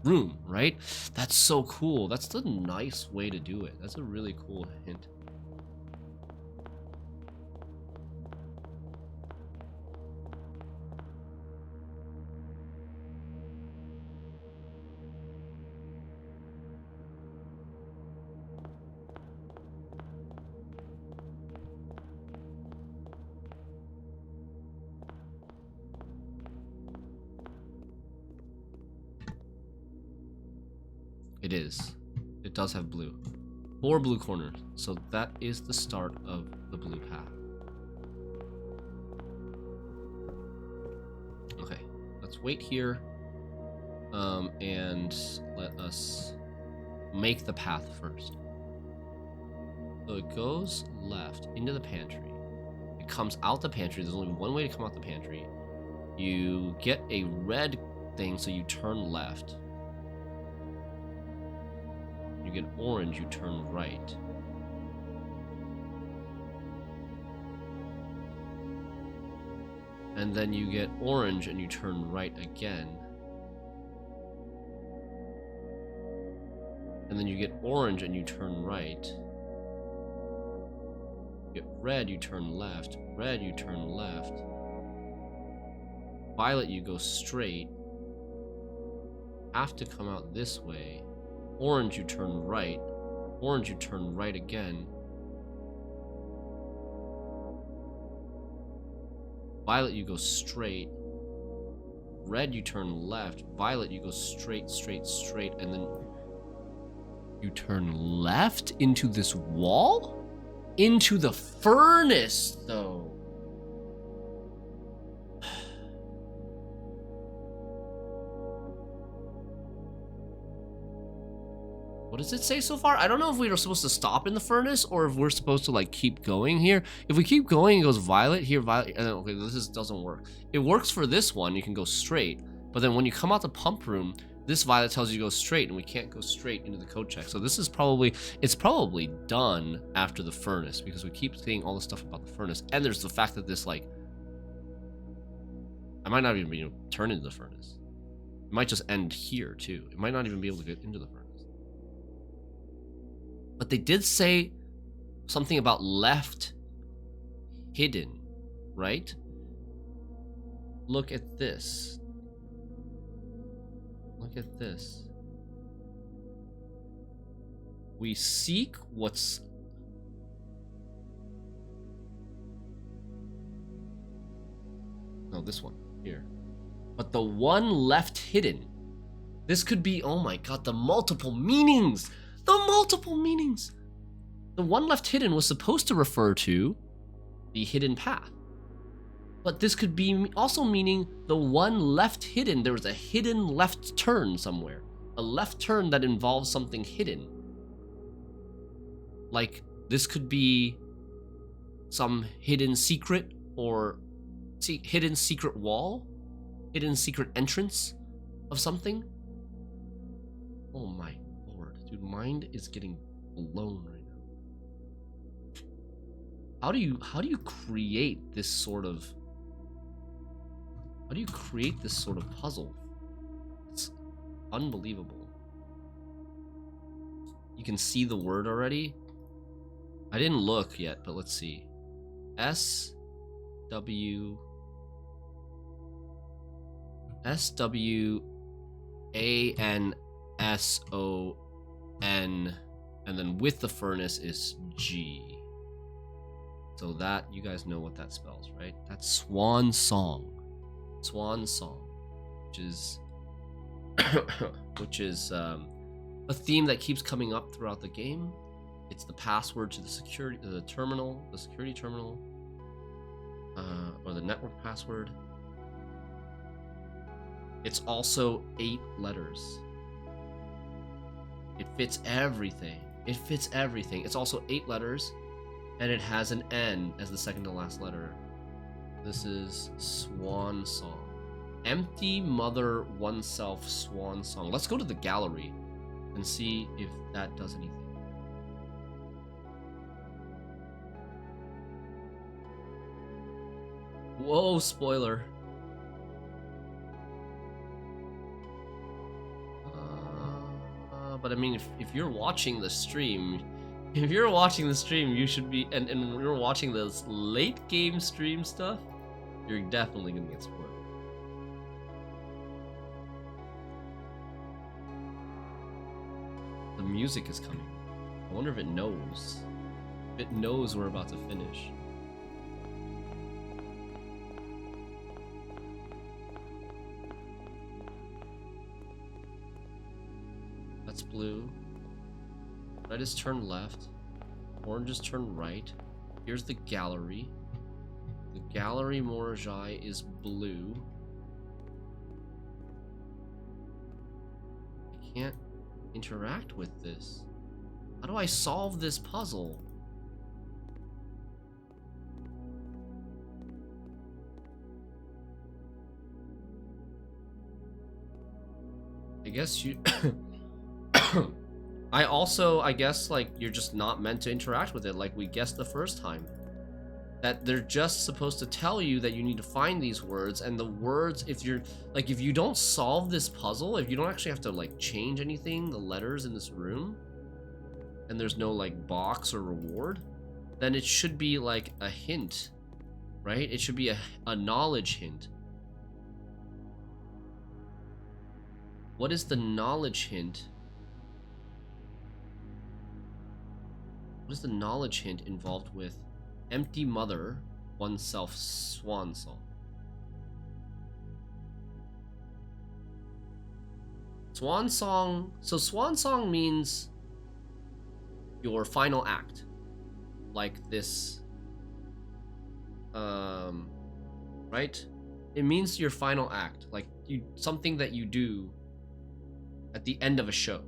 room, right? That's so cool. That's the nice way to do it. That's a really cool hint. It is. It does have blue. 4 blue corners. So that is the start of the blue path. Okay. Let's wait here. And let us make the path first. So it goes left into the pantry. It comes out the pantry. There's only one way to come out the pantry. You get a red thing, so you turn left. You get orange, you turn right. And then you get orange and you turn right again. And then you get orange and you turn right. You get red, you turn left. Red, you turn left. Violet, you go straight. Have to come out this way. Orange, you turn right. Orange, you turn right again. Violet, you go straight. Red, you turn left. Violet, you go straight, straight, straight. And then you turn left into this wall? Into the furnace, though. What does it say so far? I don't know if we were supposed to stop in the furnace or if we're supposed to like keep going here. If we keep going, it goes violet here, violet, and then okay, this doesn't work. It works for this one, you can go straight, but then when you come out the pump room, this violet tells you to go straight, and we can't go straight into the code check. So this is probably, it's probably done after the furnace because we keep seeing all the stuff about the furnace, and there's the fact that this like, I might not even be able to turn into the furnace. It might just end here too. It might not even be able to get into the furnace. But they did say something about left hidden, right? look at this. Look at this. We seek what's... No, this one. Here. But the one left hidden. This could be... Oh my god, the multiple meanings! The multiple meanings! The one left hidden was supposed to refer to the hidden path. But this could be also meaning the one left hidden. There was a hidden left turn somewhere. A left turn that involves something hidden. Like, this could be some hidden secret or hidden secret wall? Hidden secret entrance of something? Oh my lord. Dude, mind is getting blown right now. How do you create this sort of... How do you create this sort of puzzle? It's unbelievable. You can see the word already. I didn't look yet, but let's see. SWANSON, and then with the furnace is G. So that, you guys know what that spells, right? That's Swan Song. Swan Song, which is a theme that keeps coming up throughout the game. It's the password to the security terminal, or the network password. It's also 8 letters. It fits everything. It fits everything. It's also 8 letters, and it has an N as the second to last letter. This is Swan Song. Empty Mother Oneself Swan Song. Let's go to the gallery and see if that does anything. Whoa, spoiler. But I mean, if you're watching the stream, you should be, and you're watching this late game stream stuff, you're definitely gonna get spoiled. The music is coming. I wonder if it knows. If it knows we're about to finish. That's blue. Red is turn left. Orange is turn right. Here's the gallery. The gallery Morajai is blue. I can't interact with this. How do I solve this puzzle? I guess you... I guess, like, you're just not meant to interact with it like we guessed the first time. That they're just supposed to tell you that you need to find these words, and the words, if you don't solve this puzzle, if you don't actually have to, like, change anything, the letters in this room, and there's no, like, box or reward, then it should be, like, a hint, right? It should be a knowledge hint. What is the knowledge hint? What is the knowledge hint involved with Empty Mother Oneself Swan Song? Swan Song. So Swan Song means your final act. Like this. Right? It means your final act. Like something that you do at the end of a show.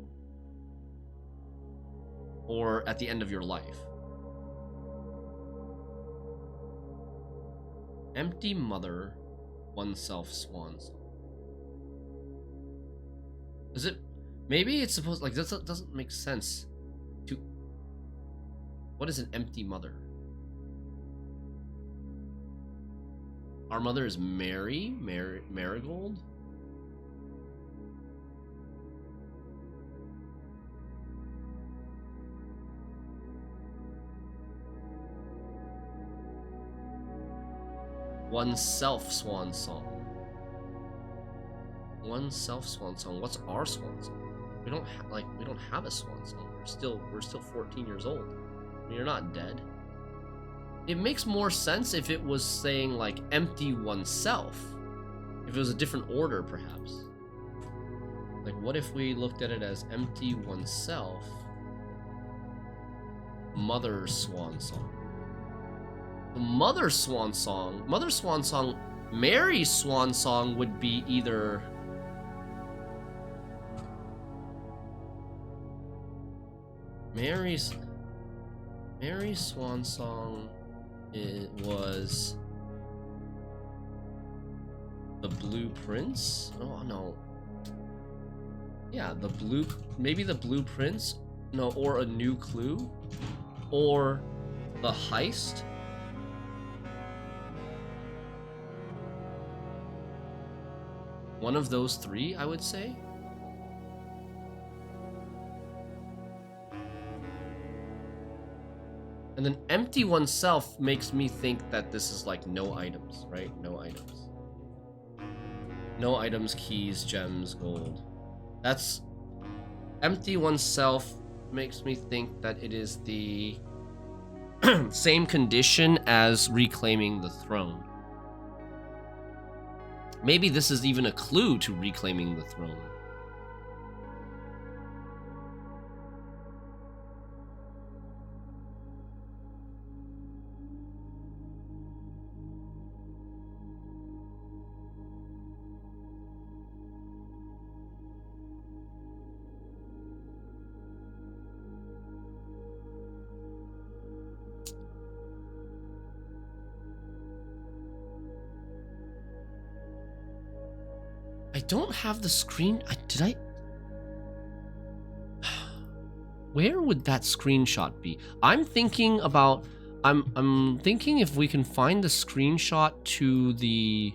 Or at the end of your life. Empty Mother Oneself Swan Song. Is it? Maybe it's supposed, like, that doesn't make sense. To what is an empty mother? Our mother is Marigold. Oneself Swan Song. one self swan song. What's our swan song? We don't have a swan song. We're still 14 years old. I mean, you're not dead. It makes more sense if it was saying like empty oneself. If it was a different order, perhaps. Like, what if we looked at it as empty oneself, Mother Swan Song? The Mother Swan Song, Mary's Swan Song would be either Mary's Swan Song. It was the Blue Prince. Oh no. Yeah, maybe the Blue Prince. No, or A New Clue, or The Heist. One of those three, I would say. And then empty oneself makes me think that this is like no items, right? No items. No items, keys, gems, gold. That's empty oneself makes me think that it is the same condition as reclaiming the throne. Maybe this is even a clue to reclaiming the throne. I don't have the screen. Did I? Where would that screenshot be? I'm thinking about. I'm thinking if we can find the screenshot to the.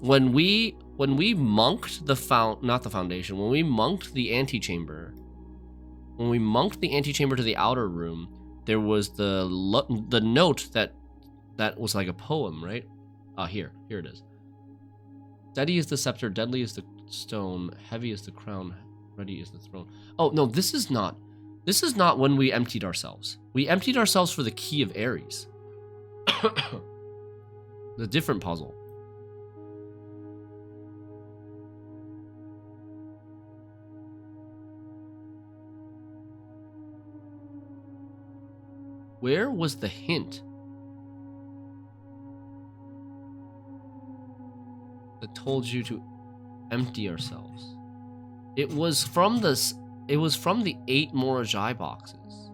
When we monked not the foundation. When we monked the antechamber. When we monked the antechamber to the outer room, there was the note that was like a poem, right? Here it is. Steady is the scepter, deadly is the stone, heavy is the crown, ready is the throne. Oh, no, this is not when we emptied ourselves. We emptied ourselves for the key of Ares. The different puzzle. Where was the hint? That told you to empty ourselves. It was from the 8 Morajai boxes,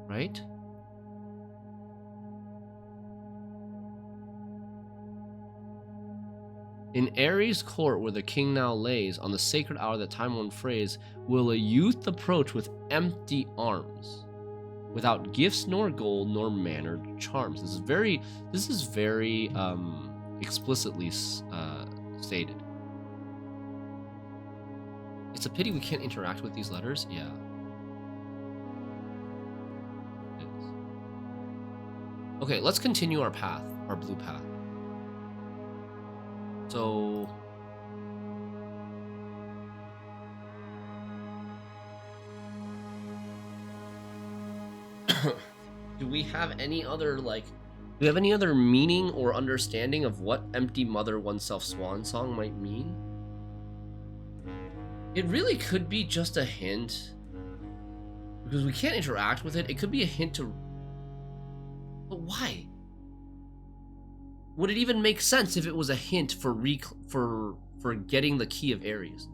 right? In Ares' court, where the king now lays, on the sacred hour that time-worn phrase, will a youth approach with empty arms, without gifts nor gold nor mannered charms. This is very explicitly stated. It's a pity we can't interact with these letters. Yeah. It is. Okay, let's continue our path, our blue path. So do we have any other meaning or understanding of what empty mother oneself swan song might mean? It really could be just a hint, because we can't interact with it. It could be a hint to, but why? Would it even make sense if it was a hint for getting the key of Ares?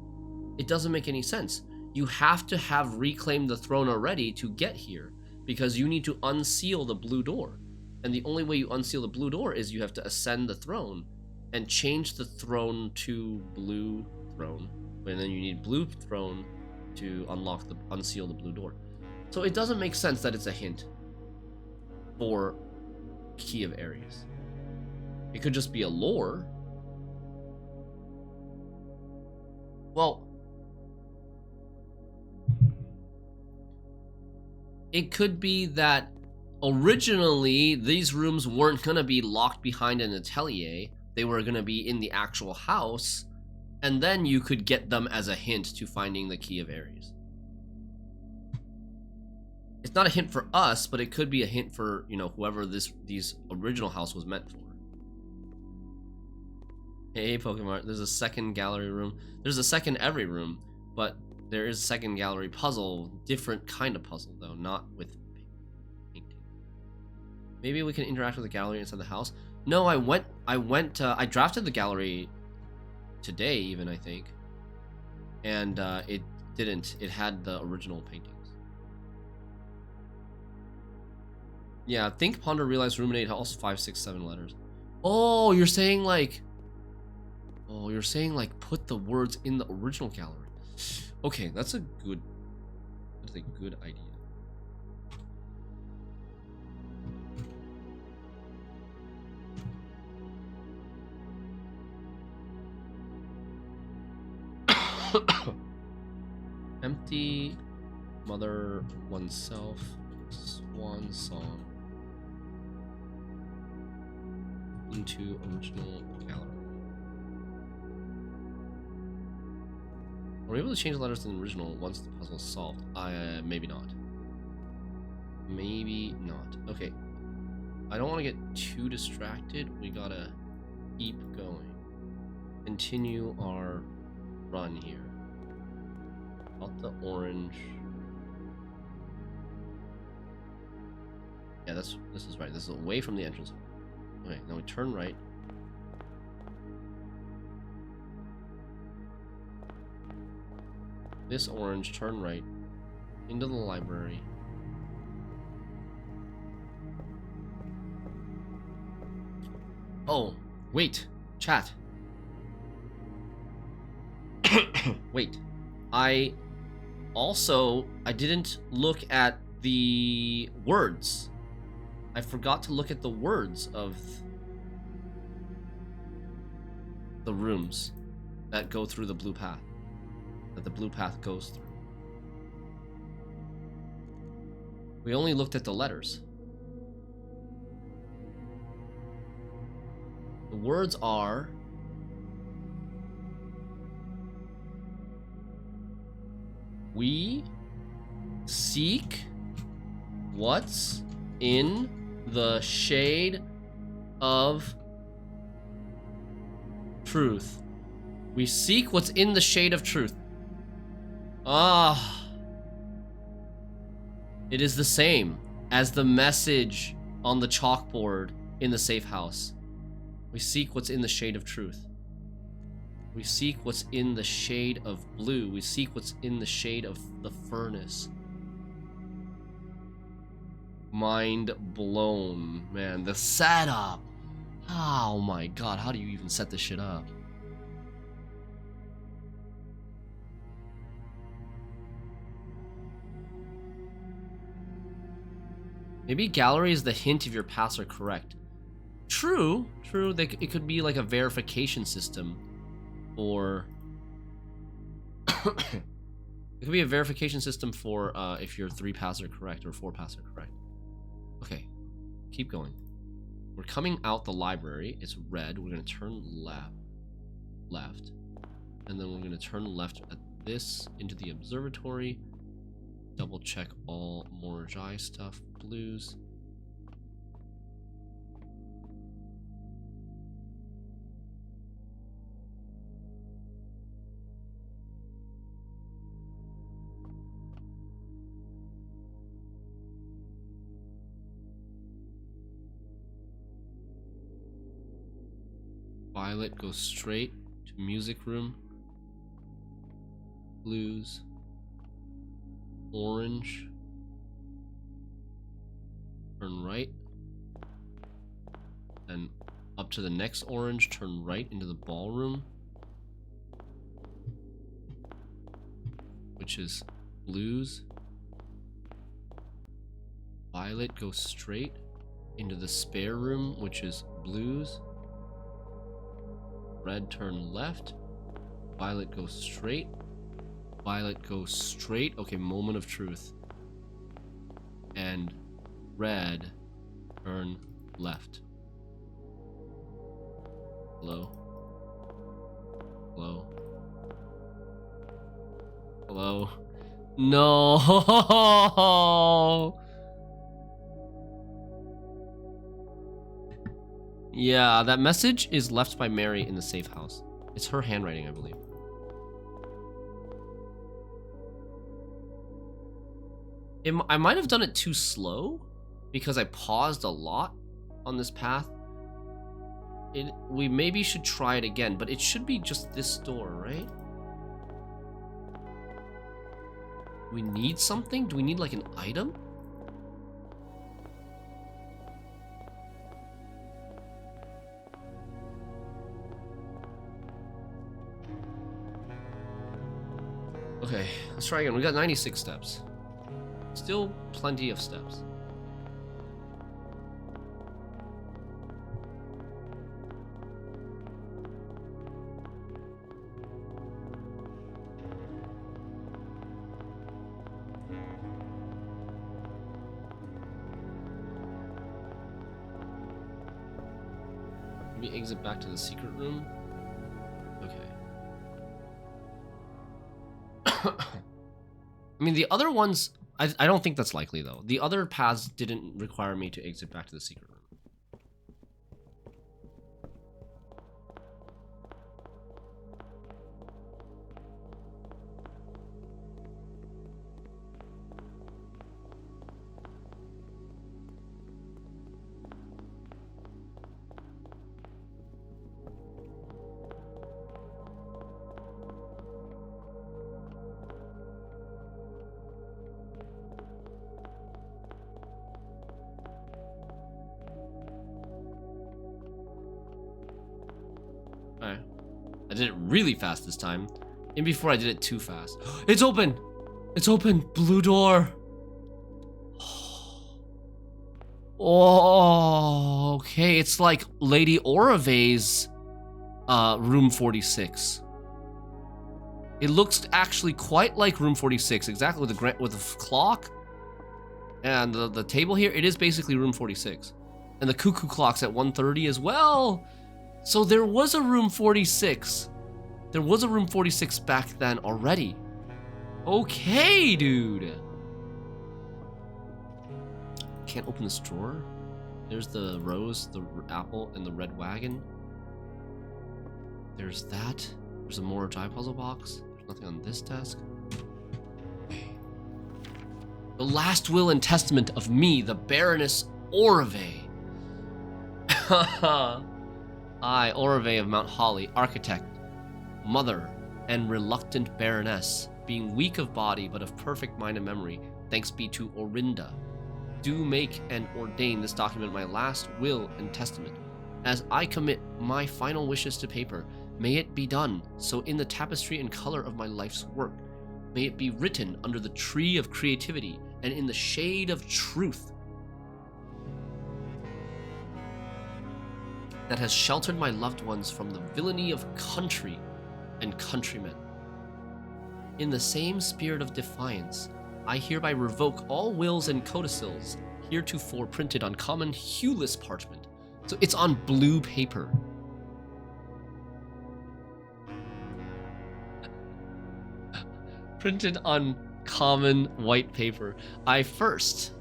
It doesn't make any sense. You have to have reclaimed the throne already to get here, because you need to unseal the blue door. And the only way you unseal the blue door is you have to ascend the throne and change the throne to blue throne. And then you need blue throne to unseal the blue door. So it doesn't make sense that it's a hint for Key of Ares. It could just be a lore. Well, it could be that originally these rooms weren't gonna be locked behind an atelier, they were going to be in the actual house, and then you could get them as a hint to finding the Key of Ares. It's not a hint for us, but it could be a hint for, you know, whoever these original house was meant for. Hey, Pokemon, there's a second gallery room. There's a second every room, but there is a second gallery puzzle. Different kind of puzzle, though, not with painting. Maybe we can interact with the gallery inside the house. No, I drafted the gallery today, even, I think. And it didn't. It had the original paintings. Yeah, think, ponder, realize, ruminate, also 5, 6, 7 letters. Oh, you're saying like... Oh, you're saying like put the words in the original gallery. Okay, that's a good idea. Empty, mother, oneself, swan song. Into original gallery. Are we able to change the letters in the original once the puzzle is solved? Maybe not. Maybe not. Okay. I don't want to get too distracted. We gotta keep going. Continue our run here. Out the orange. Yeah, this is right. This is away from the entrance. Okay, now we turn right. This orange, turn right into the library. Oh, wait, chat. Wait, I didn't look at the words. I forgot to look at the words of the rooms that go through the blue path. That the blue path goes through. We only looked at the letters. The words are... We seek what's in the shade of truth. We seek what's in the shade of truth. Ah. It is the same as the message on the chalkboard in the safe house. We seek what's in the shade of truth. We seek what's in the shade of blue. We seek what's in the shade of the furnace. Mind blown, man. The setup. Oh my god, how do you even set this shit up? Maybe gallery is the hint if your paths are correct. True. It could be like a verification system, or it could be a verification system for if your 3 paths are correct or 4 paths are correct. Okay, keep going. We're coming out the library. It's red. We're gonna turn left, and then we're gonna turn left at this into the observatory. Double check all Morjai stuff. Blues. Violet goes straight to music room. Blues. Orange. Turn right. Then up to the next orange, turn right into the ballroom, which is blues. Violet goes straight into the spare room, which is blues. Red, turn left. Violet goes straight. Violet goes straight. Okay, moment of truth. And red, turn left. Hello? Hello? Hello? No! Yeah, that message is left by Mary in the safe house. It's her handwriting, I believe. I might have done it too slow because I paused a lot on this path. We maybe should try it again, but it should be just this door, right? We need something? Do we need like an item? Okay, let's try again. We got 96 steps. Still plenty of steps. Maybe exit back to the secret room. Okay. I mean, the other ones, I don't think that's likely, though. The other paths didn't require me to exit back to the secret room. Alright. I did it really fast this time. And before I did it too fast. It's open! It's open! Blue door! Oh, okay. It's like Lady Orave's room 46. It looks actually quite like room 46, exactly with the clock and the table here. It is basically room 46. And the cuckoo clock's at 1:30 as well. So there was a room 46. There was a room 46 back then already. Okay, dude. Can't open this drawer. There's the rose, the apple, and the red wagon. There's that. There's a more die puzzle box. There's nothing on this desk. The last will and testament of me, the Baroness Orave. I, Orave of Mount Holly, architect, mother, and reluctant baroness, being weak of body but of perfect mind and memory, thanks be to Orinda, do make and ordain this document my last will and testament. As I commit my final wishes to paper, may it be done so in the tapestry and color of my life's work. May it be written under the tree of creativity and in the shade of truth that has sheltered my loved ones from the villainy of country and countrymen. In the same spirit of defiance, I hereby revoke all wills and codicils heretofore printed on common hueless parchment. So it's on blue paper. Printed on common white paper. I first,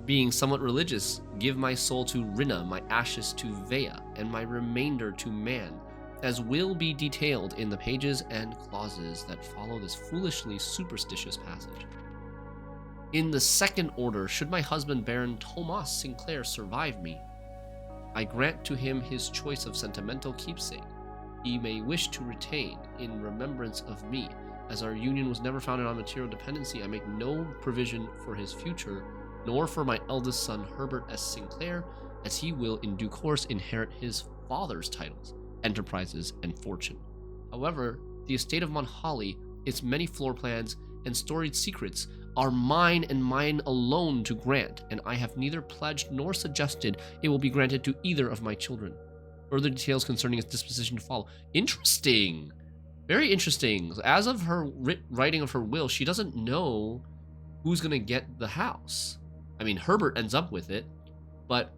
being somewhat religious, give my soul to Rinna, my ashes to Vea, and my remainder to man, as will be detailed in the pages and clauses that follow this foolishly superstitious passage. In the second order, should my husband Baron Thomas Sinclair survive me, I grant to him his choice of sentimental keepsake he may wish to retain in remembrance of me. As our union was never founded on material dependency, I make no provision for his future, nor for my eldest son Herbert S. Sinclair, as he will in due course inherit his father's titles, enterprises, and fortune. However, the estate of Mount Holly, its many floor plans and storied secrets, are mine and mine alone to grant, and I have neither pledged nor suggested it will be granted to either of my children. Further details concerning its disposition to follow. Interesting. Very interesting. As of her writing of her will, she doesn't know who's going to get the house. I mean, Herbert ends up with it, but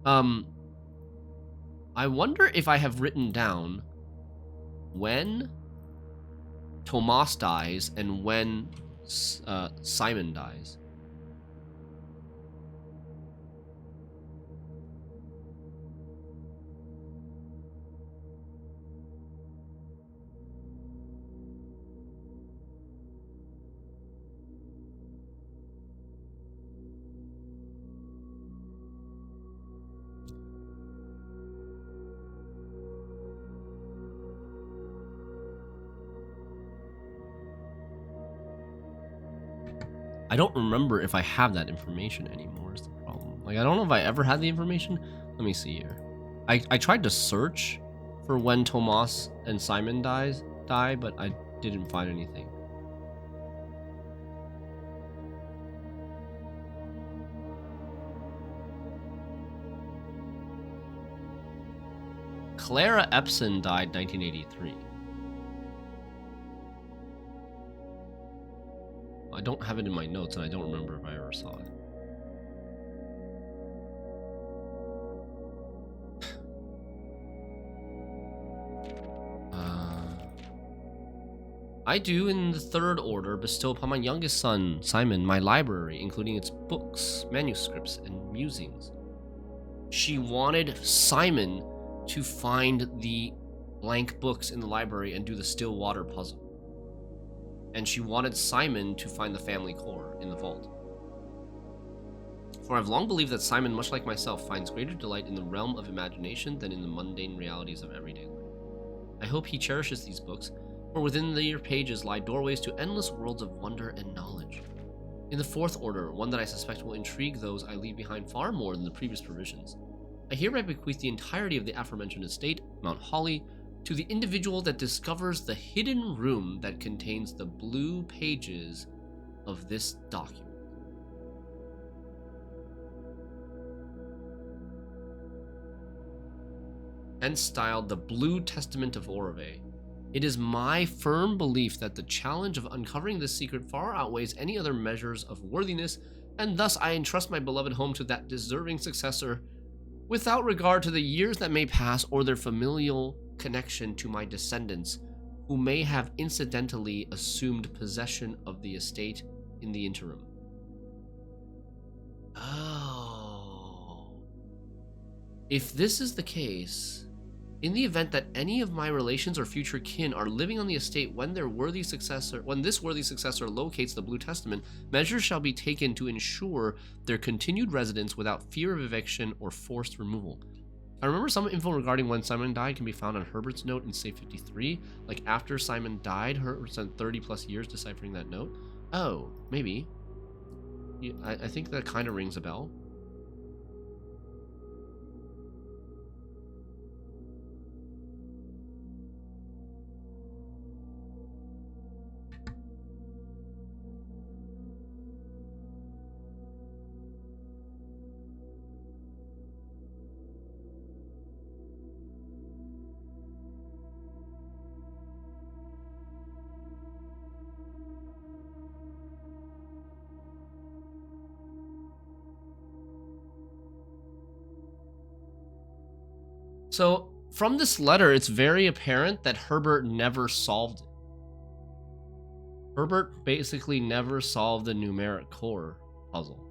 I wonder if I have written down when Tomas dies and when Simon dies. I don't remember if I have that information anymore is the problem. Like, I don't know if I ever had the information. Let me see here. I tried to search for when Tomas and Simon die, but I didn't find anything. Clara Epson died 1983. I don't have it in my notes, and I don't remember if I ever saw it. I do, in the third order, bestow upon my youngest son, Simon, my library, including its books, manuscripts, and musings. She wanted Simon to find the blank books in the library and do the still water puzzle. And she wanted Simon to find the family core in the vault. For I've long believed that Simon, much like myself, finds greater delight in the realm of imagination than in the mundane realities of everyday life. I hope he cherishes these books, for within their pages lie doorways to endless worlds of wonder and knowledge. In the fourth order, one that I suspect will intrigue those I leave behind far more than the previous provisions, I hereby bequeath the entirety of the aforementioned estate, Mount Holly, to the individual that discovers the hidden room that contains the blue pages of this document. Hence styled the Blue Testament of Orove. It is my firm belief that the challenge of uncovering this secret far outweighs any other measures of worthiness, and thus I entrust my beloved home to that deserving successor, without regard to the years that may pass or their familial connection to my descendants, who may have incidentally assumed possession of the estate in the interim. Oh. If this is the case, in the event that any of my relations or future kin are living on the estate when this worthy successor locates the Blue Testament, measures shall be taken to ensure their continued residence without fear of eviction or forced removal. I remember some info regarding when Simon died can be found on Herbert's note in Safe 53. Like, after Simon died, Herbert spent 30 plus years deciphering that note. Oh, maybe. Yeah, I think that kind of rings a bell. So, from this letter, it's very apparent that Herbert never solved it. Herbert basically never solved the numeric core puzzle.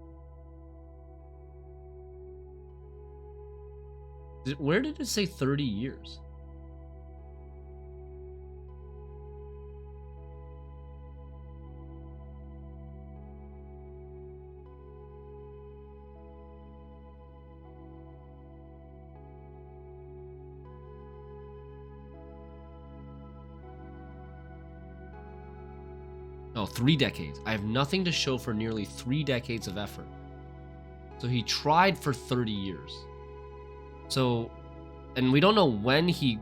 Where did it say 30 years? Oh, 3 decades. I have nothing to show for nearly 3 decades of effort. So he tried for 30 years. So, and we don't know when he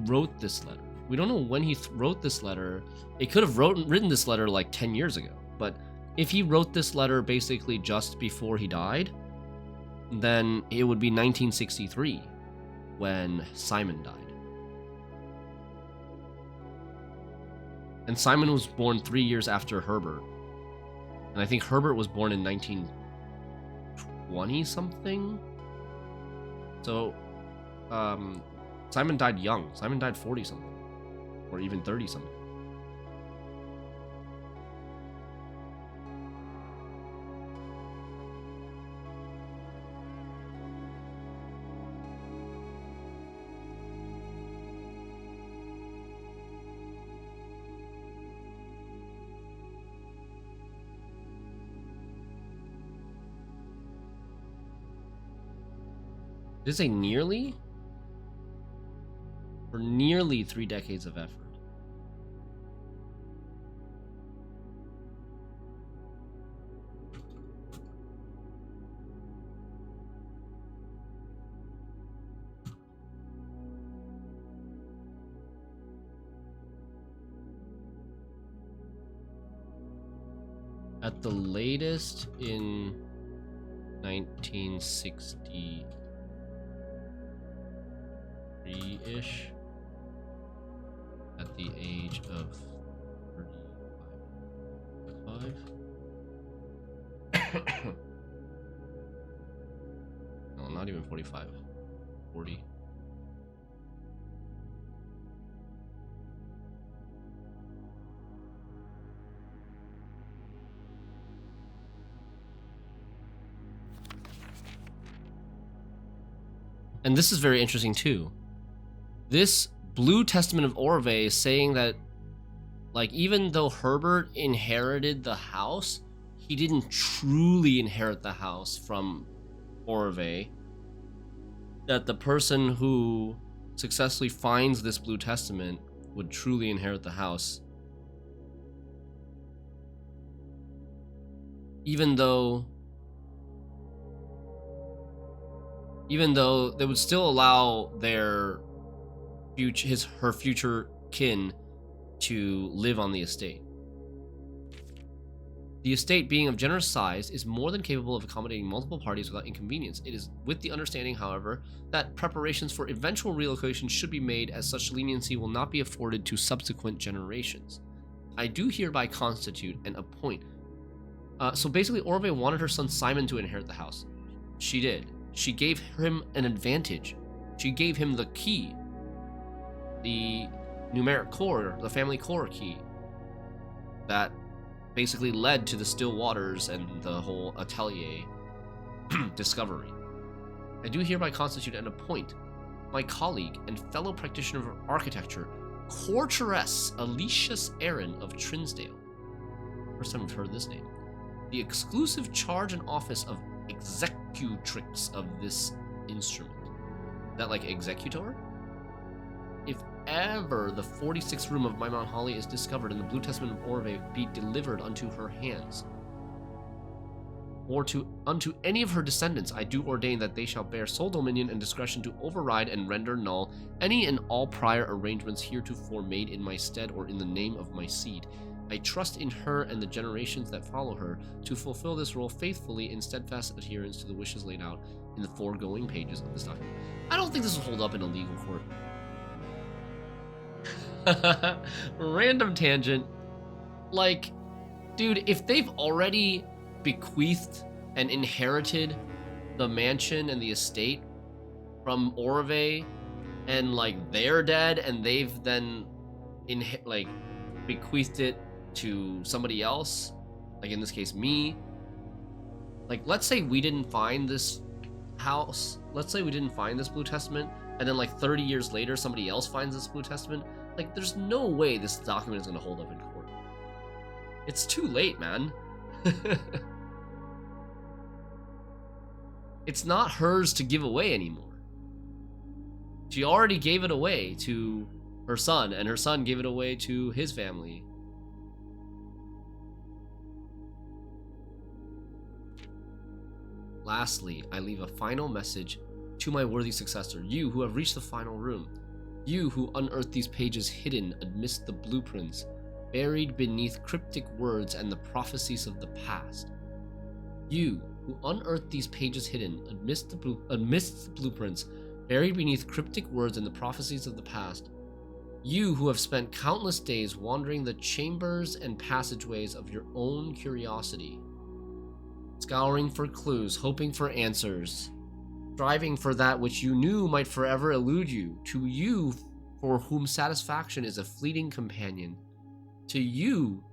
wrote this letter. We don't know when he wrote this letter. It could have written this letter like 10 years ago. But if he wrote this letter basically just before he died, then it would be 1963 when Simon died. And Simon was born 3 years after Herbert. And I think Herbert was born in 1920 something. So, Simon died young. Simon died 40 something, or even 30 something. Did it say nearly? For nearly 3 decades of effort. At the latest in 1963-ish, at the age of 35. No, not even 45. 40. And this is very interesting too. This Blue Testament of Orve is saying that, like, even though Herbert inherited the house, he didn't truly inherit the house from Orve. That the person who successfully finds this Blue Testament would truly inherit the house. Even though they would still allow her future kin to live on the estate. The estate, being of generous size, is more than capable of accommodating multiple parties without inconvenience. It is with the understanding, however, that preparations for eventual relocation should be made, as such leniency will not be afforded to subsequent generations. I do hereby constitute and appoint. So basically, Orve wanted her son Simon to inherit the house. She did. She gave him an advantage. She gave him the key. The numeric core, the family core key. That basically led to the still waters and the whole atelier discovery. I do hereby constitute and appoint my colleague and fellow practitioner of architecture, Courteress Alicius Aaron of Trinsdale. First time I've heard this name. The exclusive charge and office of executrix of this instrument. That like executor? If ever the 46th room of my Mount Holly is discovered and the Blue Testament of Orve be delivered unto her hands, or unto any of her descendants, I do ordain that they shall bear sole dominion and discretion to override and render null any and all prior arrangements heretofore made in my stead or in the name of my seed. I trust in her and the generations that follow her to fulfill this role faithfully in steadfast adherence to the wishes laid out in the foregoing pages of this document. I don't think this will hold up in a legal court. Random tangent. Like, dude, if they've already bequeathed and inherited the mansion and the estate from Orve, and like they're dead and they've then bequeathed it to somebody else, like in this case me, like let's say we didn't find this house, let's say we didn't find this Blue Testament, and then like 30 years later somebody else finds this Blue Testament, like there's no way this document is going to hold up in court. It's too late, man. It's not hers to give away anymore. She already gave it away to her son, and her son gave it away to his family. Lastly, I leave a final message to my worthy successor, you who have reached the final room, you who unearthed these pages hidden amidst the blueprints, buried beneath cryptic words and the prophecies of the past. You who unearthed these pages hidden amidst the blueprints, buried beneath cryptic words and the prophecies of the past. You who have spent countless days wandering the chambers and passageways of your own curiosity, scouring for clues, hoping for answers, striving for that which you knew might forever elude you. To you, for whom satisfaction is a fleeting companion. To you,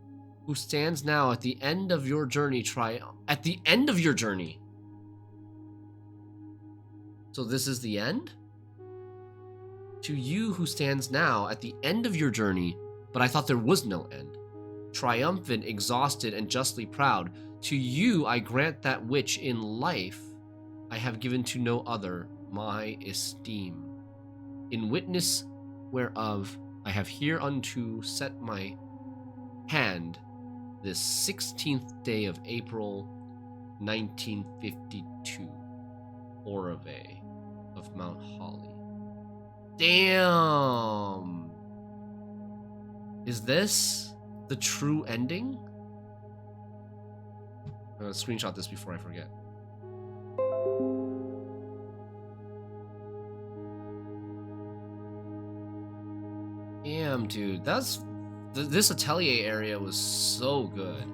who stands now at the end of your journey, at the end of your journey. So this is the end? To you who stands now at the end of your journey, but I thought there was no end. Triumphant, exhausted, and justly proud, to you I grant that which in life I have given to no other, my esteem. In witness whereof I have hereunto set my hand this 16th day of April 1952, Orave of Mount Holly. Damn! Is this the true ending? I'm gonna screenshot this before I forget. Damn, dude, this Atelier area was so good.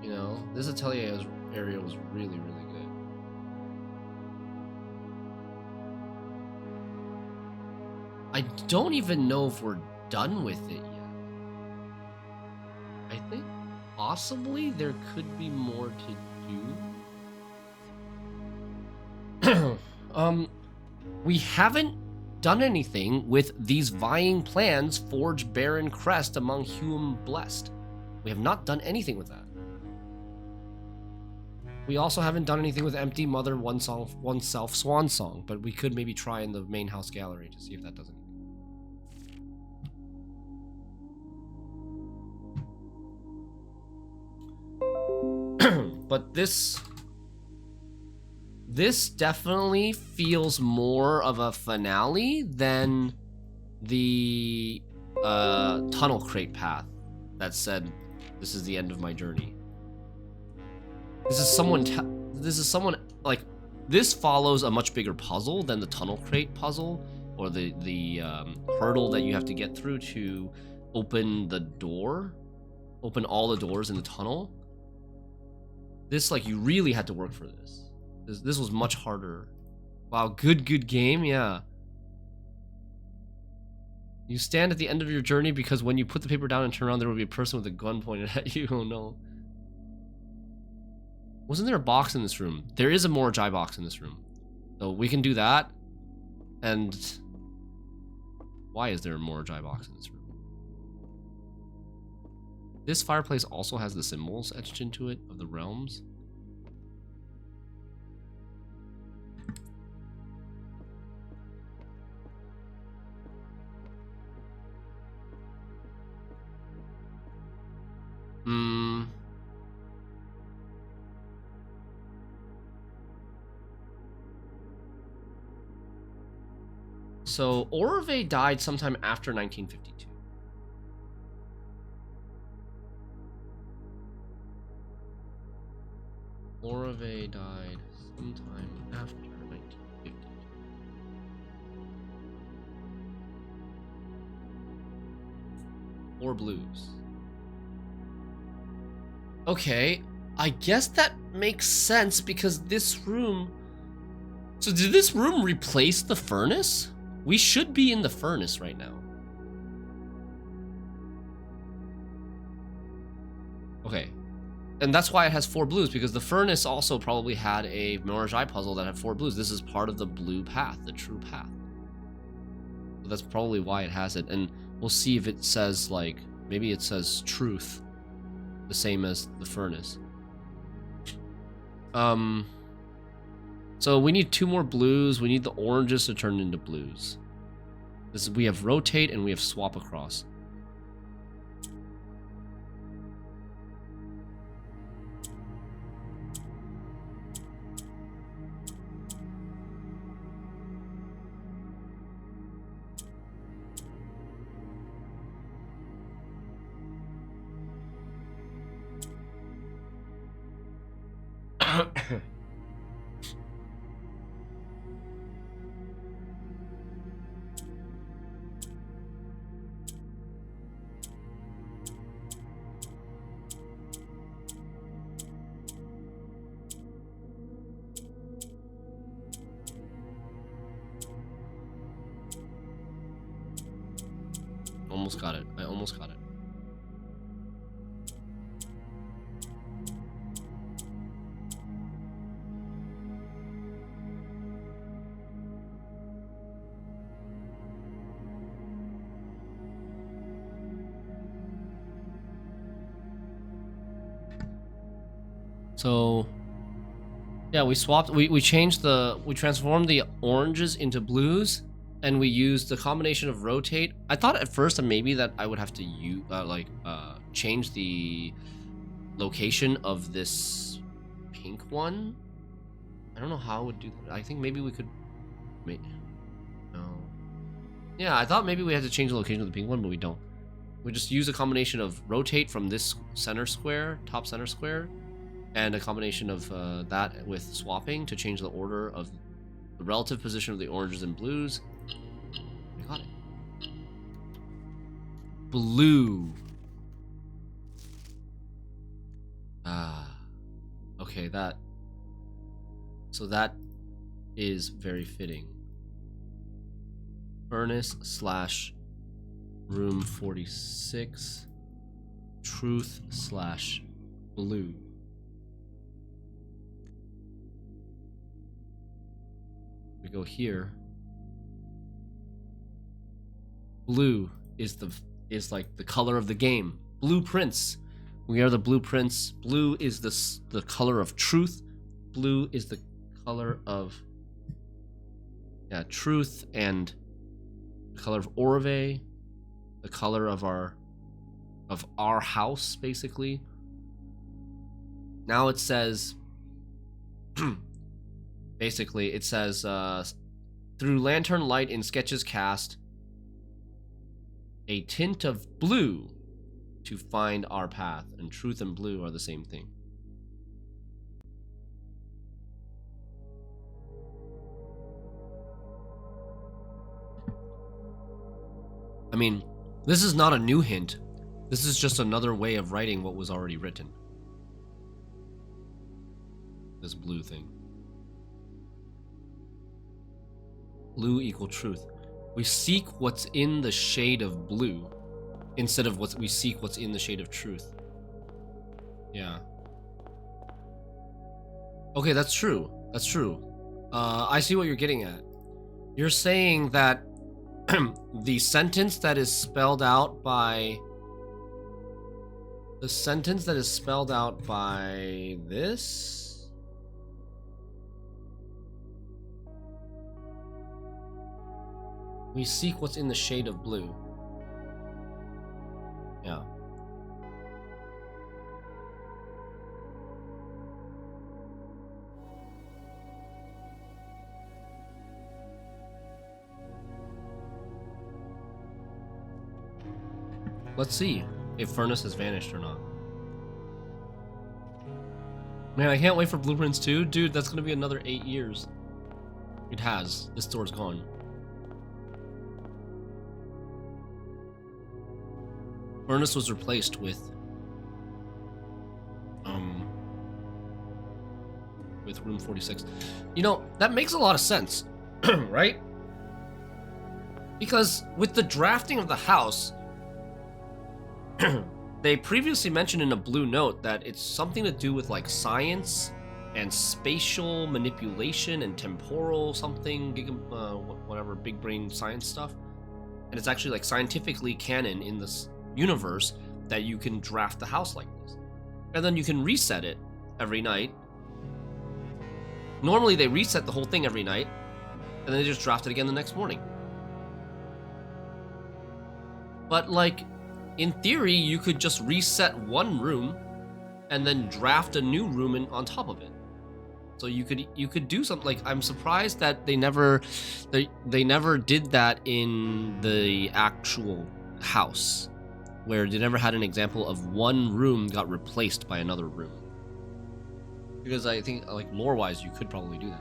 You know, this Atelier area was really, really good. I don't even know if we're done with it yet. I think possibly there could be more to do. We haven't done anything with these vying plans forge barren crest among Hume blessed. We have not done anything with that. We also haven't done anything with empty mother oneself swan song, but we could maybe try in the main house gallery to see if that does anything. But this definitely feels more of a finale than the tunnel crate path that said this is the end of my journey. This is someone like, this follows a much bigger puzzle than the tunnel crate puzzle, or the hurdle that you have to get through to open all the doors in the tunnel. This, like, you really had to work for this. This was much harder. Wow, good game, yeah. You stand at the end of your journey because when you put the paper down and turn around, there will be a person with a gun pointed at you. Oh no. Wasn't there a box in this room? There is a Morajai box in this room. So we can do that. And why is there a Morajai box in this room? This fireplace also has the symbols etched into it of the realms. So Orave died sometime after 1952. Orave died sometime after 1952. 4 blues. Okay, I guess that makes sense because this room... So did this room replace the furnace? We should be in the furnace right now. Okay. And that's why it has 4 blues, because the furnace also probably had a Morajai puzzle that had 4 blues. This is part of the blue path, the true path. So that's probably why it has it. And we'll see if it says, like, maybe it says truth, the same as the furnace. So we need 2 more blues. We need the oranges to turn into blues. We have rotate and we have swap across. almost got it. I almost got it. So, yeah, we transformed the oranges into blues, and we used the combination of rotate. I thought at first that maybe that I would have to change the location of this pink one. I don't know how I would do that. I think maybe we could no. Yeah, I thought maybe we had to change the location of the pink one, but we don't. We just use a combination of rotate from this center square, top center square, and a combination of that with swapping to change the order of the relative position of the oranges and blues. We got it. Blue. Okay, so that is very fitting. Furnace / room 46, truth / blue. We go here. Blue is like the color of the game. Blueprints. We are the blueprints. Blue is the color of truth. Blue is the color of truth, and the color of Orve, the color of our house, basically. Now it says basically it says through lantern light in sketches cast a tint of blue to find our path, and truth and blue are the same thing. I mean, this is not a new hint. This is just another way of writing what was already written. This blue thing. Blue equal truth. We seek what's in the shade of blue instead of we seek what's in the shade of truth. Yeah. Okay, that's true. That's true. I see what you're getting at. You're saying that the sentence that is spelled out by this. We seek what's in the shade of blue. Yeah. Let's see if Furnace has vanished or not. Man, I can't wait for Blueprints 2. Dude, that's gonna be another 8 years. It has. This door's gone. Furnace was replaced with room 46. You know, that makes a lot of sense, right? Because with the drafting of the house, they previously mentioned in a blue note that it's something to do with like science and spatial manipulation and temporal something, whatever, big brain science stuff. And it's actually like scientifically canon in this universe that you can draft the house like this. And then you can reset it every night. Normally they reset the whole thing every night, and then they just draft it again the next morning. But like, in theory, you could just reset one room and then draft a new room on top of it. So you could do something. Like, I'm surprised that they never did that in the actual house, where they never had an example of one room got replaced by another room. Because I think, like, lore-wise, you could probably do that.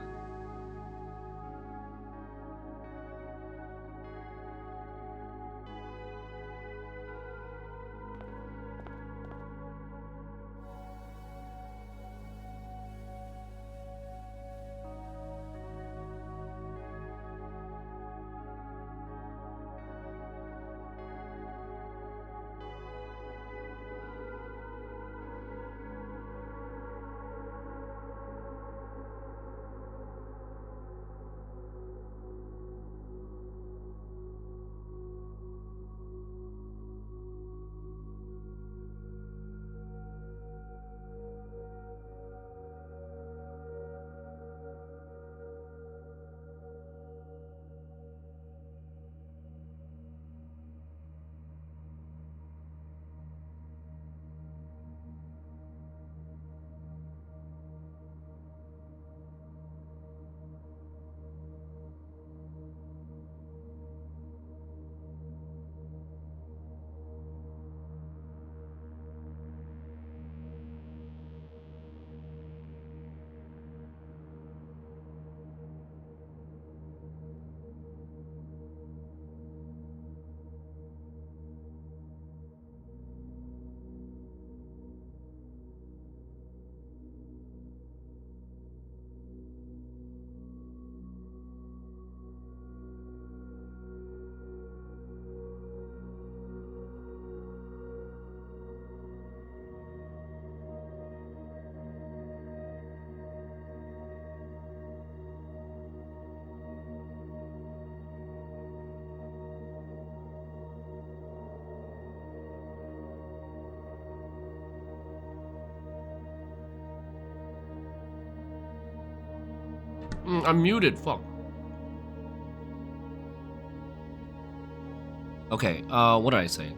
I'm muted. Fuck. Okay. What did I say?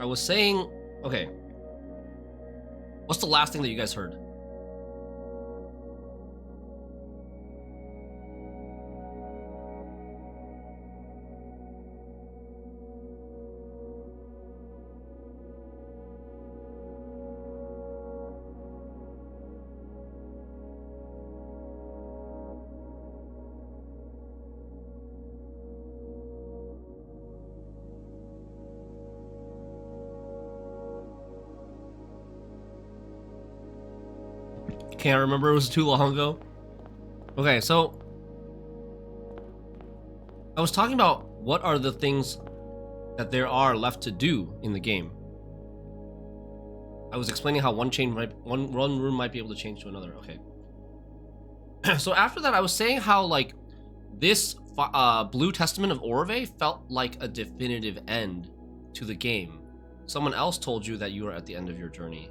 I was saying. Okay. What's the last thing that you guys heard? Can't remember, it was too long ago. Okay, so I was talking about what are the things that there are left to do in the game. I was explaining how one room might be able to change to another. Okay. So after that, I was saying how like this Blue Testament of Orve felt like a definitive end to the game. Someone else told you that you are at the end of your journey.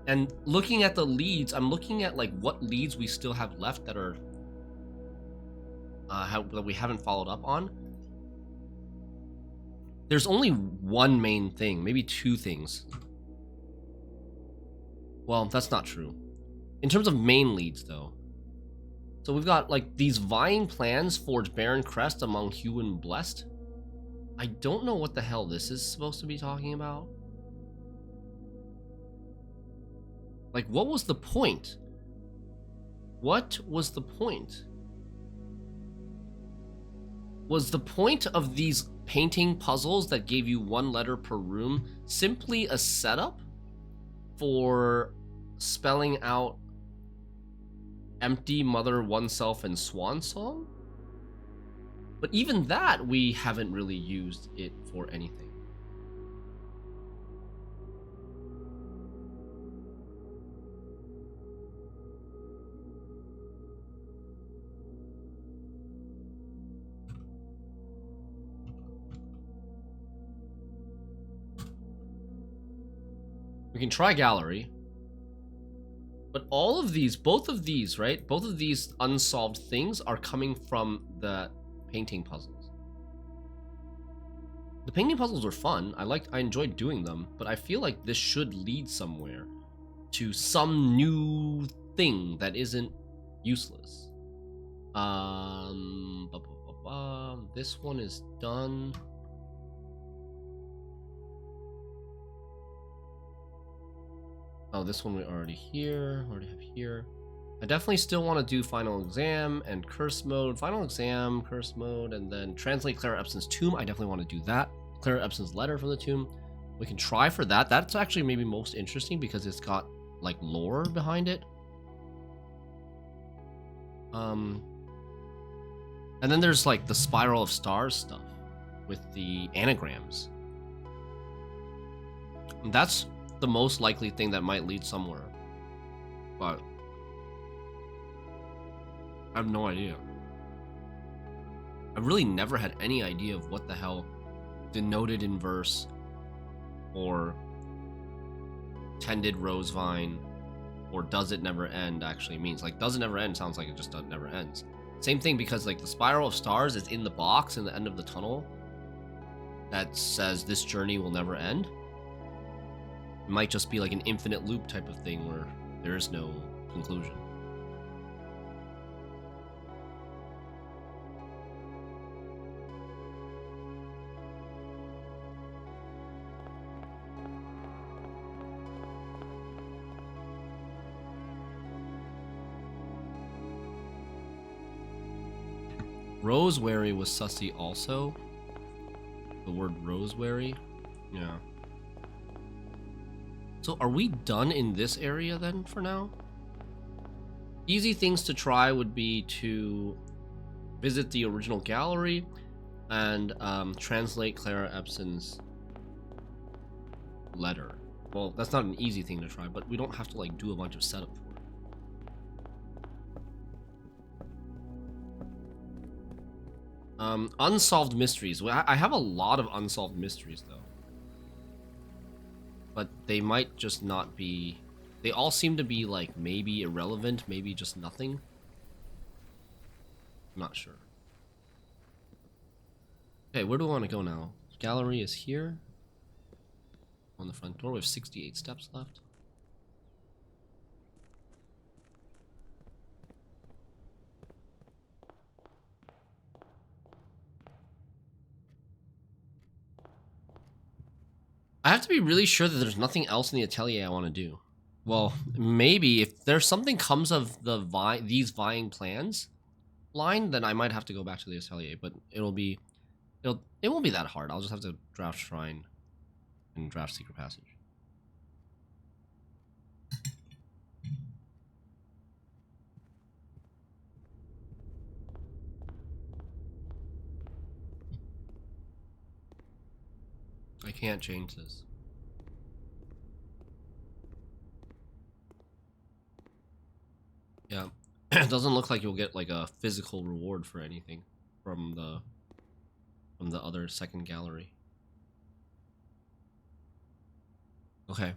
And looking at the leads, I'm looking at like what leads we still have left that are that we haven't followed up on. There's only one main thing, maybe two things. Well, that's not true. In terms of main leads, though. So we've got like these vying plans forge Barren Crest among Human Blessed. I don't know what the hell this is supposed to be talking about. Like, what was the point? What was the point? Was the point of these painting puzzles that gave you one letter per room simply a setup for spelling out Empty, Mother, Oneself, and Swan Song? But even that, we haven't really used it for anything. We can try gallery. But all of these, both of these, right? Both of these unsolved things are coming from the painting puzzles. The painting puzzles were fun. I enjoyed doing them, but I feel like this should lead somewhere to some new thing that isn't useless. This one is done. Oh, this one we already have here. I definitely still want to do Final Exam and Curse Mode. Final Exam, Curse Mode, and then translate Clara Epson's Tomb. I definitely want to do that. Clara Epson's Letter from the Tomb. We can try for that. That's actually maybe most interesting because it's got like lore behind it. And then there's like the Spiral of Stars stuff with the anagrams. And that's the most likely thing that might lead somewhere, but I have no idea. I've really never had any idea of what the hell denoted in verse or tended rosevine or does it never end actually means. Like, does it never end sounds like it just never ends. Same thing, because like the Spiral of Stars is in the box in the end of the tunnel that says this journey will never end. It might just be like an infinite loop type of thing where there is no conclusion. Rosewary was sussy also. The word Rosewary. Yeah. So are we done in this area then for now? Easy things to try would be to visit the original gallery and translate Clara Epson's letter. Well, that's not an easy thing to try, but we don't have to like do a bunch of setup for it. Unsolved mysteries. I have a lot of unsolved mysteries though. But they might just not be... They all seem to be like maybe irrelevant, maybe just nothing. I'm not sure. Okay, where do I want to go now? Gallery is here. On the front door, we have 68 steps left. I have to be really sure that there's nothing else in the atelier I want to do. Well, maybe if there's something comes of the these vying plans line, then I might have to go back to the atelier, but it won't be that hard. I'll just have to draft Shrine and draft Secret Passage. I can't change this. Yeah. It doesn't look like you'll get like a physical reward for anything from the other second gallery. Okay.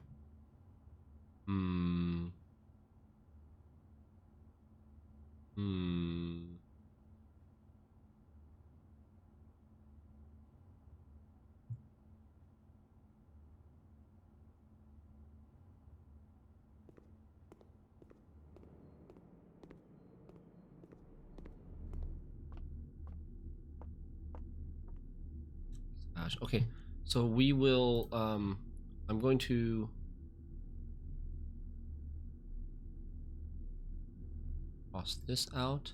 Okay, so we will, I'm going to cross this out.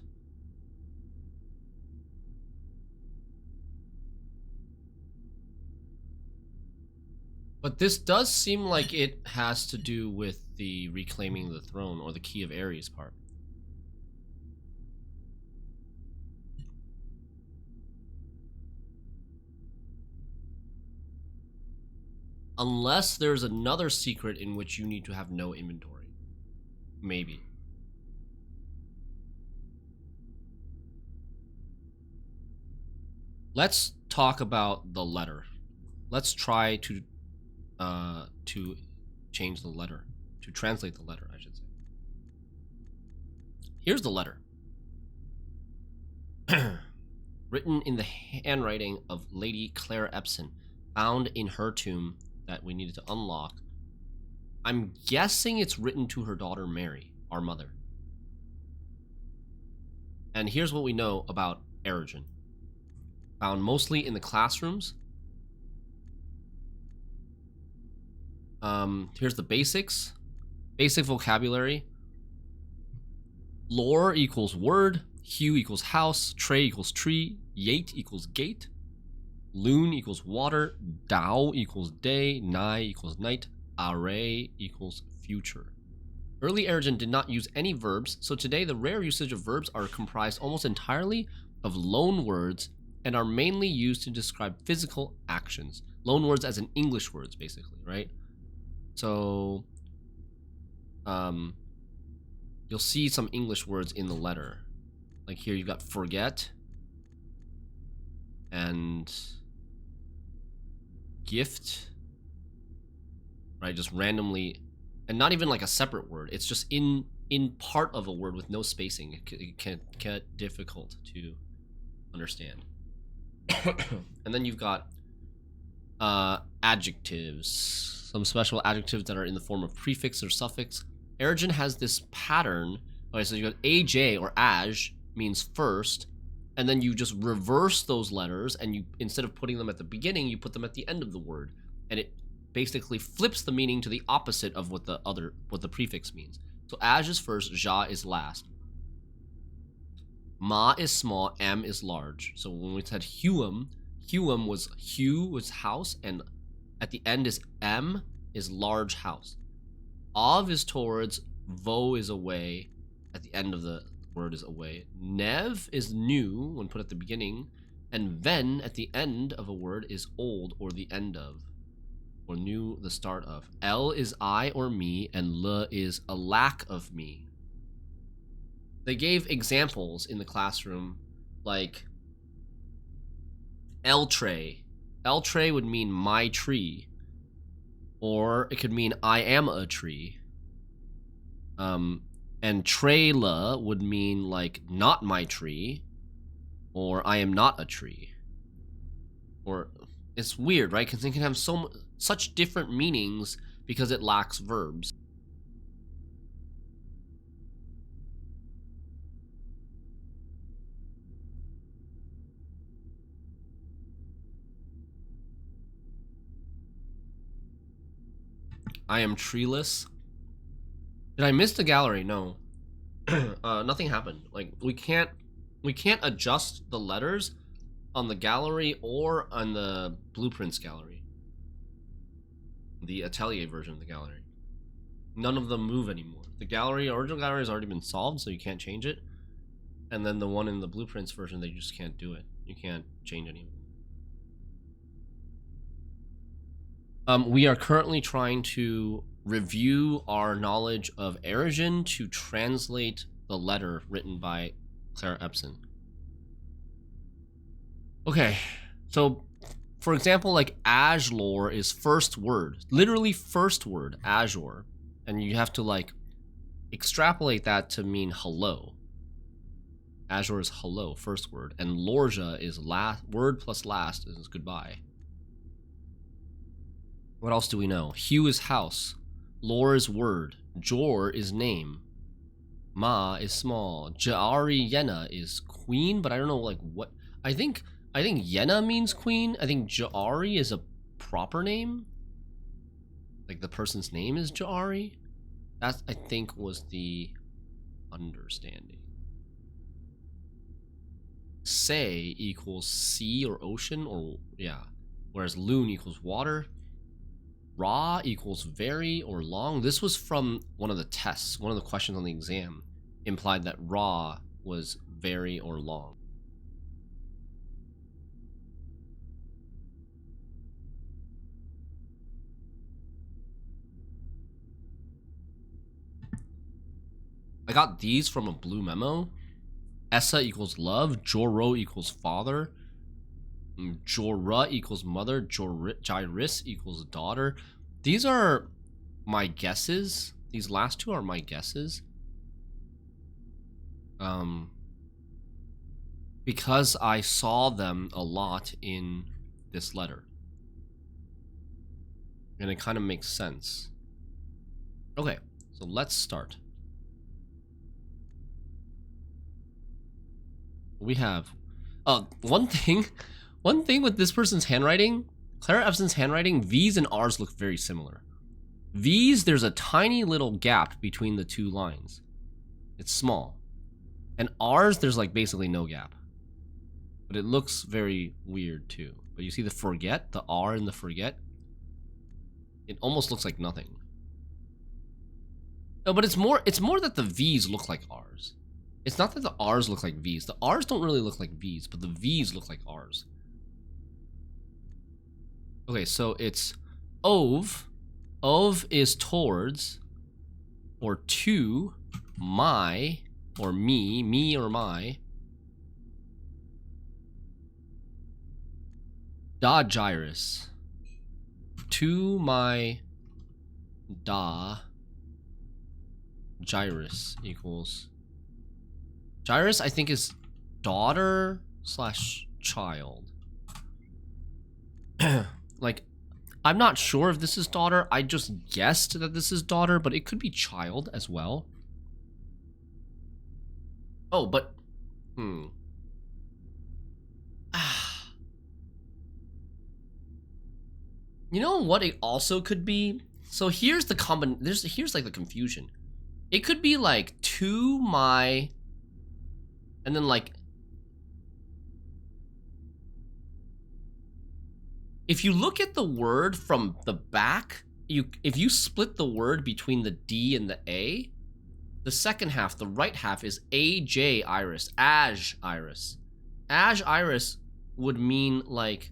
But this does seem like it has to do with the reclaiming the throne or the Key of Ares part. Unless there's another secret in which you need to have no inventory. Maybe. Let's talk about the letter. Let's try to change the letter. To translate the letter, I should say. Here's the letter. Written in the handwriting of Lady Claire Epson, found in her tomb that we needed to unlock. I'm guessing it's written to her daughter Mary, our mother. And here's what we know about Erogen. Found mostly in the classrooms. Here's the basics. Basic vocabulary. Lore equals word. Hue equals house. Tray equals tree. Yate equals gate. Loon equals water. Dao equals day. Nai equals night. Array equals future. Early Erogen did not use any verbs, so today the rare usage of verbs are comprised almost entirely of loan words and are mainly used to describe physical actions. Loan words as in English words, basically, right? So, you'll see some English words in the letter. Like here you've got forget and gift, right? Just randomly, and not even like a separate word. It's just in part of a word with no spacing. It can get difficult to understand. And then you've got adjectives, some special adjectives that are in the form of prefix or suffix. Erogen has this pattern. Okay, so you got AJ or aj means first, and then you just reverse those letters, and you, instead of putting them at the beginning, you put them at the end of the word, and it basically flips the meaning to the opposite of what the prefix means. So aj is first, ja is last. Ma is small, am is large. So when we said huum was hu was house, and at the end is m is large house. Av is towards, vo is away, at the end of the word is away. Nev is new when put at the beginning, and ven at the end of a word is old or the end of, or new, the start of. L is I or me, and L is a lack of me. They gave examples in the classroom, like L-tray. L-tray would mean my tree, or it could mean I am a tree. And trela would mean like not my tree, or I am not a tree. Or it's weird, right? Because it can have such different meanings because it lacks verbs. I am treeless. Did I miss the gallery? No. Nothing happened. Like we can't adjust the letters on the gallery or on the blueprints gallery. The atelier version of the gallery. None of them move anymore. The gallery, original gallery, has already been solved, so you can't change it. And then the one in the blueprints version, they just can't do it. You can't change any of them. We are currently trying to review our knowledge of Erosion to translate the letter written by Clara Epson. Okay, so for example, like Azure is first word, literally first word, Azure, and you have to like extrapolate that to mean hello. Azure is hello, first word, and Lorja is last word plus last is goodbye. What else do we know? Hugh is house, Lore is word, Jor is name, Ma is small, Ja'ari Yena is queen, but I don't know like what. I think Yena means queen. I think Ja'ari is a proper name. Like the person's name is Ja'ari. That I think was the understanding. Say equals sea or ocean, or yeah. Whereas loon equals water. Ra equals very or long. This was from one of the tests. One of the questions on the exam implied that Ra was very or long. I got these from a blue memo. Essa equals love. Joro equals father. Jorah equals mother. Jairis equals daughter. These are my guesses. These last two are my guesses. Because I saw them a lot in this letter. And it kind of makes sense. Okay, so let's start. We have one thing with this person's handwriting, Clara Epson's handwriting, V's and R's look very similar. V's, there's a tiny little gap between the two lines. It's small. And R's, there's like basically no gap. But it looks very weird too. But you see the forget, the R in the forget? It almost looks like nothing. No, but it's more that the V's look like R's. It's not that the R's look like V's. The R's don't really look like V's, but the V's look like R's. Okay, so it's ov. Ov is towards, or to, my, or me or my. Da gyrus. To my da gyrus equals. Gyrus, I think, is daughter / child. Like, I'm not sure if this is daughter. I just guessed that this is daughter, but it could be child as well. Oh, but... You know what it also could be? So here's the here's like the confusion. It could be like to my... And then like, if you look at the word from the back, if you split the word between the D and the A, the second half, the right half, is AJ Iris, Aj Iris. Aj Iris would mean like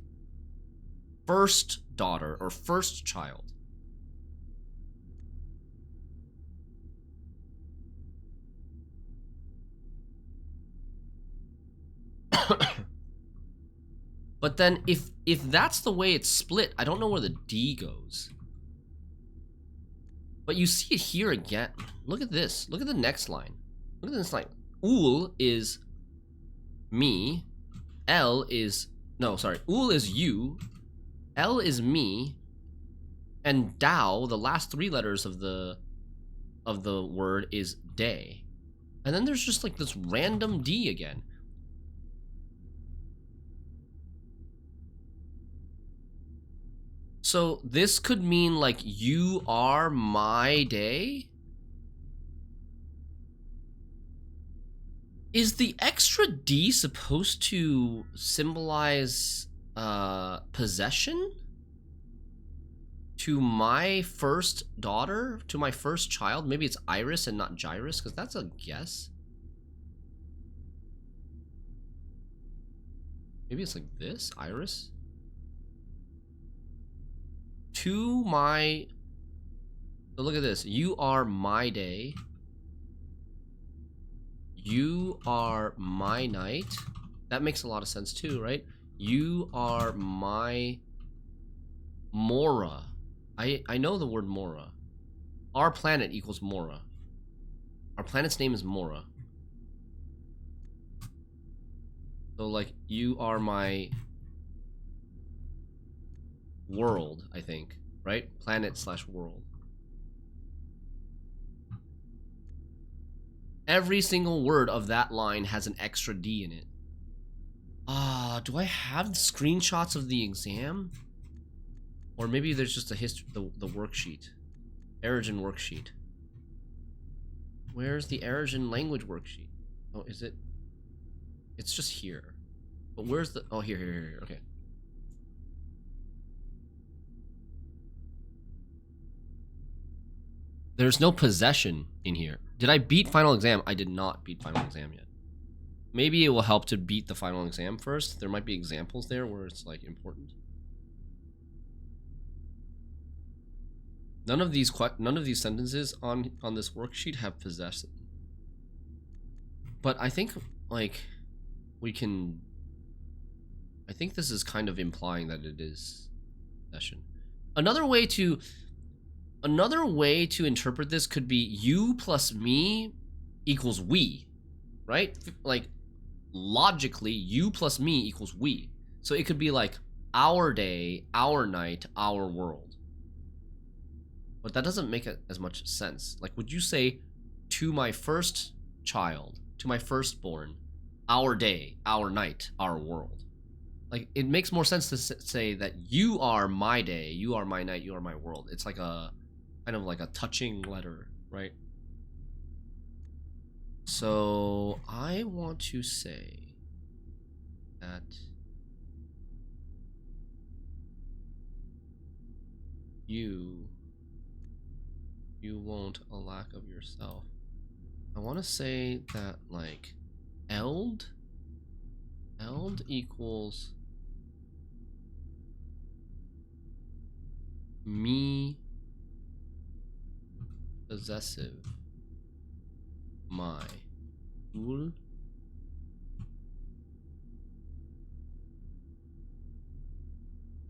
first daughter or first child. But then if that's the way it's split, I don't know where the D goes. But you see it here again. Look at this. Look at the next line. Look at this line. Ul is me. L is... No, sorry. Ul is you. L is me. And Dao, the last 3 letters of the word, is day. And then there's just like this random D again. So this could mean like you are my day? Is the extra D supposed to symbolize possession? To my first daughter? To my first child? Maybe it's Iris and not Gyrus, because that's a guess. Maybe it's like this, Iris. To my... So look at this. You are my day. You are my night. That makes a lot of sense too, right? You are my... Mora. I know the word Mora. Our planet equals Mora. Our planet's name is Mora. So like, you are my world, I think, right? Planet / world. Every single word of that line has an extra D in it. Do I have screenshots of the exam? Or maybe there's just a history, the worksheet. Origin worksheet. Where's the Origin language worksheet? Oh, is it? It's just here. But where's the... Oh, here. Okay. There's no possession in here. Did I beat final exam? I did not beat final exam yet. Maybe it will help to beat the final exam first. There might be examples there where it's like important. None of these sentences on this worksheet have possession. But I think like we can... I think this is kind of implying that it is possession. Another way to interpret this could be you plus me equals we, right? Like logically, you plus me equals we. So it could be like our day, our night, our world. But that doesn't make it as much sense. Like, would you say to my first child, to my firstborn, our day, our night, our world? Like, it makes more sense to say that you are my day, you are my night, you are my world. It's like a kind of like a touching letter, right? So I want to say that you won't a lack of yourself. I want to say that like eld equals me possessive my ul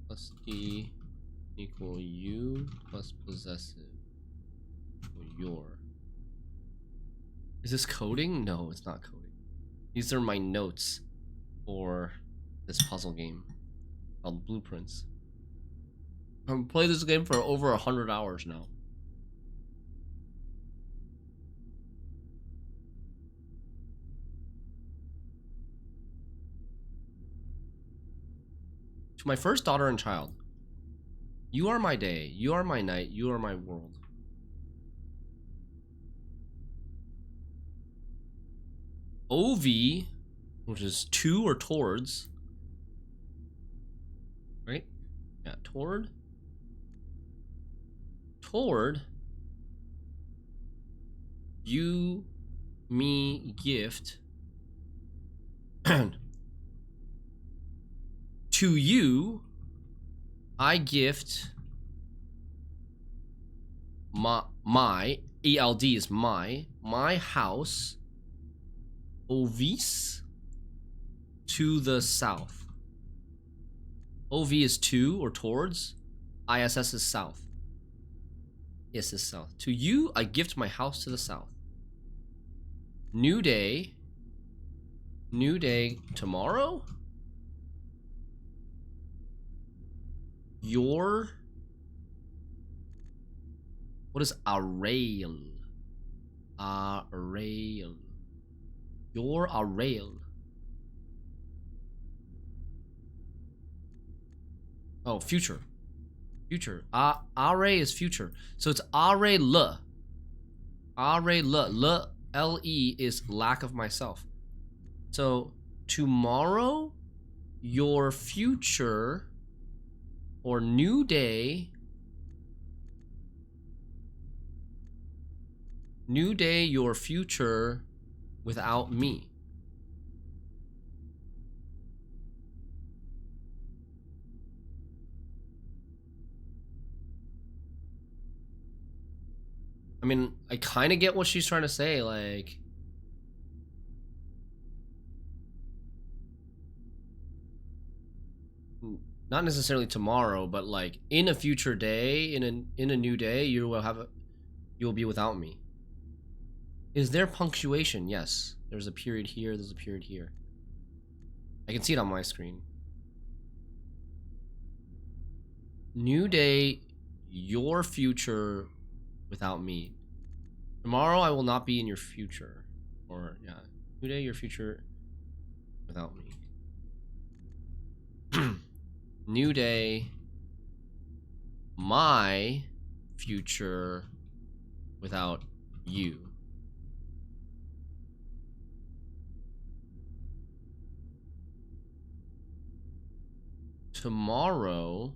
plus d equal you plus possessive your. Is this coding? No, it's not coding. These are my notes for this puzzle game called Blueprints. I've played this game for over 100 hours now. To my first daughter and child, you are my day, you are my night, you are my world. OV, which is to or towards, right? Yeah, toward, you, me, gift, to you, I gift my ELD is my house, Ovis, to the south. OV is to or towards, ISS is south. Yes, the south. To you, I gift my house to the south. New day. New day tomorrow? Your... What is Arail? Arail. Your Arail. Oh, future. Future. Are is future. So it's Are-le. Are-le. L-E is lack of myself. So tomorrow, your future or new day. New day, your future without me. I mean, I kind of get what she's trying to say, like... Not necessarily tomorrow, but like in a future day, in a new day, you will be without me. Is there punctuation? Yes. There's a period here, there's a period here. I can see it on my screen. New day, your future without me. Tomorrow I will not be in your future. Or, yeah. New day, your future without me. New day, my future without you. Tomorrow,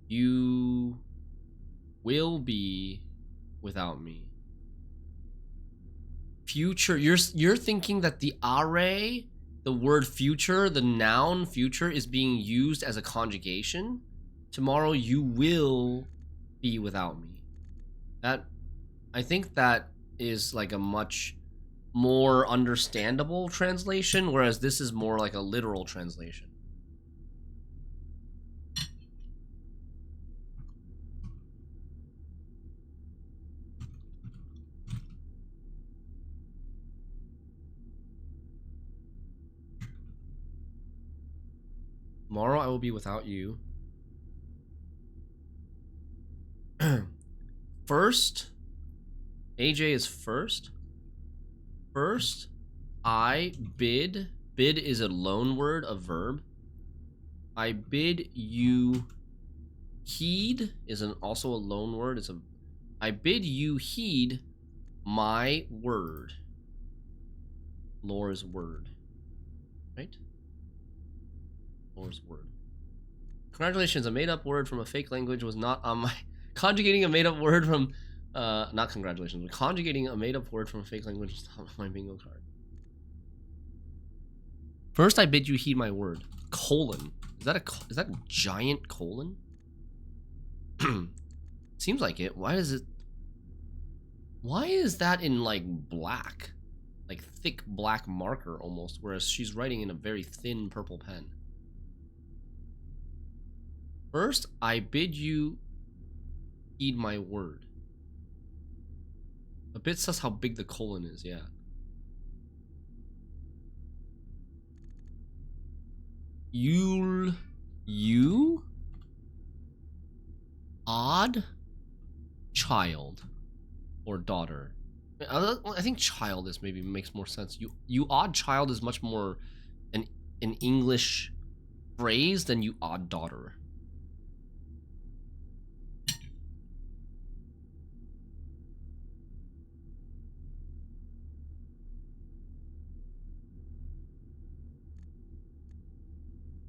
you will be without me. Future, you're thinking that the array, the word future, the noun future is being used as a conjugation. Tomorrow you will be without me. That, I think that is like a much more understandable translation, whereas this is more like a literal translation. Tomorrow I will be without you. First, AJ is first. First, I bid. Bid is a loan word, a verb. I bid you heed is also a loan word. It's a. I bid you heed my word. Laura's word. Right? Laura's word. Congratulations, a made-up word from a fake language was not on my... Conjugating a made-up word from... not congratulations, but conjugating a made-up word from a fake language was not on my bingo card. First, I bid you heed my word. Colon. Is that a giant colon? Seems like it. Why is it... Why is that in, like, black? Like, thick black marker, almost, whereas she's writing in a very thin purple pen. First, I bid you heed my word. A bit sus how big the colon is, yeah. You odd child or daughter. I think child is maybe makes more sense. You odd child is much more an English phrase than you odd daughter.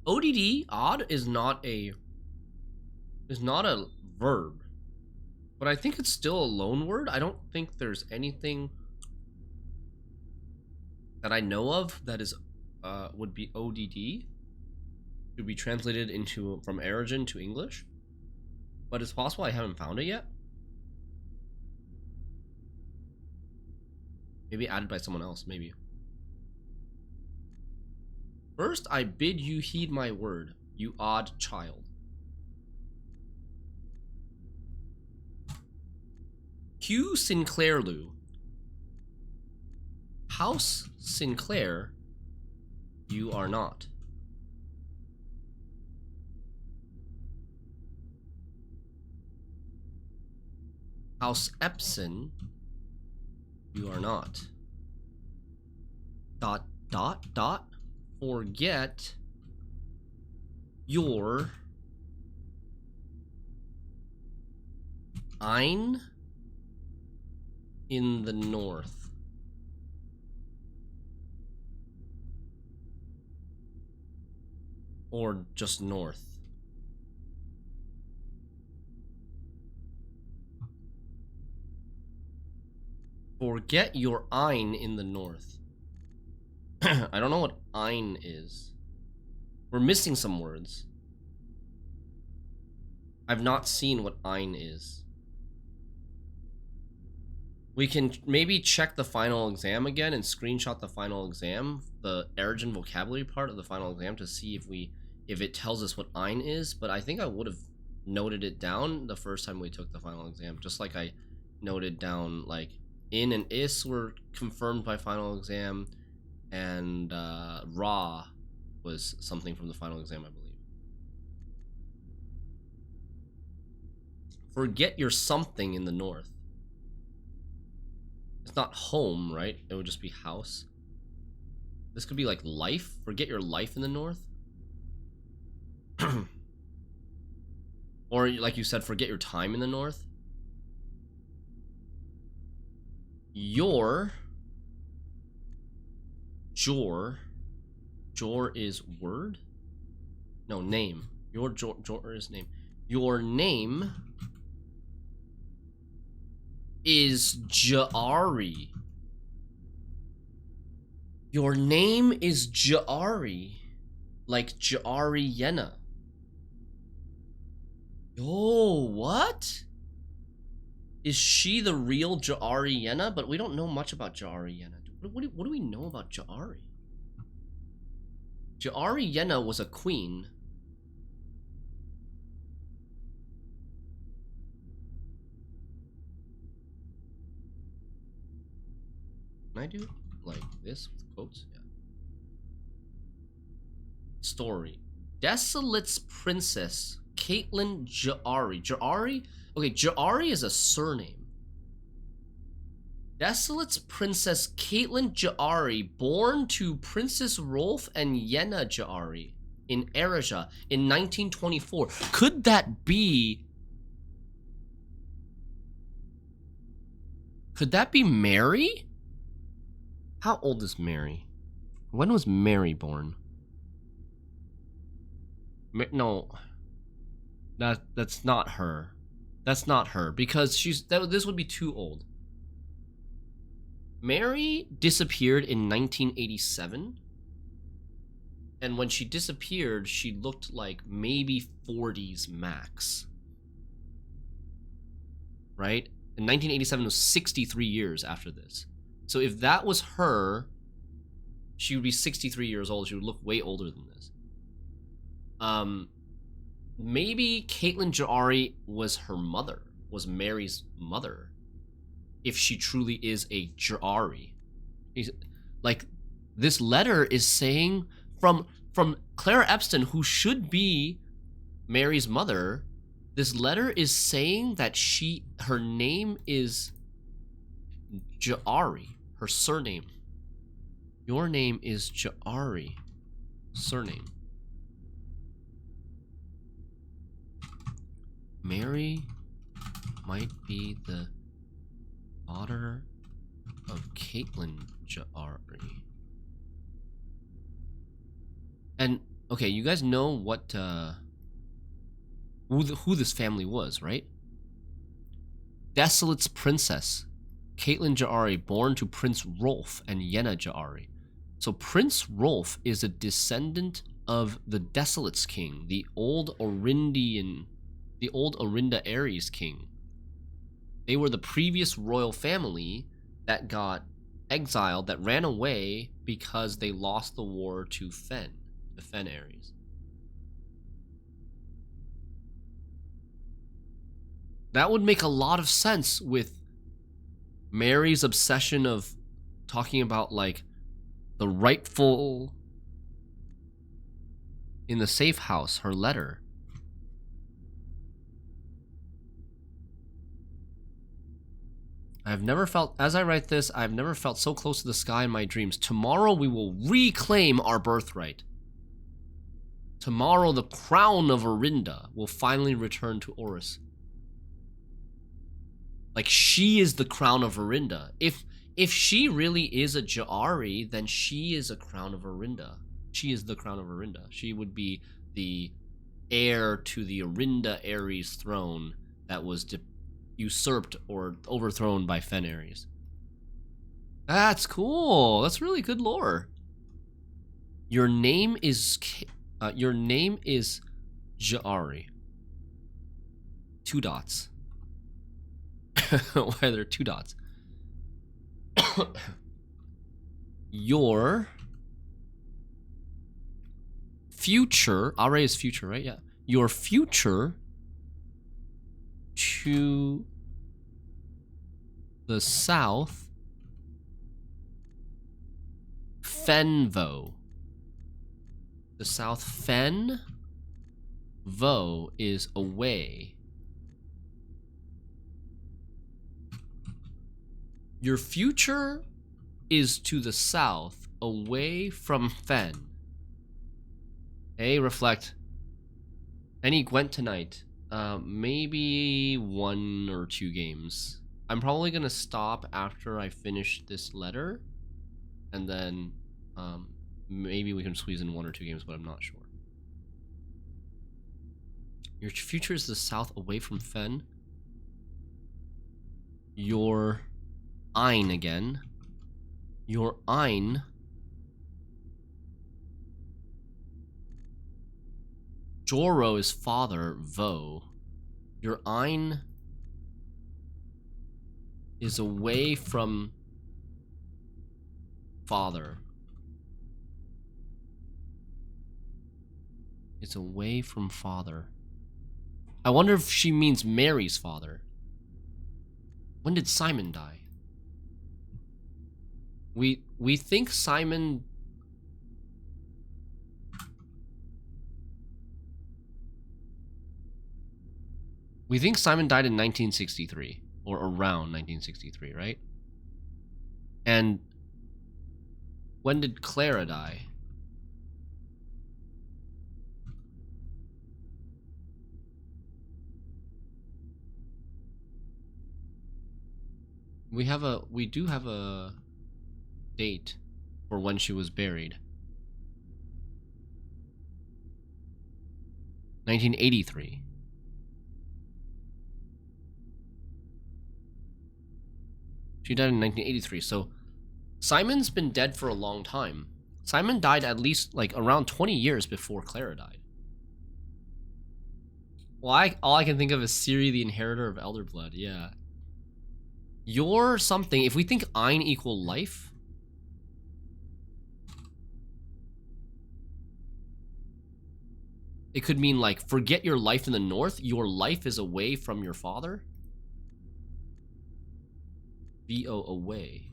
ODD, odd, is not a verb, but I think it's still a loan word. I don't think there's anything that I know of that is would be ODD to be translated into from origin to English, but it's possible I haven't found it yet. Maybe added by someone else, maybe. First, I bid you heed my word, you odd child. Hugh Sinclair Lou. House Sinclair, you are not. House Epson, you are not. ... Forget your Ein in the north. Or just north. Forget your Ein in the north. I don't know what Ein is. We're missing some words. I've not seen what Ein is. We can maybe check the final exam again and screenshot the final exam, the origin vocabulary part of the final exam, to see if it tells us what Ein is, but I think I would have noted it down the first time we took the final exam, just like I noted down like in and is were confirmed by final exam, and Ra was something from the final exam, I believe. Forget your something in the north. It's not home, right? It would just be house. This could be like life. Forget your life in the north. Or like you said, forget your time in the north. Your Jor is word? No, name. Your Jor is name. Your name is Ja'ari. Your name is Ja'ari. Like Ja'ari Yena. Yo, what? Is she the real Ja'ari Yena? But we don't know much about Ja'ari Yena. What do we know about Ja'ari? Ja'ari Yena was a queen. Can I do it like this with quotes? Yeah. Story. Desolate's princess, Caitlin Ja'ari. Ja'ari? Okay, Ja'ari is a surname. Desolate's princess, Caitlin Ja'ari, born to Princess Rolf and Yenna Ja'ari in Erija in 1924. Could that be... Could that be Mary? How old is Mary? When was Mary born? No, that's not her. That's not her, because this would be too old. Mary disappeared in 1987, and when she disappeared, she looked like maybe 40s max. Right? In 1987 was 63 years after this. So if that was her, she would be 63 years old. She would look way older than this. Maybe Caitlin Ja'ari was her mother, was Mary's mother, if she truly is a Ja'ari. Like, this letter is saying from Clara Epstein, who should be Mary's mother, this letter is saying that her name is Ja'ari, her surname. Your name is Ja'ari, surname. Mary might be the daughter of Caitlin Ja'ari. And okay, you guys know what who this family was, right? Desolate's princess, Caitlin Ja'ari, born to Prince Rolf and Yenna Ja'ari. So Prince Rolf is a descendant of the Desolate's king, the old Orinda Ares king. They were the previous royal family that got exiled, that ran away because they lost the war to Fen Ares. That would make a lot of sense with Mary's obsession of talking about, like, the rightful in the safe house, her letter. I've never felt, as I write this, I've never felt so close to the sky in my dreams. Tomorrow we will reclaim our birthright. Tomorrow the crown of Orinda will finally return to Oris. Like, she is the crown of Orinda. If she really is a Ja'ari, then she is a crown of Orinda. She is the crown of Orinda. She would be the heir to the Orinda Ares throne that was usurped or overthrown by Fen Ares. That's cool. That's really good lore. Your name is Ja'ari. 2 dots. Why are there 2 dots? Your future, Are is future, right? Yeah. Your future to the south, Fenvo. The south Fenvo is away. Your future is to the south, away from Fen. Reflect. Any Gwent tonight? Maybe 1 or 2 games. I'm probably gonna stop after I finish this letter, and then maybe we can squeeze in 1 or 2 games, but I'm not sure. Your future is the south, away from Fen. Your Ein again. Your Ein Joro is father, Vo. Your Ein is away from father. It's away from father. I wonder if she means Mary's father. When did Simon die? We think Simon... We think Simon died in 1963, or around 1963, right? And when did Clara die? We do have a date for when she was buried. 1983. She died in 1983, so Simon's been dead for a long time. Simon died at least, like, around 20 years before Clara died. Well, all I can think of is Ciri, the inheritor of Elder Blood, yeah. You're something, if we think Ein equal life... It could mean, like, forget your life in the north, your life is away from your father? VO, away.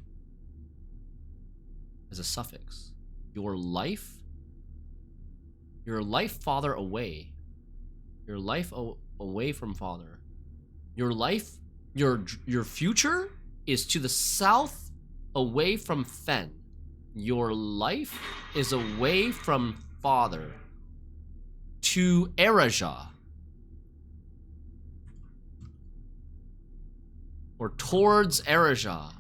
As a suffix. Your life? Your life, father, away. Your life away from father. Your life, your future is to the south, away from Fen. Your life is away from father. To Eraja. Or towards Eraja.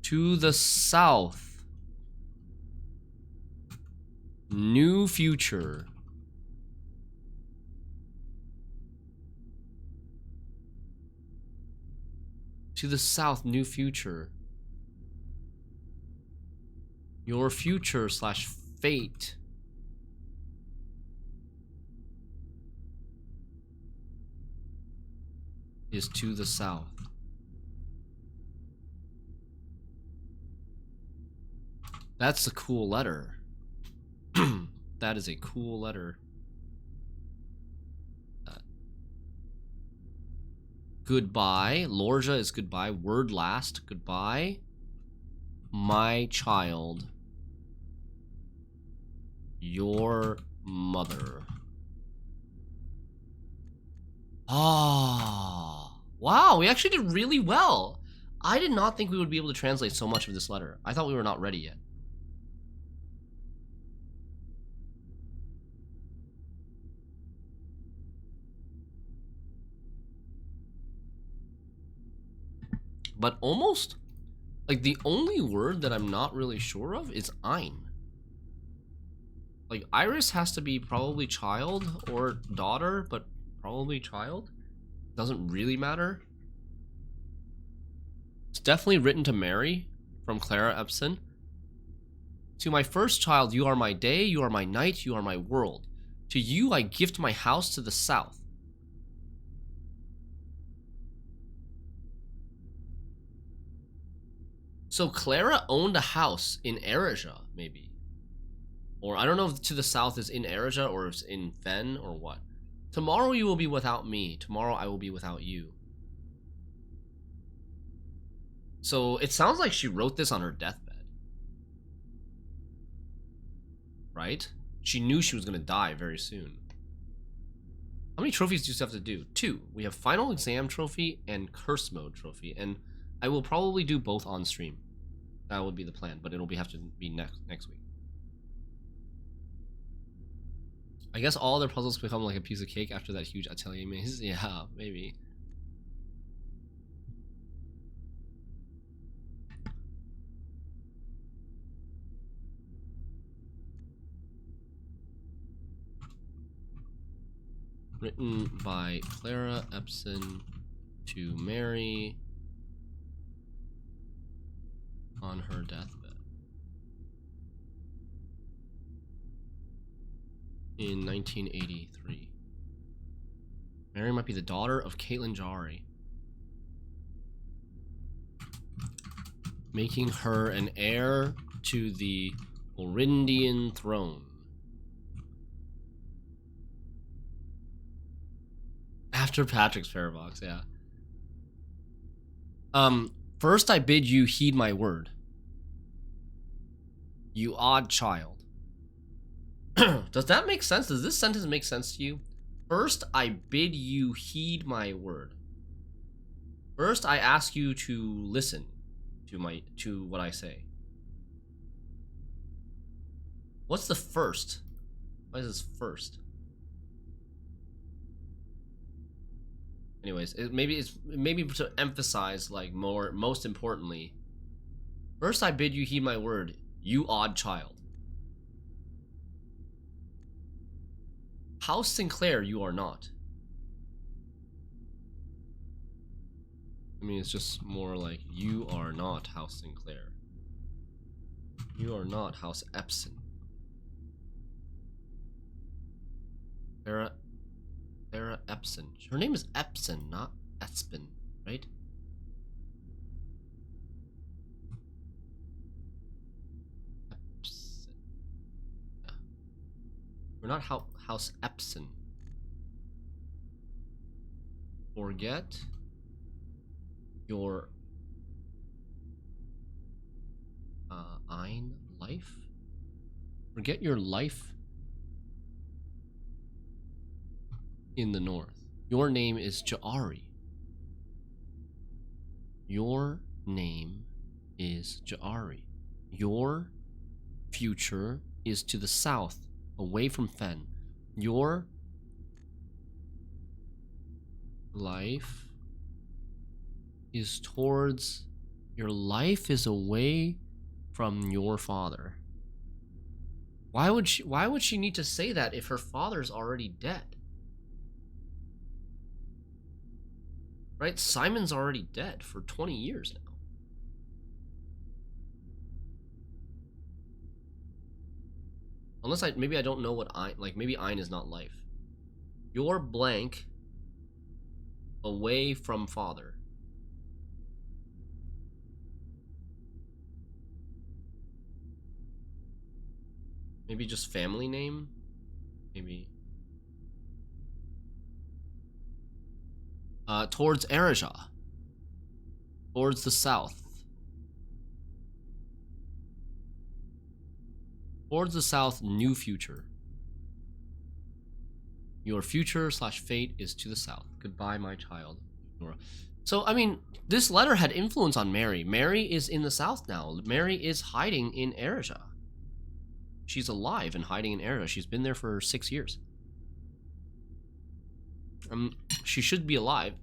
To the south. New future. To the south, new future. Your future / fate. Is to the south. That's a cool letter. That is a cool letter. goodbye. Lorja is goodbye. Word last, goodbye. My child. Your mother. Ah. Wow, we actually did really well. I did not think we would be able to translate so much of this letter. I thought we were not ready yet. But almost, like, the only word that I'm not really sure of is ein. Like, Iris has to be probably child or daughter, but probably child. Doesn't really matter. It's definitely written to Mary from Clara Epson. To my first child, you are my day, you are my night, you are my world. To you, I gift my house to the south. So Clara owned a house in Erija, maybe. Or I don't know if to the south is in Erija or it's in Fen or what. Tomorrow you will be without me. Tomorrow I will be without you. So it sounds like she wrote this on her deathbed. Right? She knew she was going to die very soon. How many trophies do you still have to do? 2. We have final exam trophy and curse mode trophy. And I will probably do both on stream. That would be the plan, but it'll have to be next week. I guess all other puzzles become like a piece of cake after that huge atelier maze. Yeah, maybe. Written by Clara Epson to Mary on her deathbed. In 1983. Mary might be the daughter of Caitlin Jari, making her an heir to the Orindian throne. After Patrick's paradox, yeah. First I bid you heed my word. You odd child. Does that make sense? Does this sentence make sense to you? First, I bid you heed my word. First, I ask you to listen to what I say. What's the first? Why is this first? Anyways, maybe to emphasize like most importantly. First, I bid you heed my word, you odd child. House Sinclair, you are not. I mean, it's just more like, you are not House Sinclair. You are not House Epson. Clara Epson. Her name is Epson, not Espin, right? Epson. Yeah. We're not House Epson. Forget your ein life. Forget your life in the north. Your name is Ja'ari. Your name is Ja'ari. Your future is to the south, away from Fen. Your life is towards... Your life is away from your father. Why would she need to say that if her father's already dead? Right? Simon's already dead for 20 years now. Unless maybe I don't know what maybe ein is not life. Your blank away from father. Maybe just family name? Maybe. Towards Ereja. Towards the south. Towards the south, new future. Your future / fate is to the south. Goodbye, my child. Nora. So, I mean, this letter had influence on Mary. Mary is in the south now. Mary is hiding in Ereja. She's alive and hiding in Ereja. She's been there for 6 years. She should be alive.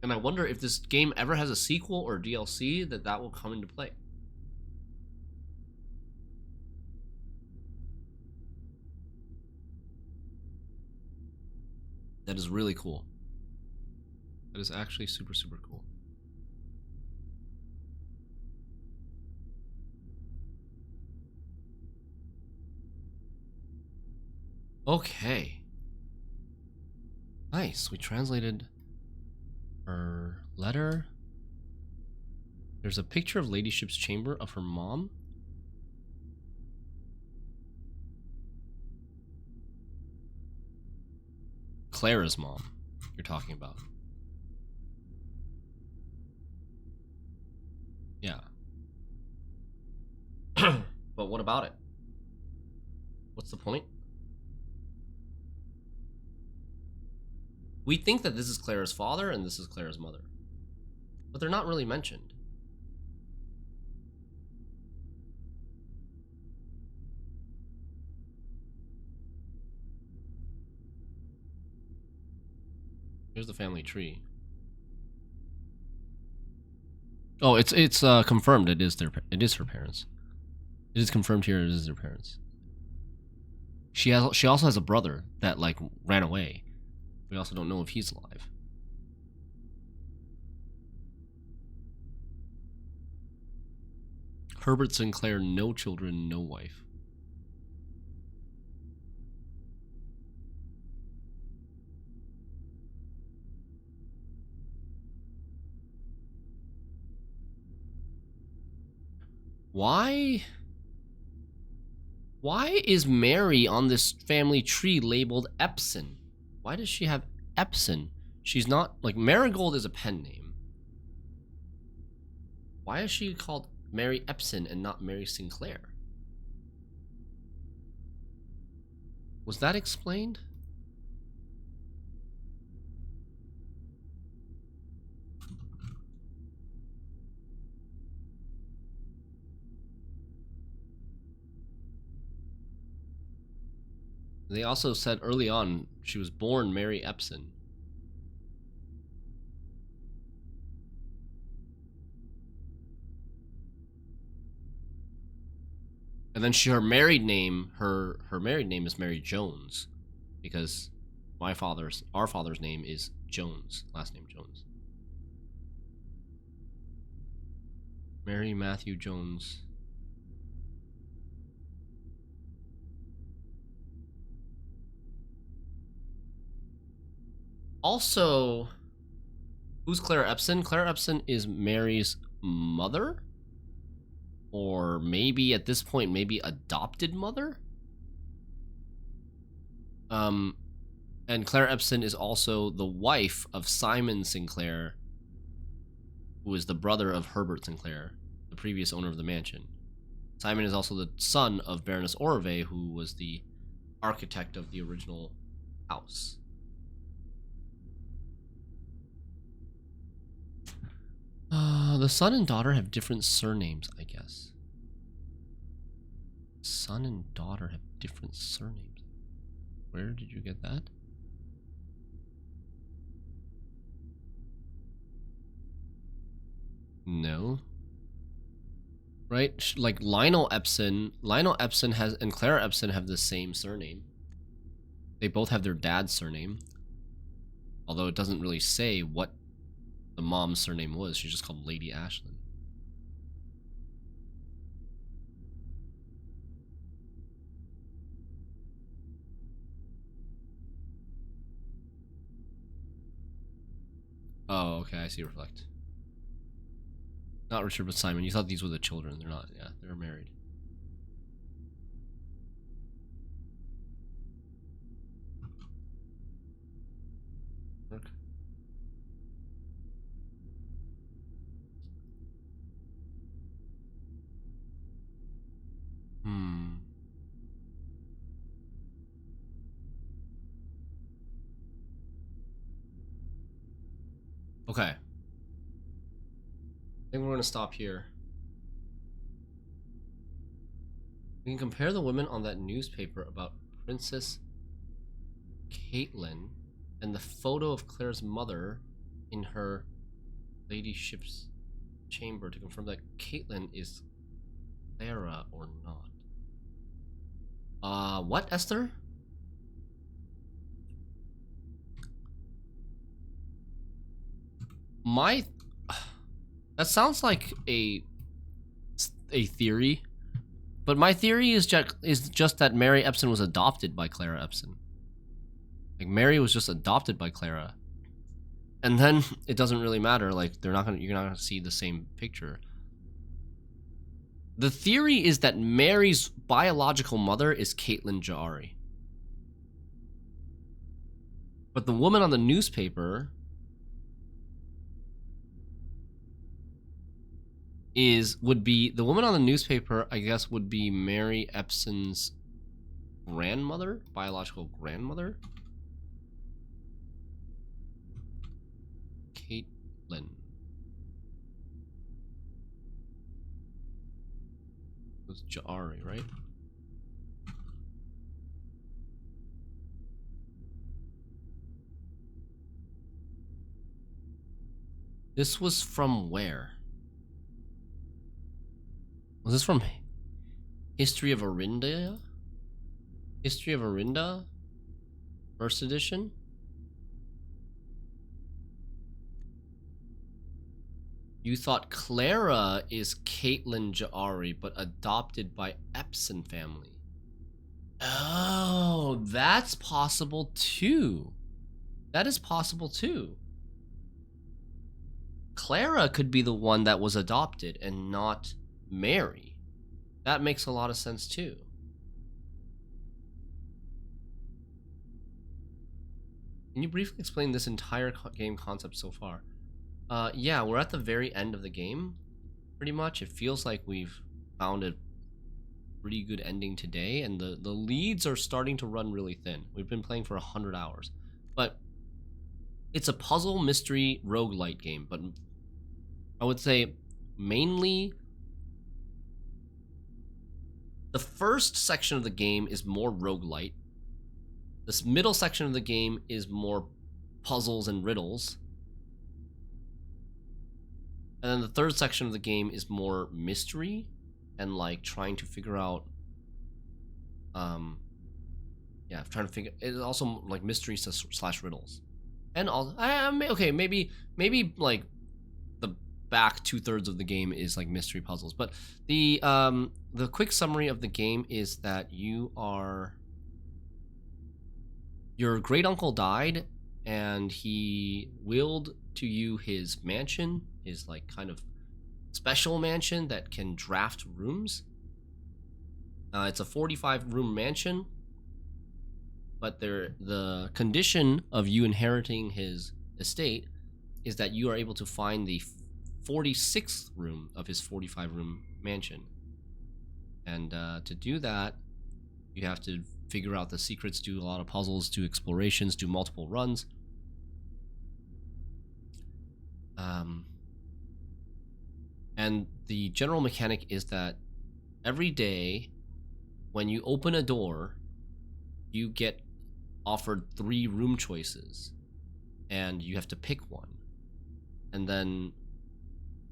And I wonder if this game ever has a sequel or DLC that will come into play. That is really cool. That is actually super, super cool. Okay. Nice. We translated her letter. There's a picture of Ladyship's chamber of her mom. Clara's mom, you're talking about. Yeah. But what about it? What's the point? We think that this is Clara's father and this is Clara's mother. But they're not really mentioned. Here's the family tree. Oh, it's confirmed. It is her parents. It is confirmed here. It is their parents. She also has a brother that like ran away. We also don't know if he's alive. Herbert Sinclair, no children, no wife. Why is Mary on this family tree labeled Epson? Why does she have Epson? She's not, like, Marigold is a pen name. Why is she called Mary Epson and not Mary Sinclair? Was that explained? They also said early on she was born Mary Epson. And then her married name, her married name is Mary Jones, because our father's name is Jones, last name Jones. Mary Matthew Jones. Also, who's Claire Epson? Claire Epson is Mary's mother? Or maybe at this point, maybe adopted mother? And Claire Epson is also the wife of Simon Sinclair, who is the brother of Herbert Sinclair, the previous owner of the mansion. Simon is also the son of Baroness Orve, who was the architect of the original house. The son and daughter have different surnames, I guess. Son and daughter have different surnames. Where did you get that? No. Right? Like Lionel Epson has and Clara Epson have the same surname. They both have their dad's surname. Although it doesn't really say what the mom's surname was. She's just called Lady Ashland. Oh, okay, I see. Reflect. Not Richard, but Simon. You thought these were the children. They're not. Yeah, they're married. Okay. Okay. I think we're gonna stop here. We can compare the women on that newspaper about Princess Caitlin and the photo of Claire's mother in her ladyship's chamber to confirm that Caitlin is Clara or not. What, Esther? That sounds like a theory, but my theory is just that Mary Epson was adopted by Clara Epson. Like, Mary was just adopted by Clara, and then it doesn't really matter. Like, you're not gonna see the same picture. The theory is that Mary's biological mother is Caitlin Ja'ari, but the woman on the newspaper would be the woman on the newspaper, I guess, would be Mary Epson's grandmother, biological grandmother. Caitlin. It was Ja'ari, right? This was from where? Was this from History of Orinda? History of Orinda? First edition? You thought Clara is Caitlin Ja'ari, but adopted by Epson family. Oh, that's possible too. That is possible too. Clara could be the one that was adopted and not Mary. That makes a lot of sense too. Can you briefly explain this entire game concept so far? Yeah, we're at the very end of the game, pretty much. It feels like we've found a pretty good ending today, and the leads are starting to run really thin. We've been playing for 100 hours, but it's a puzzle mystery roguelite game, but I would say mainly the first section of the game is more roguelite. This middle section of the game is more puzzles and riddles. And then the third section of the game is more mystery and like trying to figure out it's also like mystery slash riddles. And also okay, maybe like the back 2/3 of the game is like mystery puzzles, but the quick summary of the game is that your great uncle died and he willed to you his mansion, his like kind of special mansion that can draft rooms. It's a 45 room mansion, but the condition of you inheriting his estate is that you are able to find the 46th room of his 45 room mansion. And to do that, you have to figure out the secrets, do a lot of puzzles, do explorations, do multiple runs. And the general mechanic is that every day when you open a door, you get offered 3 room choices and you have to pick one. And then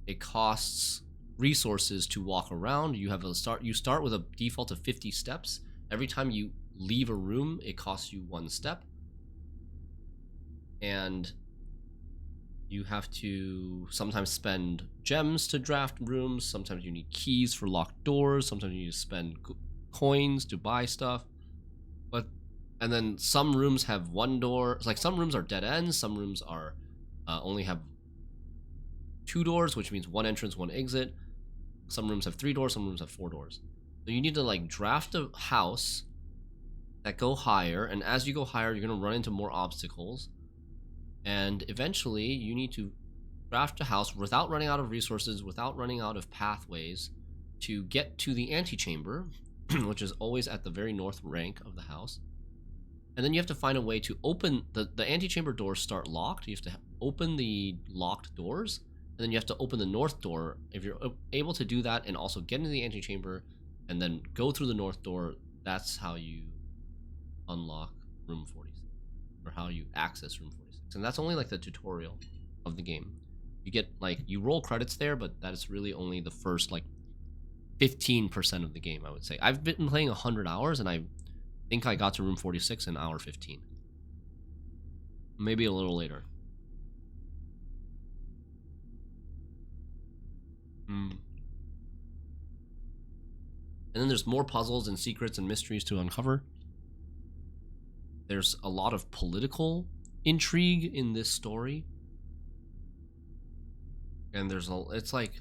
it costs resources to walk around. You start with a default of 50 steps. Every time you leave a room, it costs you 1 step. And you have to sometimes spend gems to draft rooms, sometimes you need keys for locked doors, sometimes you need to spend coins to buy stuff. And then some rooms have 1 door. It's like some rooms are dead ends, some rooms are only have 2 doors, which means 1 entrance, 1 exit. Some rooms have 3 doors, some rooms have 4 doors. So you need to like draft a house that go higher, and as you go higher, you're gonna run into more obstacles. And eventually, you need to draft a house without running out of resources, without running out of pathways, to get to the antechamber, which is always at the very north rank of the house. And then you have to find a way to open the antechamber doors start locked. You have to open the locked doors, and then you have to open the north door. If you're able to do that and also get into the antechamber and then go through the north door, that's how you unlock room 46, or how you access room 46. And that's only like the tutorial of the game. You get like, you roll credits there, but that is really only the first like 15% of the game, I would say. I've been playing 100 hours and I think I got to room 46 in hour 15. Maybe a little later. And then there's more puzzles and secrets and mysteries to uncover. There's a lot of political intrigue in this story. And there's it's like,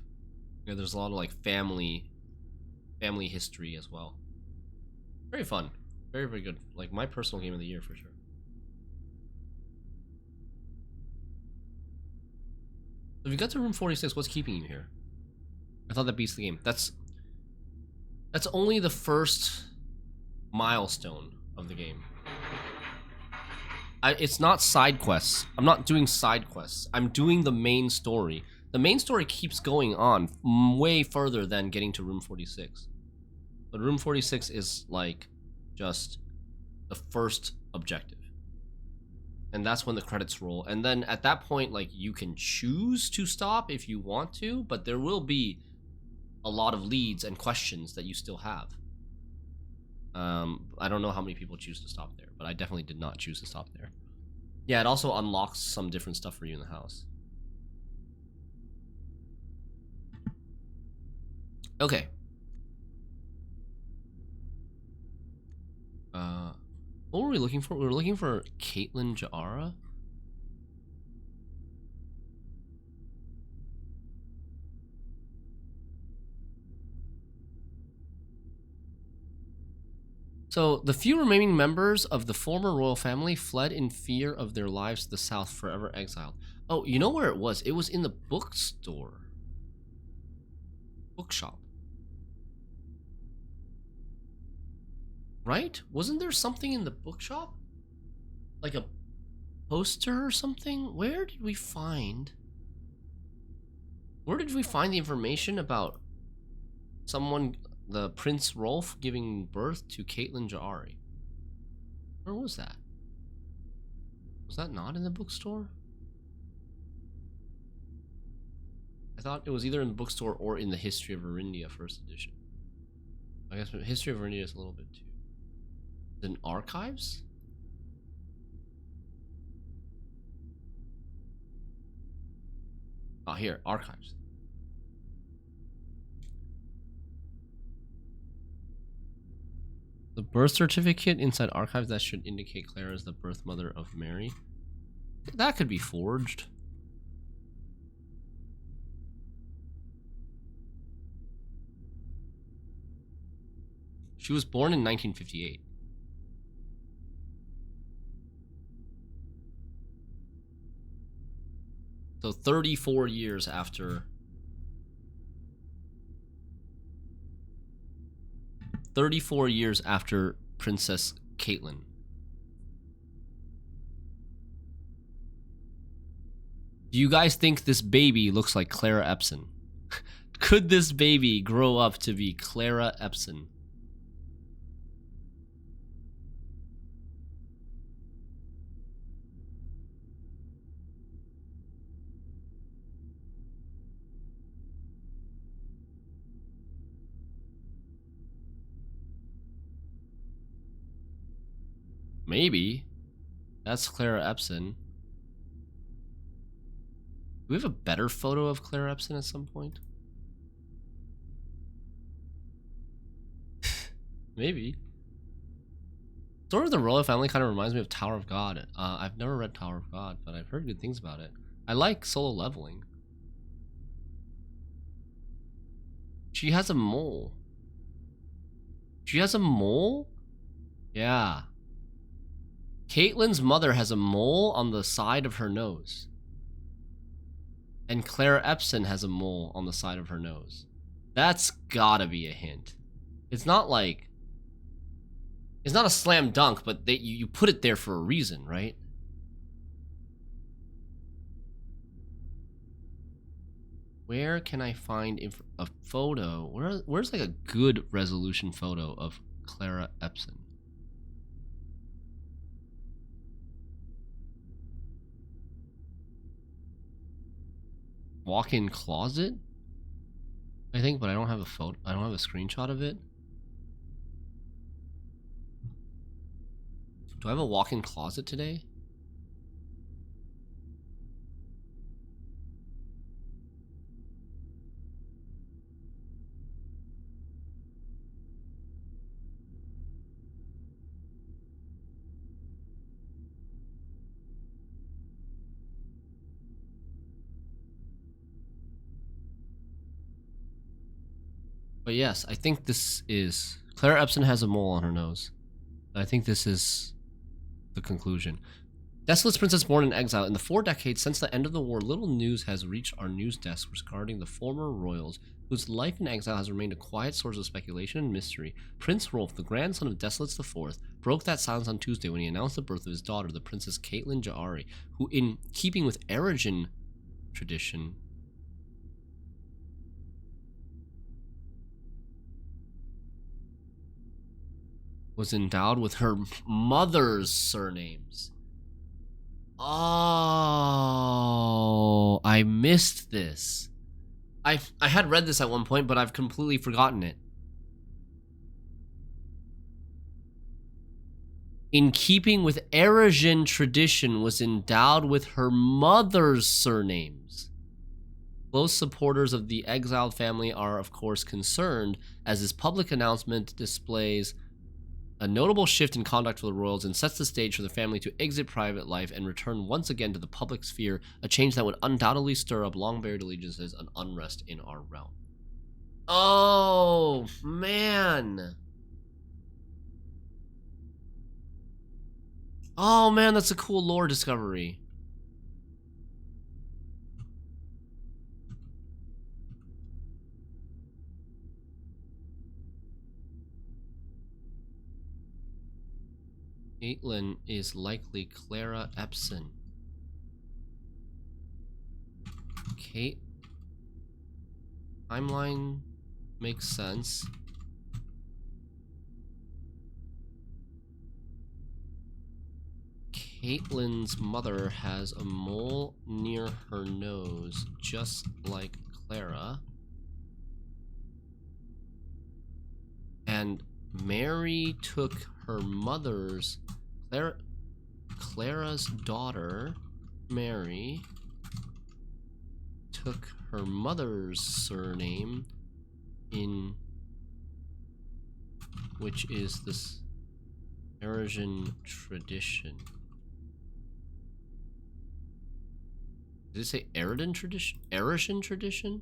you know, there's a lot of like family history as well. Very fun. Very, very good. Like my personal game of the year for sure. If you got to room 46, what's keeping you here? I thought that beats the game. That's only the first milestone of the game. It's not side quests. I'm not doing side quests. I'm doing the main story. The main story keeps going on way further than getting to room 46. But room 46 is like just the first objective. And that's when the credits roll. And then at that point, like, you can choose to stop if you want to, but there will be a lot of leads and questions that you still have. I don't know how many people choose to stop there, but I definitely did not choose to stop there. Yeah, it also unlocks some different stuff for you in the house. Okay. What were we looking for? We were looking for Caitlin Ja'ara. So, the few remaining members of the former royal family fled in fear of their lives to the south, forever exiled. Oh, you know where it was? It was in the bookstore. Bookshop. Right? Wasn't there something in the bookshop? Like a poster or something? Where did we find the information about someone, the Prince Rolf, giving birth to Caitlin Ja'ara? Where was that? Was that not in the bookstore? I thought it was either in the bookstore or in the History of Arindia first edition. I guess History of Arindia is a little bit too. In archives? Oh, here, archives. The birth certificate inside archives, that should indicate Clara is the birth mother of Mary. That could be forged. She was born in 1958. So 34 years after... 34 years after Princess Caitlin. Do you guys think this baby looks like Clara Epson? Could this baby grow up to be Clara Epson? Maybe. That's Clara Epson. Do we have a better photo of Clara Epson at some point? Maybe. Story of the Royal Family kind of reminds me of Tower of God. I've never read Tower of God, but I've heard good things about it. I like Solo Leveling. She has a mole. She has a mole? Yeah. Caitlin's mother has a mole on the side of her nose. And Clara Epson has a mole on the side of her nose. That's gotta be a hint. It's not It's not a slam dunk, but you put it there for a reason, right? Where can I find a photo? Where's like a good resolution photo of Clara Epson? Walk-in closet, I think, but I don't have a photo. I don't have a screenshot of it. Do I have a walk-in closet today? But yes, I think this is... Clara Epson has a mole on her nose. I think this is the conclusion. Desolate's princess born in exile. In the 4 decades since the end of the war, little news has reached our news desks regarding the former royals, whose life in exile has remained a quiet source of speculation and mystery. Prince Rolf, the grandson of Desolates IV, broke that silence on Tuesday when he announced the birth of his daughter, the Princess Caitlin Ja'ari, who, in keeping with Erogen tradition, was endowed with her mother's surnames. Oh, I missed this. I had read this at one point, but I've completely forgotten it. In keeping with Erogen tradition, was endowed with her mother's surnames. Close supporters of the exiled family are, of course, concerned, as this public announcement displays a notable shift in conduct for the royals and sets the stage for the family to exit private life and return once again to the public sphere, a change that would undoubtedly stir up long-buried allegiances and unrest in our realm. Oh, man. Oh, man, that's a cool lore discovery. Caitlin is likely Clara Epson. Kate. Timeline makes sense. Caitlin's mother has a mole near her nose, just like Clara. And Mary took her mother's... Clara's daughter, Mary, took her mother's surname, in which is this Erogen tradition. Did it say Erogen tradition? Erogen tradition?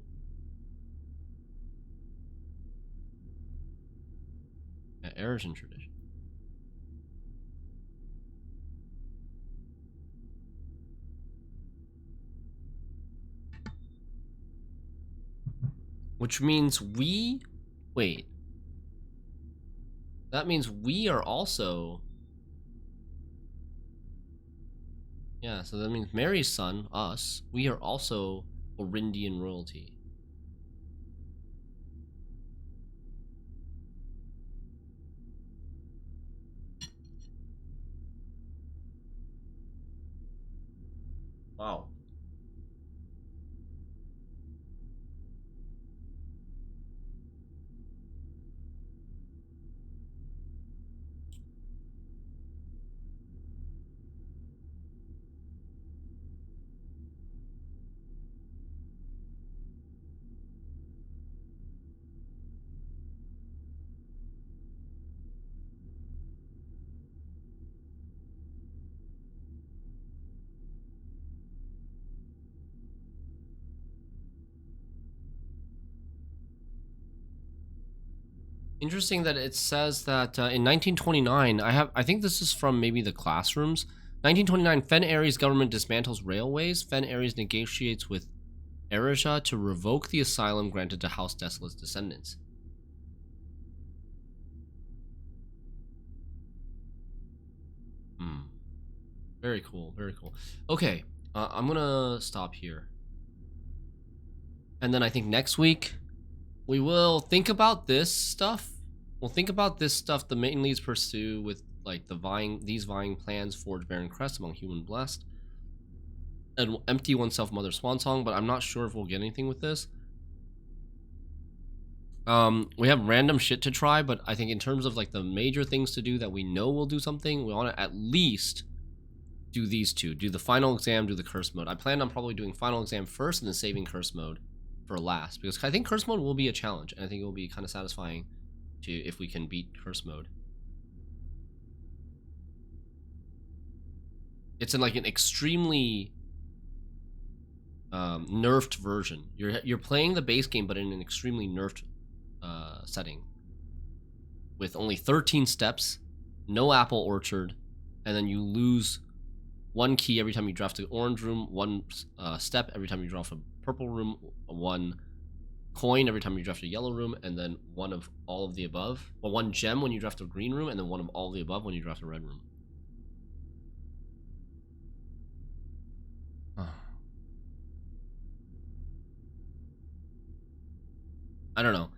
Yeah, Erogen tradition. Which means we... Wait. That means we are also... Yeah, so that means Mary's son, us, we are also Orindian royalty. Wow. Interesting that it says that in 1929, I think this is from maybe the classrooms. 1929, Fen Ares government dismantles railways. Fen Ares negotiates with Erisha to revoke the asylum granted to House Desolate's descendants. Very cool. Very cool. Okay, I'm gonna stop here. And then I think next week we will think about this stuff. We'll think about this stuff the main leads pursue with like these vying plans, forge Baron Crest among human blessed, and empty oneself Mother Swansong. But I'm not sure if we'll get anything with this. We have random shit to try, but I think in terms of like the major things to do that we know will do something, we want to at least do these two. Do the final exam, do the curse mode. I plan on probably doing final exam first and then saving curse mode for last, because I think curse mode will be a challenge, and I think it will be kind of satisfying to if we can beat curse mode. It's in like an extremely nerfed version. You're playing the base game, but in an extremely nerfed setting, with only 13 steps, no apple orchard, and then you lose 1 key every time you draft the orange room, 1 step every time you draft a purple room, 1 coin every time you draft a yellow room, and then 1 of all of the above. Well, 1 gem when you draft a green room, and then 1 of all of the above when you draft a red room. I don't know.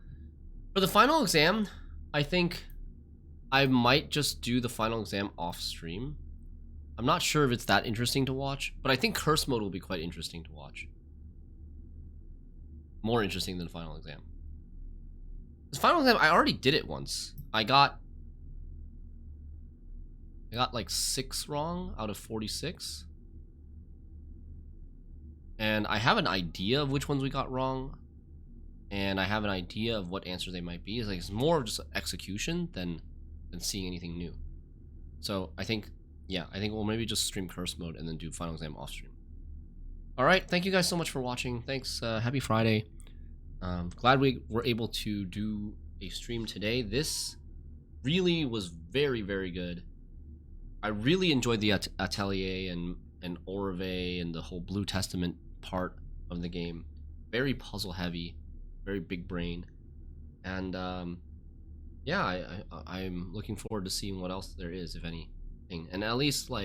For the final exam, I think I might just do the final exam off stream. I'm not sure if it's that interesting to watch, but I think curse mode will be quite interesting to watch. More interesting than final exam. This final exam, I already did it once. I got like 6 wrong out of 46. And I have an idea of which ones we got wrong. And I have an idea of what answers they might be. It's more of just execution than seeing anything new. So I think, yeah, I think we'll maybe just stream curse mode and then do final exam off stream. All right, thank you guys so much for watching. Thanks, happy Friday. Glad we were able to do a stream today. This really was very, very good. I really enjoyed the Atelier and Orve and the whole Blue Testament part of the game. Very puzzle heavy, very big brain, and yeah, I'm looking forward to seeing what else there is, if anything, and at least like